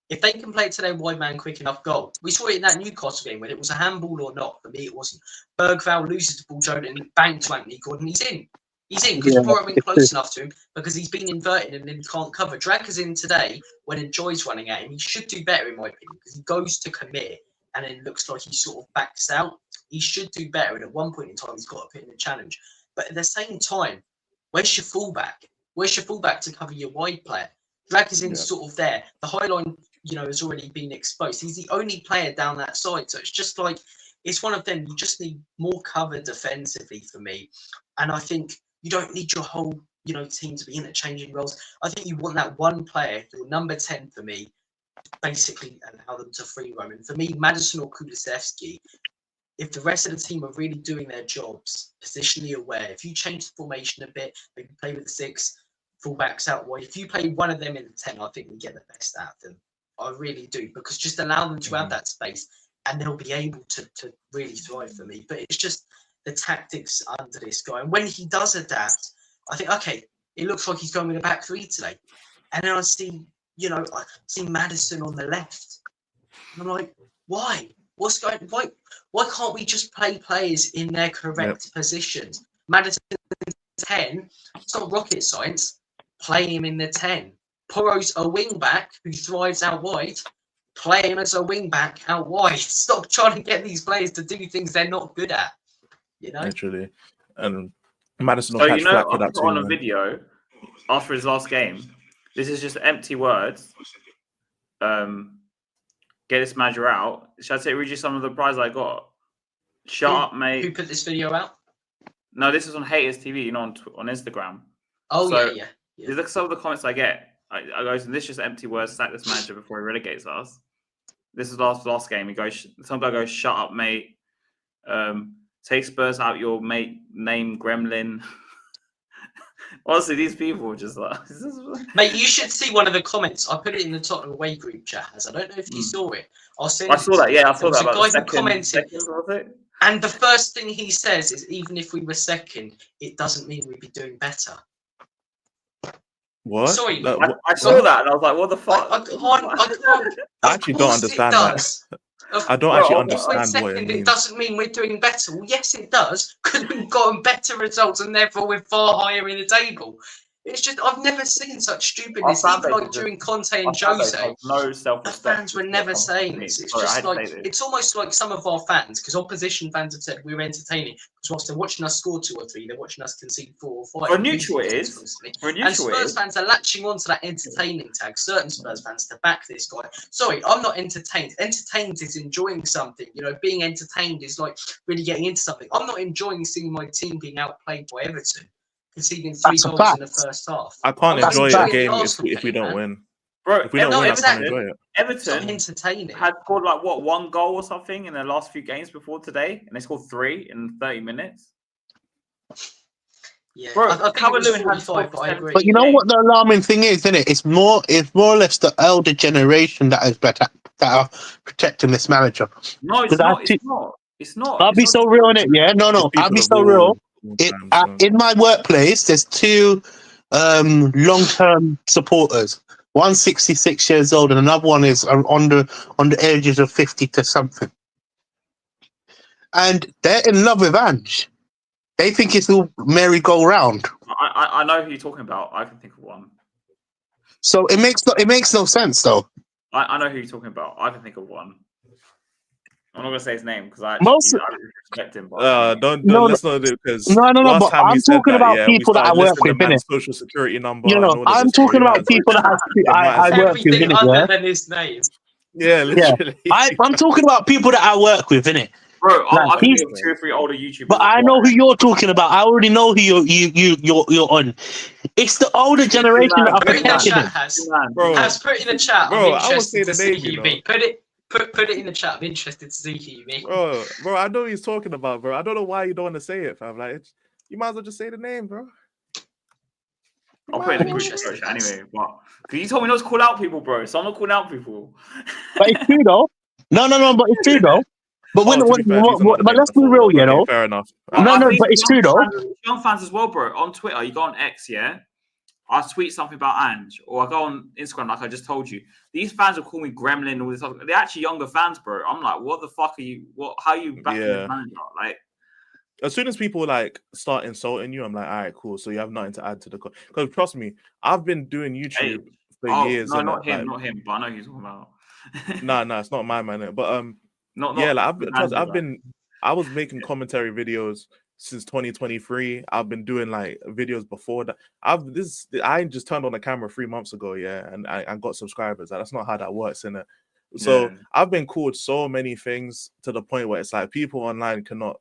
If they can play it to their wide man quick enough, goal. We saw it in that Newcastle game, whether it was a handball or not. For me, it wasn't. Bergvall loses the ball, Jordan, bang to Anthony Gordon. He's in. He's in because Porro been close enough to him because he's been inverted and then can't cover. Draga's in today when Enjoy's running at him. He should do better, in my opinion, because he goes to commit and then looks like he sort of backs out. He should do better. And at one point in time, he's got to put in a challenge. But at the same time, where's your fullback? Where's your fullback to cover your wide player? Draga's in sort of there. The high line, you know, has already been exposed. He's the only player down that side. So it's just like, it's one of them. You just need more cover defensively for me. And I think you don't need your whole, you know, team to be interchanging roles. I think you want that one player, your number 10 for me, basically allow them to free roam. And for me, Maddison or Kulusevski, if the rest of the team are really doing their jobs, positionally aware, if you change the formation a bit, maybe play with the 6, fullbacks out wide, if you play one of them in the 10, I think we get the best out of them. I really do, because just allow them to have that space and they'll be able to really thrive for me. But it's just the tactics under this guy. And when he does adapt, I think, okay, it looks like he's going with a back 3 today. And then I see, you know, I see Maddison on the left. And I'm like, why? What's going? Why can't we just play players in their correct positions? Maddison 10. It's not rocket science. Play him in the 10. Porro's a wing back who thrives out wide. Play him as a wing back out wide. Stop trying to get these players to do things they're not good at. You know, literally. And Maddison will So catch you know, flack for I that put too. on a Man. video after his last game. This is just empty words. Get this manager out. Should I read you some of the prize I got? Shut up, mate. Who put this video out? No, this is on Haters TV, you know, on Instagram. Oh, So, yeah. Look at some of the comments I get. I go, this is just empty words. Sack this manager before he relegates us. This is last game. He goes, some guy goes, shut up, mate. Take Spurs out your mate name Gremlin. Honestly, these people are just like, Mate, you should see one of the comments. I put it in the Tottenham Away group chat. I don't know if you saw it. I saw that. Yeah, I saw that. There was a guy about who commented, seconds, was it? and the first thing he says is, even if we were second, it doesn't mean we'd be doing better. What? Sorry, I saw that and I was like, what the fuck? I can't. I actually don't understand that. I don't actually understand what it means. It doesn't mean we're doing better. Well, yes, it does, because we've gotten better results and therefore we're far higher in the table. It's just, I've never seen such stupidness. Even like during Conte and Jose, no self-respect. the fans were never saying this. It's just like, it's almost like some of our fans, because opposition fans have said we're entertaining, because whilst they're watching us score 2 or 3, they're watching us concede 4 or 5. For a neutral it is. And Spurs fans are latching onto that entertaining tag, certain Spurs fans, to back this guy. Sorry, I'm not entertained. Entertained is enjoying something. You know, being entertained is like really getting into something. I'm not enjoying seeing my team being outplayed by Everton, conceding 3 goals in the first half. I can't enjoy a game if we don't win. Bro, if we don't win, I can't enjoy it. Everton entertaining. had scored like what, 1 goal or something in their last few games before today, and they scored 3 in 30 minutes. Yeah, bro, I think it was 45, but I agree. But you know what the alarming thing is, isn't it? It's more or less the elder generation that is better, that are protecting this manager. No, it's not. It's not. It's not. I'll it's be not so real in it, yeah. No, I'll People be of so all real. times, In my workplace, there's two long-term supporters. One's 66 years old, and another one is on the ages of 50 to something. And they're in love with Ange. They think it's all merry-go-round. I know who you're talking about. I can think of one. So it makes no sense, though. I know who you're talking about. I can think of one. I'm not gonna say his name because I Most- respect him. But don't No, let's not do it because No, last but time we I'm said talking that, about yeah, we people that I started work listing the with, innit? man's social security number. You and know, all of I'm this, bro. talking You might about as well people that I well. work with, Everything innit? other Yeah? than his name. Yeah, literally. I'm talking about people that I work with, innit? bro, Like, I can he's- think of 2 or 3 older YouTubers. But I know who you're talking about. I already know who you're on. It's the older generation that are Put in the protecting chat, him. Has. Bro, Has put in the chat. I'm bro, I won't say interested the to see name, who you you know. meet. Put it in the chat. I'm interested to see who you meet. Bro, I know what he's talking about, bro. I don't know why you don't want to say it, fam. Like, you might as well just say the name, bro. I'll put it in the group Interesting, chat anyway. But because you told me not to call out people, bro, so I'm not calling out people. But it's true, though. No, but it's true, though. But To be fair, these are not the but names let's I be thought real, of. you Okay, know. fair enough. No, I think but it's young true, though. young fans as well, bro. On Twitter, you go on X, yeah. I tweet something about Ange, or I go on Instagram, like I just told you. These fans will call me Gremlin, all this stuff. They're actually younger fans, bro. I'm like, what the fuck are you? How are you backing this manager? Like, as soon as people like start insulting you, I'm like, all right, cool. So you have nothing to add to the because trust me, I've been doing YouTube for years. No, and not him, like, not him. But I know who you're talking about. nah, it's not my man. But not yeah, like Ange, I was making commentary videos since 2023. I've been doing like videos before that. I just turned on the camera 3 months ago, yeah, and I got subscribers. That's not how that works, innit? So Yeah. I've been called so many things to the point where it's like people online cannot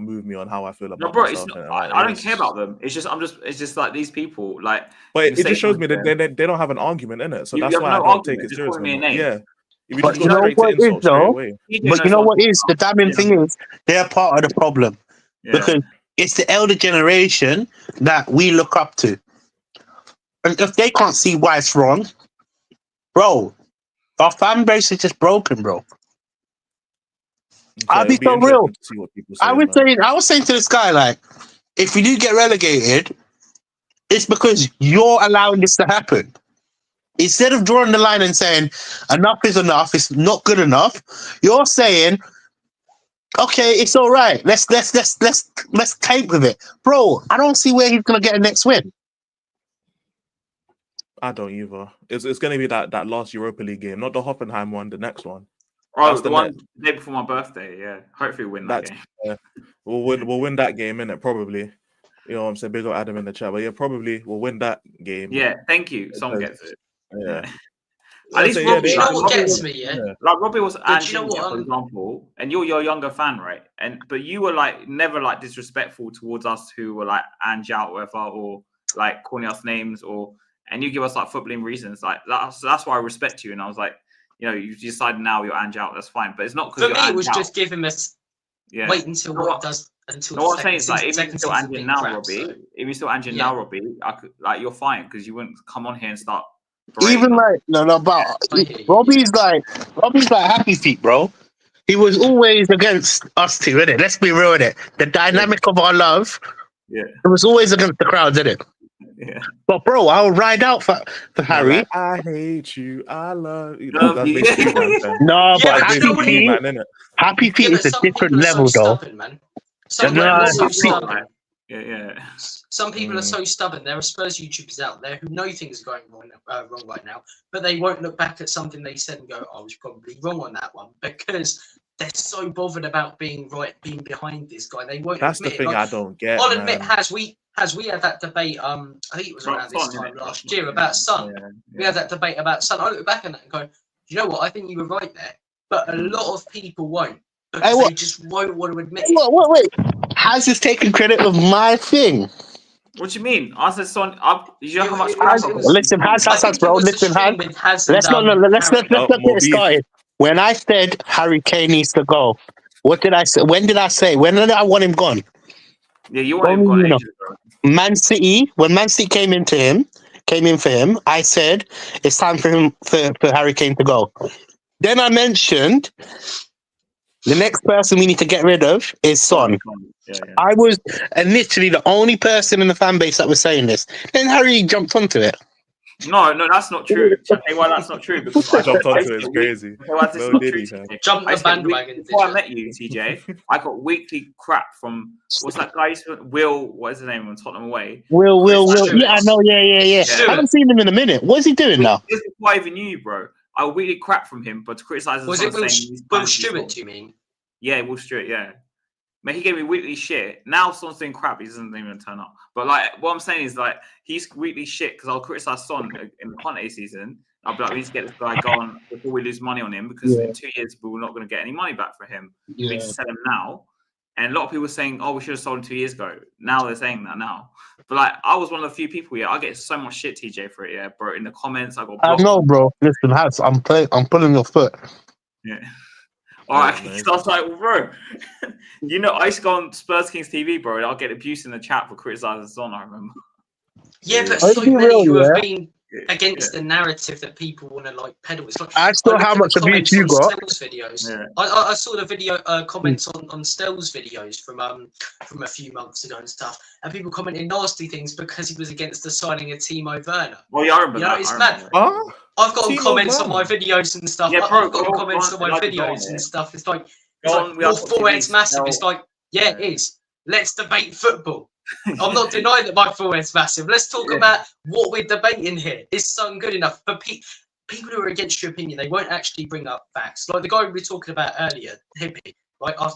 move me on how I feel about No, bro, myself. it's not, Like, I don't care about them. It's just like these people. Like, but you it say just shows me that something, they don't have an argument in it. So You that's have why no I don't argument, take it just serious calling no me a more. name. Yeah. If you But just you go know straight what to it is, insult straight though? away. But you know what is the damning thing is they're part of the problem because it's the elder generation that we look up to, and if they can't see why it's wrong, bro, our fan base is just broken, bro. So I'll be it'll be so real. interesting to see what people say. I was saying to this guy, like, if you do get relegated, it's because you're allowing this to happen. Instead of drawing the line and saying enough is enough, it's not good enough, you're saying, okay, it's all right. Let's take with it, bro. I don't see where he's gonna get a next win. I don't either. It's going to be that last Europa League game, not the Hoffenheim one, the next one. Oh, That's the the one the day before my birthday. Yeah, hopefully we'll win that game. Yeah, we'll win that game, innit? Probably. You know what I'm saying? Big up Adam in the chat, but yeah, probably we'll win that game. Yeah, thank you. Someone gets it. Yeah. At least Robbie, you know what gets me, yeah? Like Robbie was Ange, you know what, for example, and you're a younger fan, right? But you were like never like disrespectful towards us who were like Ange out, whatever, or like calling us names, and you give us like footballing reasons. Like that's why I respect you. And I was like, you know, you decided now you're Ange out, that's fine. But it's not because for me. It was just giving us wait until what it does until. No, what I'm saying is like if you're second still season Ange being now, crap, Robbie, so. if you're still Ange now, Robbie, I could like you're fine because you wouldn't come on here and start. Even like but Robbie's like happy feet, bro. He was always against us two, innit? Let's be real, innit? The dynamic of our love, it was always against the crowd, innit? Yeah. But bro, I'll ride out for Harry. Like, I hate you. I love you. Love That's you. basically what I'm saying. No, Yeah, but but you know what it is? Happy feet is a some different people are level, so though. stubborn, man. Some people are so stubborn. Yeah. Some people are so stubborn. There are Spurs YouTubers out there who know things are going wrong right now, but they won't look back at something they said and go, "I was probably wrong on that one," because they're so bothered about being right, being behind this guy. They won't. That's the admit thing it. Like, I don't get. I'll admit, we had that debate. I think it was around this time last year about Son. We had that debate about Son. I look back on that and go, you know what? I think you were right there, but a lot of people won't. Because they just won't want to admit it. Wait. Has this taken credit of my thing? What do you mean? I said Son. Did you know how much? Listen, Has, bro. Listen, Has. Let's not get it started. When I said Harry Kane needs to go, what did I say? When did I say? When did I want him gone? Yeah, you want him gone. Man City. When Man City came in for him, I said it's time for Harry Kane to go. Then I mentioned The next person we need to get rid of is Son. Yeah. I was literally the only person in the fan base that was saying this. Then Harry jumped onto it. No, that's not true. Tell me why that's not true. Because I jumped onto it. It's crazy. Why this is No not diddy, true, fam. TJ. Jump I the used to get bandwagon. before I met you, TJ, I got weekly crap from what's that guy? Will, what is his name on Tottenham away? Will. Stewart. Yeah, I know. Yeah. Stewart. I haven't seen him in a minute. What is he doing now? This is before I even knew you, bro. I weekly crap from him, but to criticize Was it Will Stewart, do you mean? Yeah, Will Stewart, yeah. Man, he gave me weekly shit. Now someone's doing crap, he doesn't even turn up. But like, what I'm saying is like, he's weekly shit because I'll criticize Son in the Conte season. I'll be like, we need to get this guy going before we lose money on him because in 2 years we're not going to get any money back for him. We need to sell him now. And a lot of people were saying, oh, we should have sold him 2 years ago. Now they're saying that now. But like, I was one of the few people, I get so much shit, TJ, for it, bro. In the comments, I got blocked. I know, bro. Listen, I'm pulling your foot. Yeah. All right, so I was like, well, bro, I used to go on Spurs Kings TV, bro, and I'll get abuse in the chat for criticizing Son, I remember. Yeah, but so many who have been against the narrative that people want to like peddle. It's like I saw how much abuse you got. Stell's videos. Yeah. I saw the video comments on Stell's videos from a few months ago and stuff, and people commenting nasty things because he was against the signing of Timo Werner. Well, yeah, I remember that. It's mad. I've got comments on my videos and stuff. Yeah, I've got comments on my videos and stuff. It's like, your forehead's massive. It's like, yeah, it is. Let's debate football. I'm not denying that my forehead's massive. Let's talk about what we're debating here. Is Son good enough? But people who are against your opinion, they won't actually bring up facts. Like the guy we were talking about earlier, Hippie. Right, I'll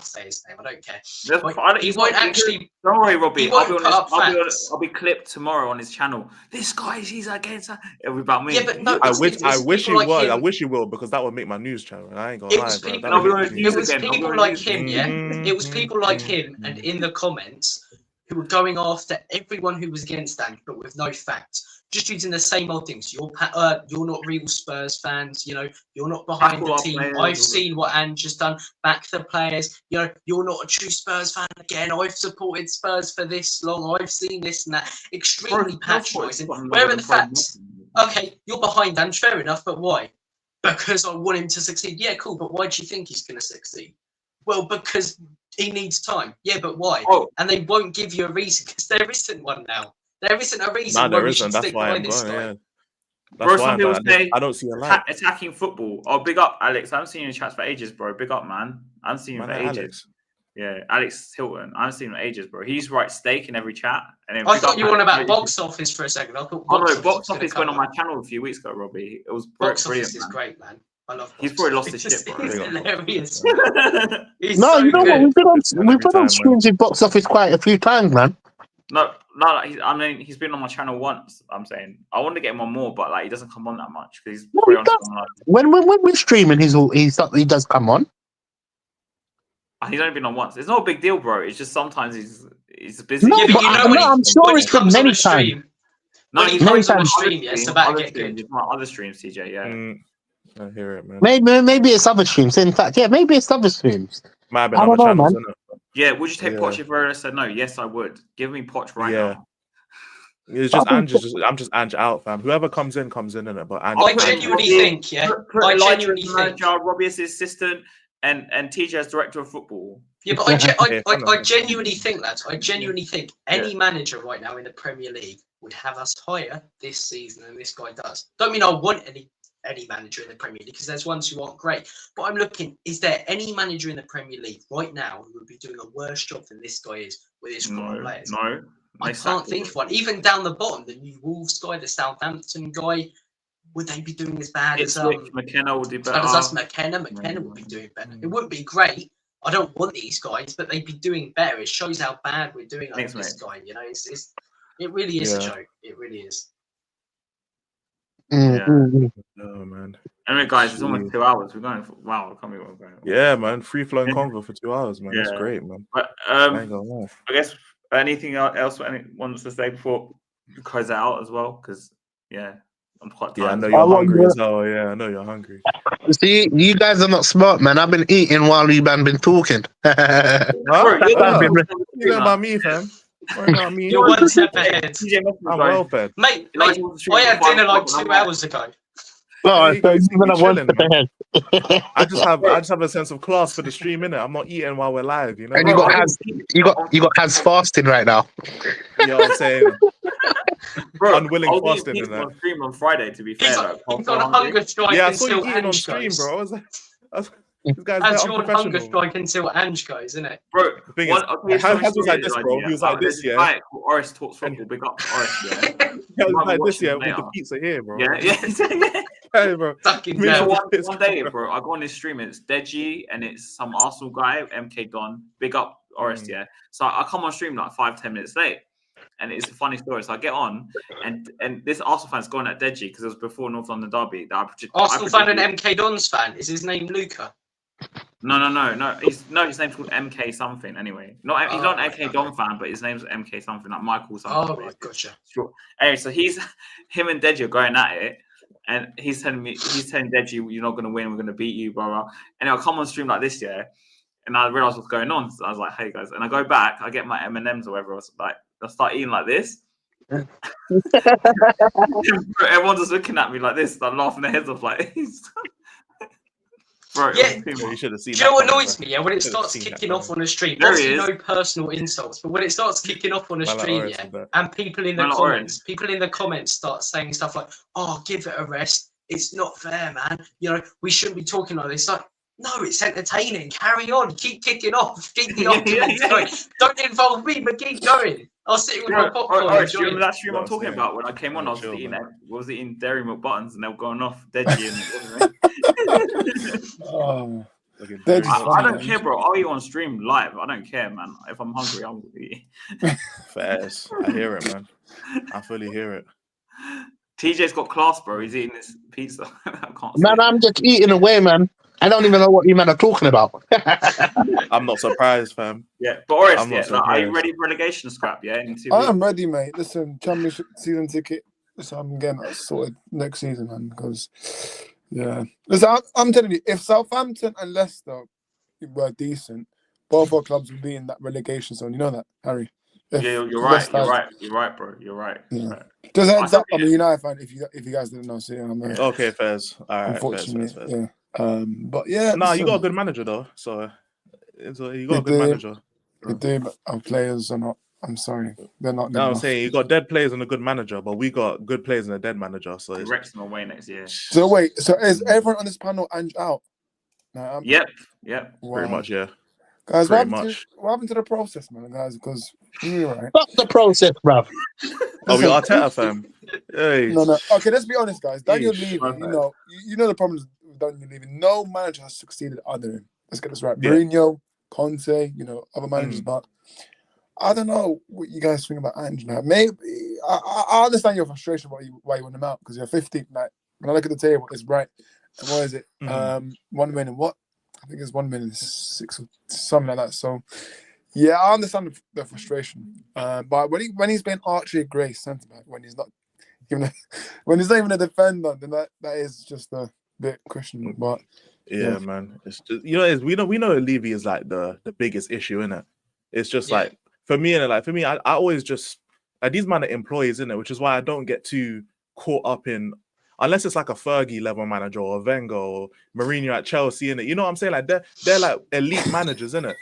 say his name. I don't care. Like, he won't actually. Don't worry, Robbie. He won't I'll be clipped tomorrow on his channel. This guy, he's against. It'll be about me. Yeah, but no. I wish you like would. him. I wish you will because that would make my news channel. I ain't gonna lie, bro. It was people like him. Yeah, it was people like him, and in the comments who were going after everyone who was against Ange, but with no facts. Just using the same old things. You're not real Spurs fans. You're not behind the team. I've seen what Ange has done. Back the players. You're not a true Spurs fan again. I've supported Spurs for this long. I've seen this and that. Extremely patronising. Where are the facts? Okay, you're behind Ange. Fair enough, but why? Because I want him to succeed. Yeah, cool. But why do you think he's going to succeed? Well, because he needs time. Yeah, but why? And they won't give you a reason because there isn't one now. There isn't a reason why we should stick by this guy. Yeah. That's why people say I don't see a light. Attacking football. Oh, big up, Alex. I haven't seen you in chats for ages, bro. Big up, man. I haven't seen you for ages. Alex. Yeah, Alex Hilton. I haven't seen him in ages, bro. He's right steak in every chat. And then I thought you were on about box office for a second. I thought box office went on my channel a few weeks ago, Robbie. It was box brilliant. Office is great, man. I love. He's probably lost his shit, bro. He's hilarious. No, you know what? We've been on streams with box office quite a few times, man. No. I mean, he's been on my channel once. I'm saying I want to get him on more, but like he doesn't come on that much because he's he does. When we're streaming, he does come on. He's only been on once. It's not a big deal, bro. It's just sometimes he's busy. No, but I'm sure he's been many times. No, he comes on a stream. Yeah, it's about to get good. It's my other streams, TJ. Yeah. I hear it, man. Maybe it's other streams. In fact, yeah, maybe it's other streams. Might have been other channels, isn't it? Yeah, would you take Poch if Herrera said no? Yes, I would. Give me Poch right now. It's just Ange. I'm just Ange out, fam. Whoever comes in, innit? But Ange, I genuinely think, I genuinely think Robbie as his assistant and TJ as director of football. Yeah, but I genuinely think that. I genuinely think any manager right now in the Premier League would have us higher this season than this guy does. Don't mean I want any manager in the Premier League because there's ones who aren't great. But I'm looking, is there any manager in the Premier League right now who would be doing a worse job than this guy is with his players? No. I can't think of one. Even down the bottom, the new Wolves guy, the Southampton guy, would they be doing as bad as McKenna would do better? As us, McKenna would be doing better. It wouldn't be great. I don't want these guys, but they'd be doing better. It shows how bad we're doing under this guy. It really is a joke. It really is. Yeah. Oh man. Anyway, guys, it's almost 2 hours. We're going for I can't believe we're going. Yeah, man. Free flowing convo for 2 hours, man. That's great, man. But I guess anything else anyone wants to say before we close out as well? Because I'm quite tired. Yeah, I know you're hungry as well. Yeah, I know you're hungry. See, you guys are not smart, man. I've been eating while you man been talking. Huh? You know about me, fam. You're one step ahead. I'm well fed. Mate, I had dinner like 2 hours ago. Oh, He so sees even me I want chilling, man. to I just have a sense of class for the stream, innit? I'm not eating while we're live, you know. And Bro, I didn't you got hands fasting right now. You know what I'm saying? bro, Unwilling I was fasting eating and pizza that. on stream on Friday. To be He's fair, on, though, I was he's so on a hungry. hunger strike Yeah, I saw you until eating on Ange stream, goes. bro. This guy's very As you're on hunger unprofessional. strike until Ange goes, isn't it? Bro, The thing is, I'll tell you something Hans was like stupid this, I bro. did, He was like there's this, a yeah. guy called Oris Talks And Football. Big up Oris, yeah. he You was might be like this, watching yeah, him with the later. pizza here, bro. Yeah. Hey, bro. Fucking Me So and hell. the one day, bro, I go on this stream and it's Deji and it's some Arsenal guy, MK Don. Big up Oris, yeah. So I come on stream like 5-10 minutes late. And it's a funny story. So I get on, and this Arsenal fan's gone at Deji because it was before North London Derby. Arsenal fan and MK Dons fan. Is his name Luca? No. His name's called MK something. Anyway, he's not an MK Don fan, but his name's MK something like Michael something. Oh, right, gotcha. Sure. Anyway, so him and Deji are going at it, and he's telling Deji, "You're not going to win. We're going to beat you." Blah blah. And I'll come on stream like this, yeah. And I realized what's going on. So I was like, "Hey guys," and I go back. I get my M&Ms or whatever. I start eating like this. Everyone's just looking at me like this, like laughing their heads off, like. Bro, Yeah. You should have seen. Do you know what that, annoys bro. me? Yeah, when it Should've starts seen that, kicking bro. off on a stream, There obviously he no is. personal insults, but when it starts kicking off on a Man, like stream, Oris yeah, with that. and people in the Man, like comments start saying stuff like, "Oh, give it a rest. It's not fair, man. You know, we shouldn't be talking like this." Like, no, it's entertaining. Carry on. Keep kicking off. Keep the argument going. Don't involve me, but keep going. I'll sit with my popcorn. Oris, do you enjoying remember that stream I'm talking about when I came on? I was Chill, eating, man. Dairy Milk buttons and they were going off, Deji and. Oh, Looking Deji's very funny, I don't man. care, bro. I'll eat on stream live. I don't care, man. If I'm hungry, I'm gonna eat. fast. I hear it, man. I fully hear it. TJ's got class, bro. He's eating this pizza. I can't Man, say. I'm just eating away, man. I don't even know what you men are talking about. I'm not surprised, fam. Yeah, but Oris, I'm not yeah, are you surprised. ready for relegation scrap? Yeah, in 2 I weeks. am ready, mate. Listen, championship season ticket. So I'm getting that sorted next season, man. Because, yeah. Listen, I'm telling you, if Southampton and Leicester were decent, both our clubs would be in that relegation zone. You know that, Harry? If Yeah, you're right. Leicester- You're right, bro. You're right. Yeah. You're right. Just heads I up, I'm a United fan. If you guys didn't know, so yeah, I'm Okay, fairs. All right, unfortunately, fairs. yeah. But yeah, Nah, you listen, got a good manager though. So you got a We good do. manager. we do, but our players are not. I'm sorry, they're not. Good No, I'm enough. saying you got dead players and a good manager, but we got good players and a dead manager. So it's Wrexham away next year. So wait, so is everyone on this panel Ange out? No, Yep. pretty wow. much, yeah. Guys, pretty what happened to the process, man, guys? Because you're right. Stop the process, bruv. Oh, we Listen, Arteta fam. Hey, No. Okay, let's be honest, guys. Daniel Yeesh, Levy, my you bad. know, you know the problems with Daniel Levy. No manager has succeeded under him. Let's get this right. Yeah. Mourinho, Conte, you know, other managers, Mm. but I don't know what you guys think about Ange now. Maybe I understand your frustration why you want him out because you're 15th. Like when I look at the table, it's right. And what is it? Mm. 1 win and what? I think it's 1 win and 6 or something like that. So yeah, I understand the frustration. But when he's been Archie Gray centre back, when he's not even when he's not even a defender, then that is just a bit questionable. But yeah, Yeah. man. It's just we know Levy is like the biggest issue in it. It's just Yeah. like for me, I always just like these men are employees in it, which is why I don't get too caught up in unless it's like a Fergie level manager or a Wenger or Mourinho at Chelsea in it. You know what I'm saying? Like they're like elite managers in it.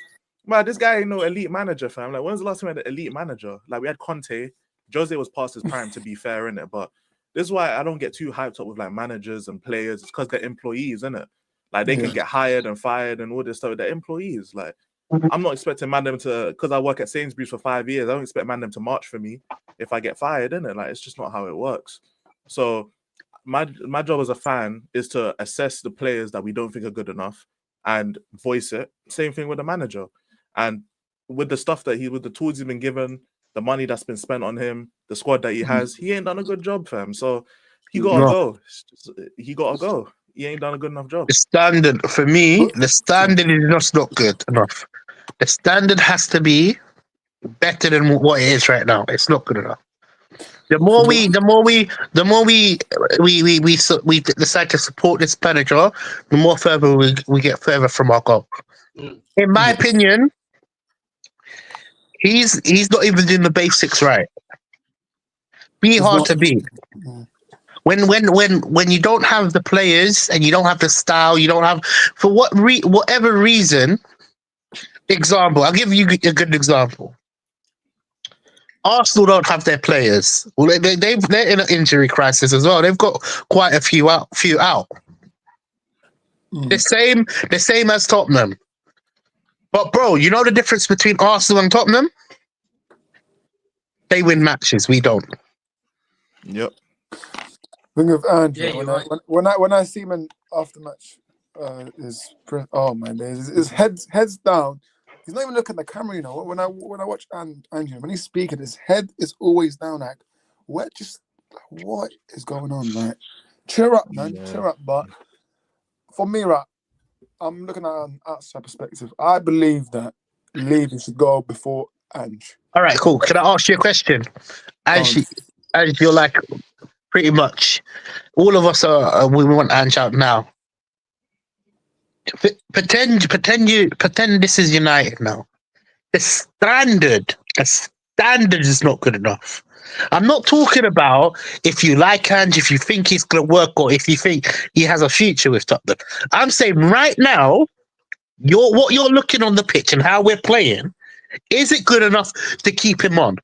Man, this guy ain't no elite manager, fam. Like when's the last time we had an elite manager? Like we had Conte. Jose was past his prime, to be fair, in it. But this is why I don't get too hyped up with like managers and players. It's because they're employees, in it. Like they Yeah. can get hired and fired and all this stuff. They're employees. Like I'm not expecting Mandem to, because I work at Sainsbury's for 5 years. I don't expect Mandem to march for me if I get fired, innit? Like it's just not how it works. So my job as a fan is to assess the players that we don't think are good enough and voice it. Same thing with the manager. And with the stuff that with the tools he's been given, the money that's been spent on him, the squad that he has, he ain't done a good job, fam. So he gotta No. go. He gotta go. He ain't done a good enough job. The standard for me, the standard is just not good enough. The standard has to be better than what it is right now. It's not good enough. The more we decide to support this manager, the more further we get further from our goal. Mm. In my opinion, he's not even doing the basics right. Be He's hard not- to beat. Mm. When you don't have the players and you don't have the style, you don't have for whatever reason. Example, I'll give you a good example. Arsenal don't have their players. Well, they're in an injury crisis as well. They've got quite a few out. The same as Tottenham. But bro, you know the difference between Arsenal and Tottenham? They win matches. We don't. Yep. Thing of Ange, Yeah, you're right. when I see him in after match, oh my days, his head's down. He's not even looking at the camera, you know. When I watch Ange, when he's speaking, his head is always down. Like, what is going on? Like, cheer up, man, cheer up. But for me, right, I'm looking at an outside perspective. I believe that Levy should go before Ange. All right, cool. Can I ask you a question? Ange, you're like pretty much all of us are. We want Ange out now. Pretend this is United now. The standard is not good enough. I'm not talking about if you like Ange, if you think he's going to work, or if you think he has a future with Tottenham. I'm saying right now, what you're looking on the pitch and how we're playing, is it good enough to keep him on?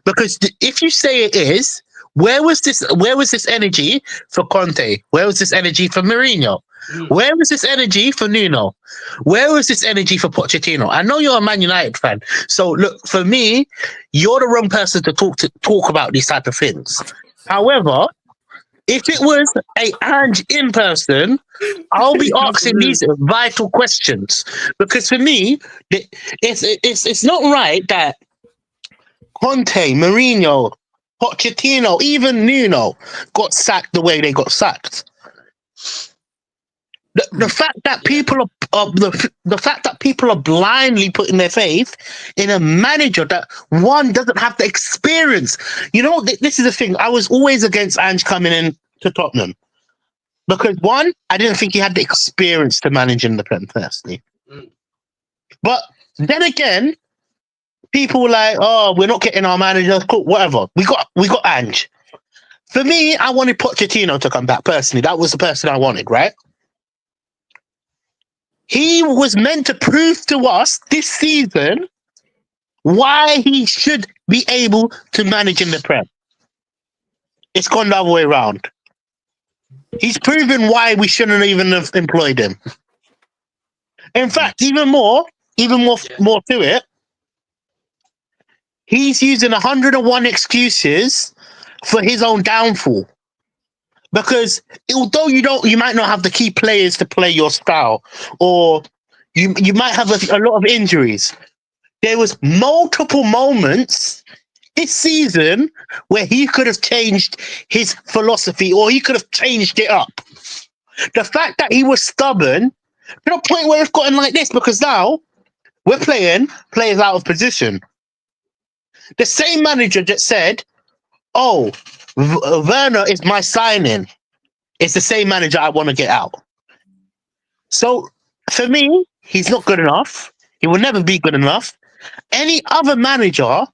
Because if you say it is, where was this energy for Conte? Where was this energy for Mourinho? Where was this energy for Nuno? Where was this energy for Pochettino? I know you're a Man United fan, so look, for me, you're the wrong person to talk about these type of things. However, if it was a Ange in person, I'll be asking these vital questions, because for me, it's not right that Conte, Mourinho, Pochettino, even Nuno got sacked the way they got sacked. The fact that people are blindly putting their faith in a manager that one doesn't have the experience. You know, this is the thing. I was always against Ange coming in to Tottenham because one, I didn't think he had the experience to manage in the Prem personally. But then again, people were like, "Oh, we're not getting our manager." Cool, whatever. We got Ange. For me, I wanted Pochettino to come back personally. That was the person I wanted, right? He was meant to prove to us this season why he should be able to manage in the Prem. It's gone the other way around. He's proven why we shouldn't even have employed him. In fact, even more to it, he's using 101 excuses for his own downfall. Because although you might not have the key players to play your style, or you might have a lot of injuries, there was multiple moments this season where he could have changed his philosophy, or he could have changed it up. The fact that he was stubborn to the point where it's gotten like this, because now we're playing players out of position. The same manager that said, "Oh, Werner is my signing," it's the same manager I want to get out. So for me, he's not good enough. He will never be good enough. Any other manager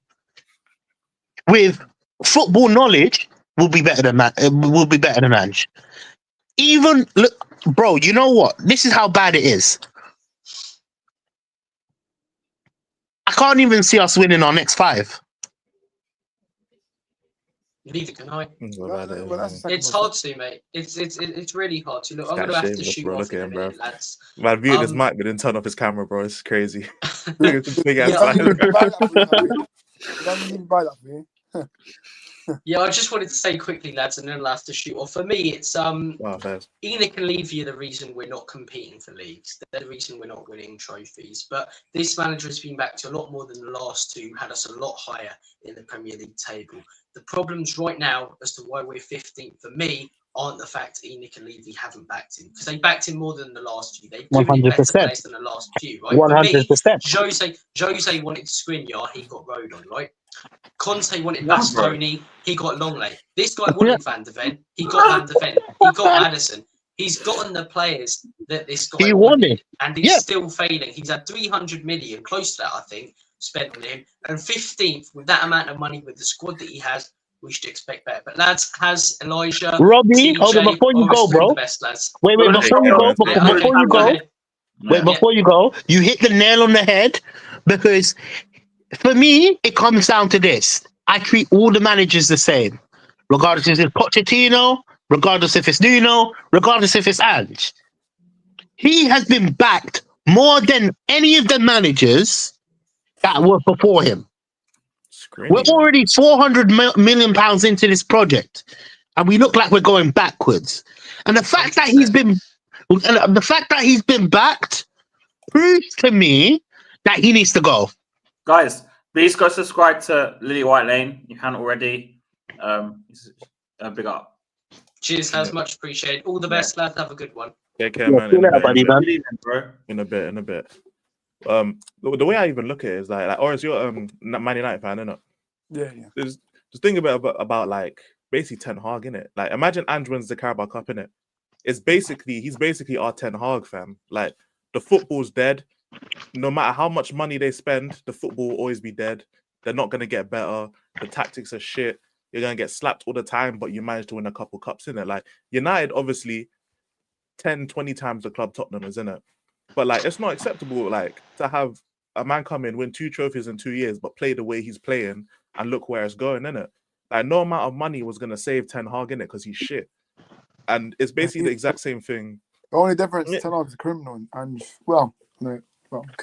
with football knowledge will be better than Ange. Even look, bro. You know what? This is how bad it is. I can't even see us winning our next 5. Neither can I. That's It's hard to, mate. It's really hard to. Look, I'm gonna have to shoot off in a minute, lads. Man, viewing his mic, but didn't turn off his camera, bro. It's crazy. Big ass Yeah, I just wanted to say quickly, lads, and then I'll have to shoot off. For me, it's Enoch and Levy are the reason we're not competing for leagues. They're the reason we're not winning trophies. But this manager has been back to a lot more than the last two, had us a lot higher in the Premier League table. The problems right now as to why we're 15th for me aren't the fact that Enoch and Levy haven't backed him, because they backed him more than the last few. They've given him better players than the last few, right? 100%. Jose wanted Skriniar, he got rode on, right? Conte wanted Bastoni, he got Longley. This guy wanted Van de Ven, he got Van de Ven, he got Maddison. He's gotten the players that this guy wanted, and he's still failing. He's had 300 million, close to that, I think, spent on him, and 15th with that amount of money with the squad that he has we should expect better. But lads, has Elijah, Robbie, hold on TJ, before you go, all bro. the best, lads. Wait, Well, before you go, yeah, before you go, wait, Yeah. before you go, you hit the nail on the head because for me, it comes down to this. I treat all the managers the same, regardless if it's Pochettino, regardless if it's Nuno, regardless if it's Ange. He has been backed more than any of the managers that were before him. We're already 400 million pounds into this project, and we look like we're going backwards. And the fact that he's been backed proves to me that he needs to go. Guys, please go subscribe to Lily White Lane. You can already. Big up. Cheers, has much appreciated. All the best, lads. Have a good one. Take care, man. See you later, buddy, man. In a bit. The way I even look at it is like Oris, you're Man United fan, innit? Yeah. Just think about like basically Ten Hag, innit? Like imagine Ange wins the Carabao Cup, innit? He's basically our Ten Hag, fam. Like the football's dead. No matter how much money they spend, the football will always be dead. They're not gonna get better. The tactics are shit. You're gonna get slapped all the time, but you managed to win a couple cups, innit? Like United, obviously 10, 20 times the club Tottenham is, innit? But like it's not acceptable, like, to have a man come in, win 2 trophies in 2 years, but play the way he's playing and look where it's going, innit? Like no amount of money was gonna save Ten Hag, innit, because he's shit. And it's basically the exact same thing. The only difference, Ten Hag's a criminal, and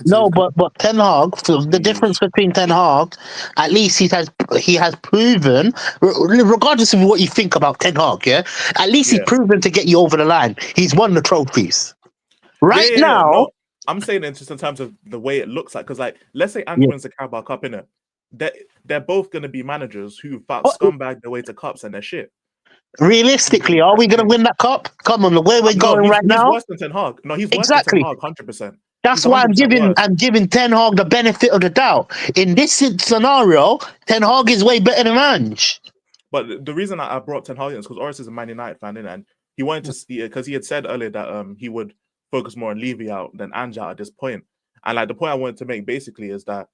No, but Ten Hag, the difference between Ten Hag, at least he has proven, regardless of what you think about Ten Hag, at least he's proven to get you over the line. He's won the trophies. Now, no, I'm saying it just in terms of the way it looks like, because like let's say Ange wins the Carabao Cup, innit? They're both gonna be managers who scumbag their way to cups and they're shit. Realistically, are we gonna win that cup? Come on, the way we're going right now. He's worse than Ten Hag. No, he's worse than Ten Hag, 100%. That's why I'm giving Ten Hag the benefit of the doubt. In this scenario, Ten Hag is way better than Ange. But the reason I brought Ten Hag in is because Oris is a Man United fan, and he wanted to see it because he had said earlier that he would focus more on Levy out than Ange out at this point. And like the point I wanted to make basically is that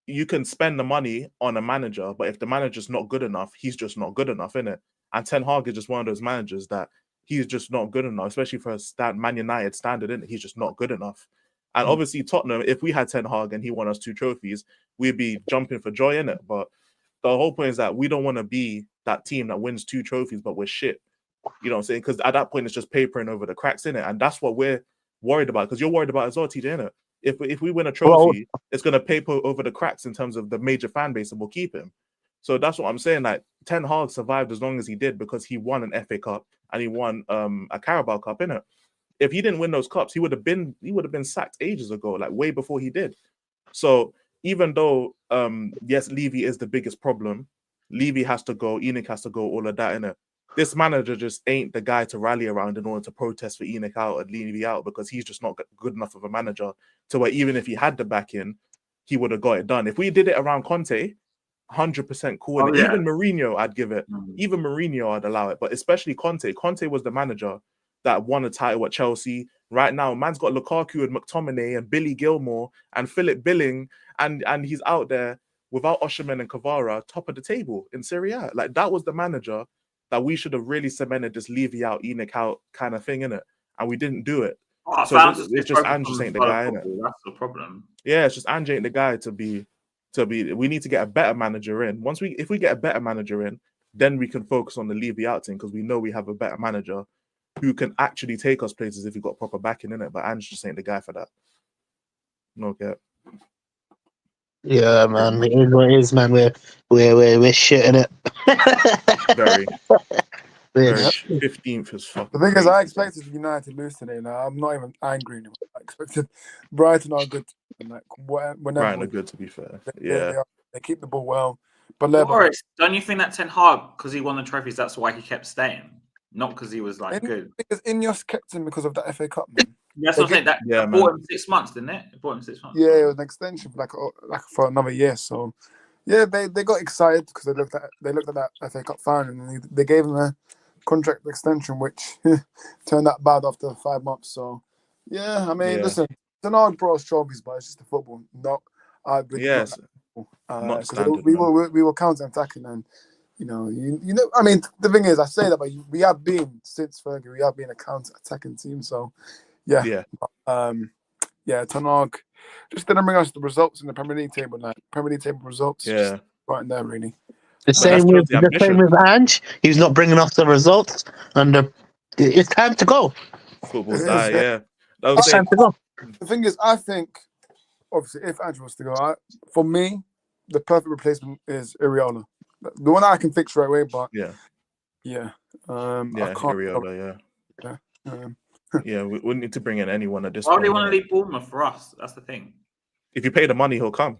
you can spend the money on a manager, but if the manager's not good enough, he's just not good enough, innit? And Ten Hag is just one of those managers that he's just not good enough, especially for a Man United standard, innit? He's just not good enough. And obviously Tottenham, if we had Ten Hag and he won us 2 trophies, we'd be jumping for joy, innit? But the whole point is that we don't want to be that team that wins 2 trophies, but we're shit. You know what I'm saying? Because at that point, it's just papering over the cracks, innit? And that's what we're worried about, because you're worried about as well, TJ, innit? If we win a trophy, it's going to paper over the cracks in terms of the major fan base, and we'll keep him. So that's what I'm saying. Like Ten Hag survived as long as he did because he won an FA Cup and he won a Carabao Cup, innit? If he didn't win those cups, he would have been sacked ages ago, like way before he did. So even though yes, Levy is the biggest problem, Levy has to go, Enoch has to go, all of that, innit? This manager just ain't the guy to rally around in order to protest for Enoch out and Levy out, because he's just not good enough of a manager to where even if he had the backing, he would have got it done. If we did it around Conte, 100% cool. Oh, yeah. Even Mourinho, I'd give it. Even Mourinho, I'd allow it. But especially Conte. Conte was the manager that won a title at Chelsea. Right now, man's got Lukaku and McTominay and Billy Gilmore and Philip Billing, and he's out there without Osimhen and Kvara, top of the table in Serie A. Like, that was the manager that we should have really cemented this Levy out, Enoch out kind of thing, innit? And we didn't do it. Oh, so it's just Ange just ain't the guy, innit? That's the problem. Yeah, it's just Ange ain't the guy to be. We need to get a better manager in. If we get a better manager in, then we can focus on the Levy out thing, because we know we have a better manager who can actually take us places if we got proper backing in it. But Ange just ain't the guy for that. No cap. Yeah, man. It is what it is, man. We're shitting it. Very. Very 15th is fucking. The thing is, crazy. I expected United to lose today. Now I'm not even angry anymore. I expected Brighton are good. And like whenever Brighton are good, to be fair. Yeah. They keep the ball well. But Boris, don't you think that Ten Hag, because he won the trophies, that's why he kept staying? Not because he was like good. Because Ineos kept him because of that FA Cup, man. That's what I'm saying. That bought him 6 months, didn't it? It bought him 6 months. Yeah, it was an extension for like for another year. So yeah, they got excited because they looked at that FA Cup final and they gave him a contract extension, which turned out bad after 5 months. So yeah, I mean, listen, Ten Hag brought us trophies, but it's just the football, not yes, not standard. we were counter attacking, and You know. I mean, the thing is, I say that, but we have been since Fergie, we have been a counter-attacking team. So, yeah. Ten Hag just didn't bring us the results in the Premier League table. Like Premier League table results, just right in there, really. The same with Ange. He's not bringing us the results, and it's time to go. Football die, yeah. It's time to go. The thing is, I think obviously if Ange was to go, for me, the perfect replacement is Iriola. The one I can fix right away, but I can't. Iriola, we need to bring in anyone at this point. Why do you want to leave Bournemouth for us? That's the thing. If you pay the money, he'll come.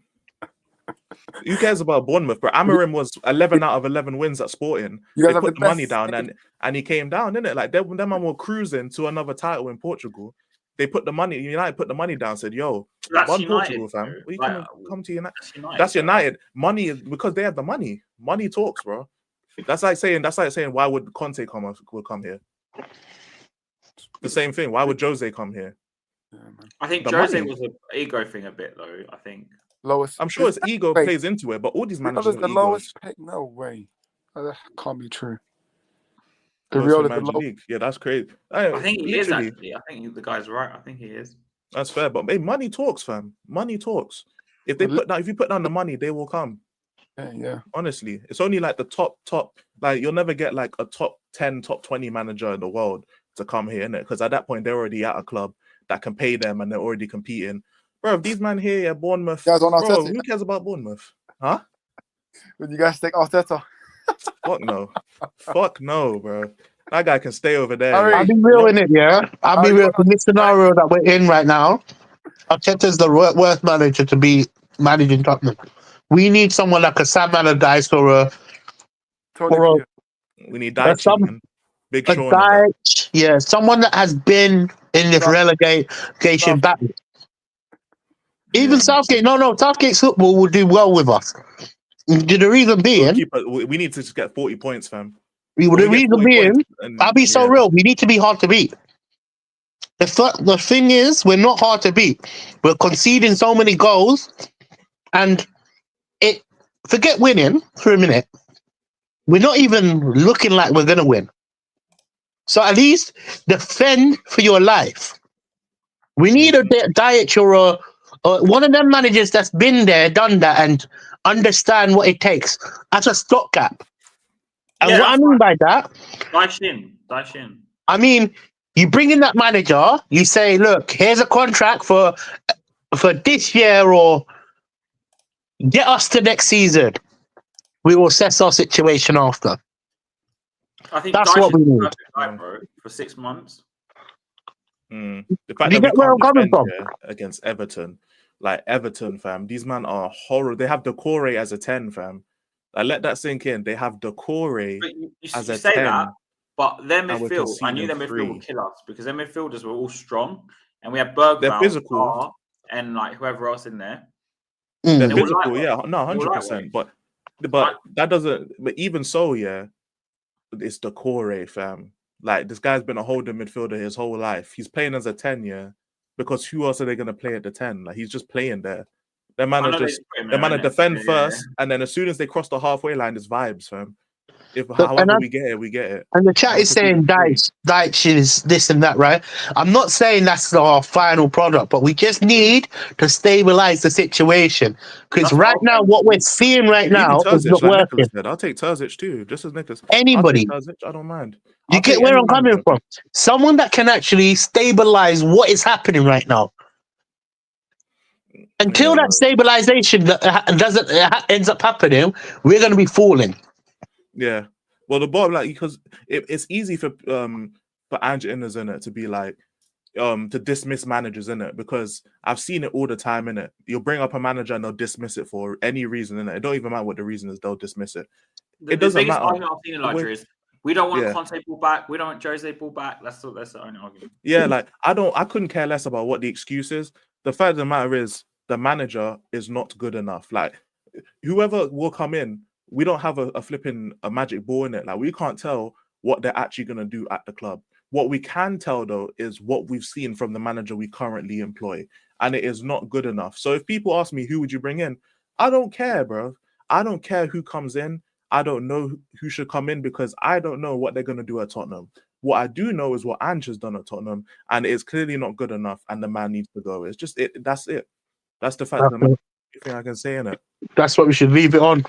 Who cares about Bournemouth? But Amorim was 11 out of 11 wins at Sporting. They put the money down and he came down, didn't it? Like them man were cruising to another title in Portugal. They put the money. United put the money down. Said, "Yo, run Portugal, fam. We come to United. That's United. Money is because they have the money. Money talks, bro. That's like saying why would Conte come here? The same thing. Why would Jose come here? I think Jose was an ego thing a bit though. I think lowest. I'm sure his ego plays into it, but all these managers are the lowest pick. No way. That can't be true. Yeah, that's crazy. I think he is actually. I think the guy's right. I think he is. That's fair, but money talks, fam. Money talks. If you put down the money, they will come. Yeah. Honestly, it's only like the top. Like you'll never get like a top 10, top 20 manager in the world to come here, innit? Because at that point they're already at a club that can pay them and they're already competing. Bro, if these man here, Bournemouth. Who cares about Bournemouth? Huh? Would you guys take Arteta? Fuck no, bro. That guy can stay over there. I'll be real in it, yeah. I'll be real. In this scenario that we're in right now, Arteta's the worst manager to be managing Tottenham. We need someone like a Sam Allardyce or we need Dyche, Big Sean. Someone that has been in this relegation battle. Even Southgate, Southgate's football will do well with us. The reason being, we need to just get 40 points, fam. The reason being, I'll be so real. We need to be hard to beat. The thing is, we're not hard to beat. We're conceding so many goals, and forget winning for a minute. We're not even looking like we're gonna win. So at least defend for your life. We need a Dyche or one of them managers that's been there, done that, and understand what it takes as a stopgap. And what I mean by that, Dyche in. I mean, you bring in that manager, you say, look, here's a contract for this year, or get us to next season. We will assess our situation after. I think that's what we need. For 6 months. The fact that we can't defend against Everton, like Everton, fam, these men are horrible. They have Decore as a 10, fam. Like, let that sink in. They have Decore as a 10. That, but their midfield, I knew their midfield would kill us because their midfielders were all strong, and we had Bergvall, they're physical, and like whoever else in there. They're physical, 100%. But that doesn't. But even so, it's Decore, fam. Like, this guy's been a holding midfielder his whole life. He's playing as a 10, because who else are they going to play at the 10? Like, he's just playing there. Their man to defend first, and then as soon as they cross the halfway line, it's vibes, fam. However we get it, we get it. And the chat is saying Dyche is this and that, right? I'm not saying that's our final product, but we just need to stabilize the situation. Because right now, what we're seeing right now is not working. I'll take Terzic too, just as Nicholas. Anybody. I don't mind. You get where I'm coming from. Someone that can actually stabilize what is happening right now. Until that stabilization ends up happening, we're going to be falling. Yeah. Well, the bottom, like, because it's easy for Ange in it to be like to dismiss managers in it, because I've seen it all the time in it. You'll bring up a manager and they'll dismiss it for any reason in it. It don't even matter what the reason is, they'll dismiss it. It doesn't matter. The biggest argument I've seen in Nigeria is we don't want Conte ball back. We don't want Jose ball back. That's the only argument. Yeah, like I couldn't care less about what the excuse is. The fact of the matter is the manager is not good enough. Like, whoever will come in, we don't have a flipping magic ball in it. Like, we can't tell what they're actually going to do at the club. What we can tell, though, is what we've seen from the manager we currently employ. And it is not good enough. So if people ask me, who would you bring in? I don't care, bro. I don't care who comes in. I don't know who should come in because I don't know what they're going to do at Tottenham. What I do know is what Ange has done at Tottenham, and it's clearly not good enough, and the man needs to go. It's just it. That's it. That's the fact of the matter. Thing I can say in it. That's what we should leave it on.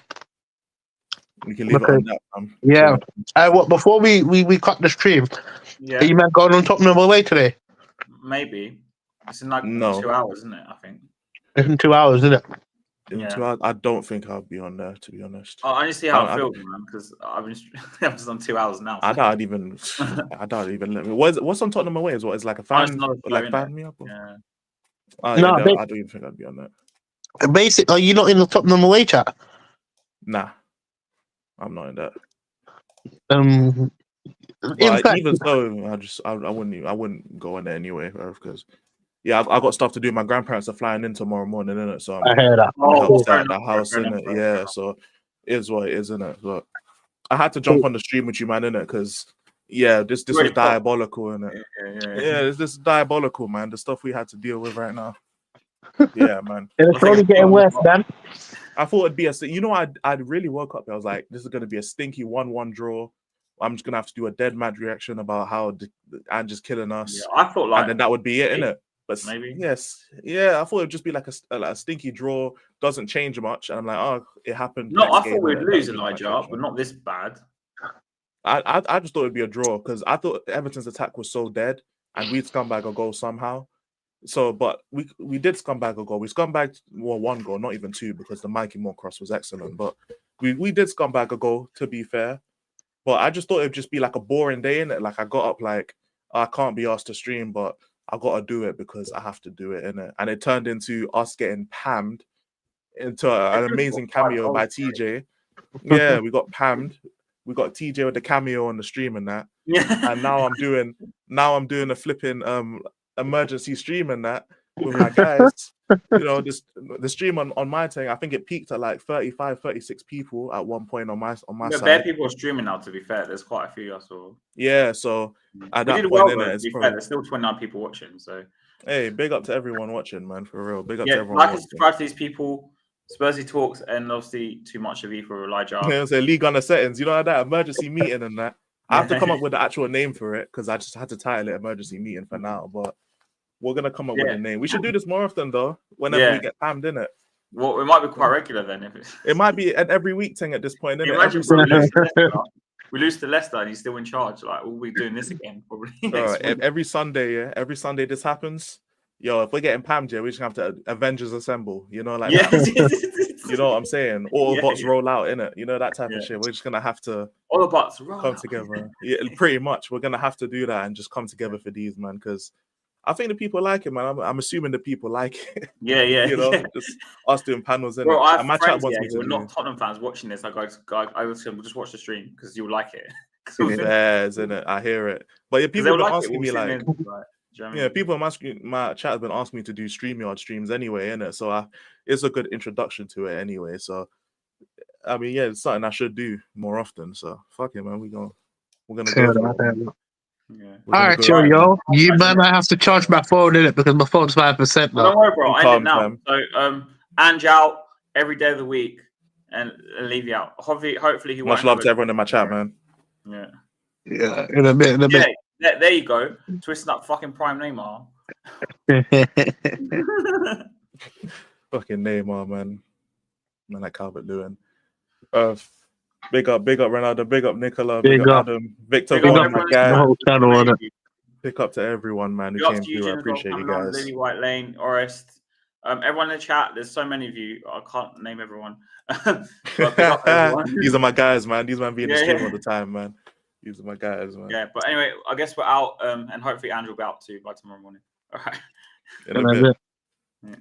We can leave it on that. Yeah. What before we cut the stream? Yeah. Are you man going on Tottenham away today? Maybe. It's in like No. 2 hours, isn't it? I think. It's in 2 hours, isn't it? In 2 hours, I don't think I'll be on there, to be honest. I only see how it feels, man, because I'm just on 2 hours now. So. I doubt even. What's on Tottenham away? Is what? Is like a fan, fan me up? Or? Yeah. I don't even think I'd be on that. Basic. Are you not in the Tottenham away chat? Nah, I'm not in that. In fact, even so, I wouldn't go in there anyway, because I got stuff to do. My grandparents are flying in tomorrow morning, innit? So I heard that. I'm staying at the house, innit? Yeah, so it is what it is, innit? But I had to jump on the stream with you, man, innit? Because this was diabolical, innit? Yeah, this is diabolical, man. The stuff we had to deal with right now. Yeah, man. It's only getting worse, man. I thought it'd be I'd really woke up. I was like, this is gonna be a stinky 1-1 draw. I'm just gonna have to do a dead mad reaction about how Ange is killing us. Yeah, I thought and then that would be it, innit? But maybe yes, yeah, I thought it'd just be like a stinky draw, doesn't change much, and I'm like, oh, it happened. No, I thought we'd lose Elijah, but not this bad. I just thought it'd be a draw because I thought Everton's attack was so dead, and we'd scumbag a goal somehow. So, but we did scumbag a goal. We scumbagged one goal, not even two, because the Mikey Moore cross was excellent. But we did scumbag a goal, to be fair. But I just thought it'd just be like a boring day, innit? Like I got up like I can't be asked to stream, but I gotta do it because I have to do it, innit? And it turned into us getting pammed into an amazing cameo by TJ. Yeah, we got pammed. We got TJ with the cameo on the stream and that. Yeah. And now I'm doing a flipping emergency stream and that with my guys. The stream on my thing, I think it peaked at like 35, 36 people at one point on my side. Bare people are streaming now, to be fair. There's quite a few I saw. Yeah, so at that point, well, to be fair, there's still 29 people watching. So hey, big up to everyone watching, man, for real. Big up to everyone. Like and subscribe to these people. Spursy Talks, and obviously Too Much of E for Elijah. Yeah, say League on the settings, that emergency meeting and that. I have to come up with the actual name for it because I just had to title it emergency meeting for now, but we're gonna come up with a name. We should do this more often though, whenever we get pammed in it. Well, it might be quite regular then. It might be an every week thing at this point. Imagine we lose to Leicester and he's still in charge. Like we'll be doing this again probably. Every Sunday, every Sunday this happens. Yo, if we're getting pammed, we're just gonna have to Avengers assemble. That. You know what I'm saying? All the bots roll out in it. That type of shit. We're just gonna have to all the bots come together. Yeah, pretty much. We're gonna have to do that and just come together for these, man. Because I think the people like it, man. I'm assuming the people like it. Yeah. Just us doing panels in it. And my chat wants me to not Tottenham fans watching this. I was going to just watch the stream because you'll like it. Yeah, isn't it? I hear it. But people have been asking me like. People my chat has been asking me to do StreamYard streams anyway, innit? So it's a good introduction to it anyway. So I mean, it's something I should do more often. So fuck it, man. We're gonna go for it. All right, yo. You man, I have to charge my phone in it because my phone's 5% now. Don't worry, bro. I end it now. So Ange out every day of the week and leave you out. Hopefully he won't. Much love to everyone in my chat, man. Yeah, in a bit. There you go. Twisting up fucking prime Neymar. Fucking Neymar, man. Man, like Calvert Lewin. Big up Ronaldo. Big up Nicola. Big up Adam. Victor. Big up my guy. Pick up to everyone, man, who came through. I appreciate you guys. Lily White Lane, Orest. Everyone in the chat. There's so many of you. I can't name everyone. These are my guys, man. These men be in the stream all the time, man. These are my guys, man. Yeah, but anyway, I guess we're out, and hopefully Andrew will be out too by tomorrow morning. All right. In a bit. Yeah.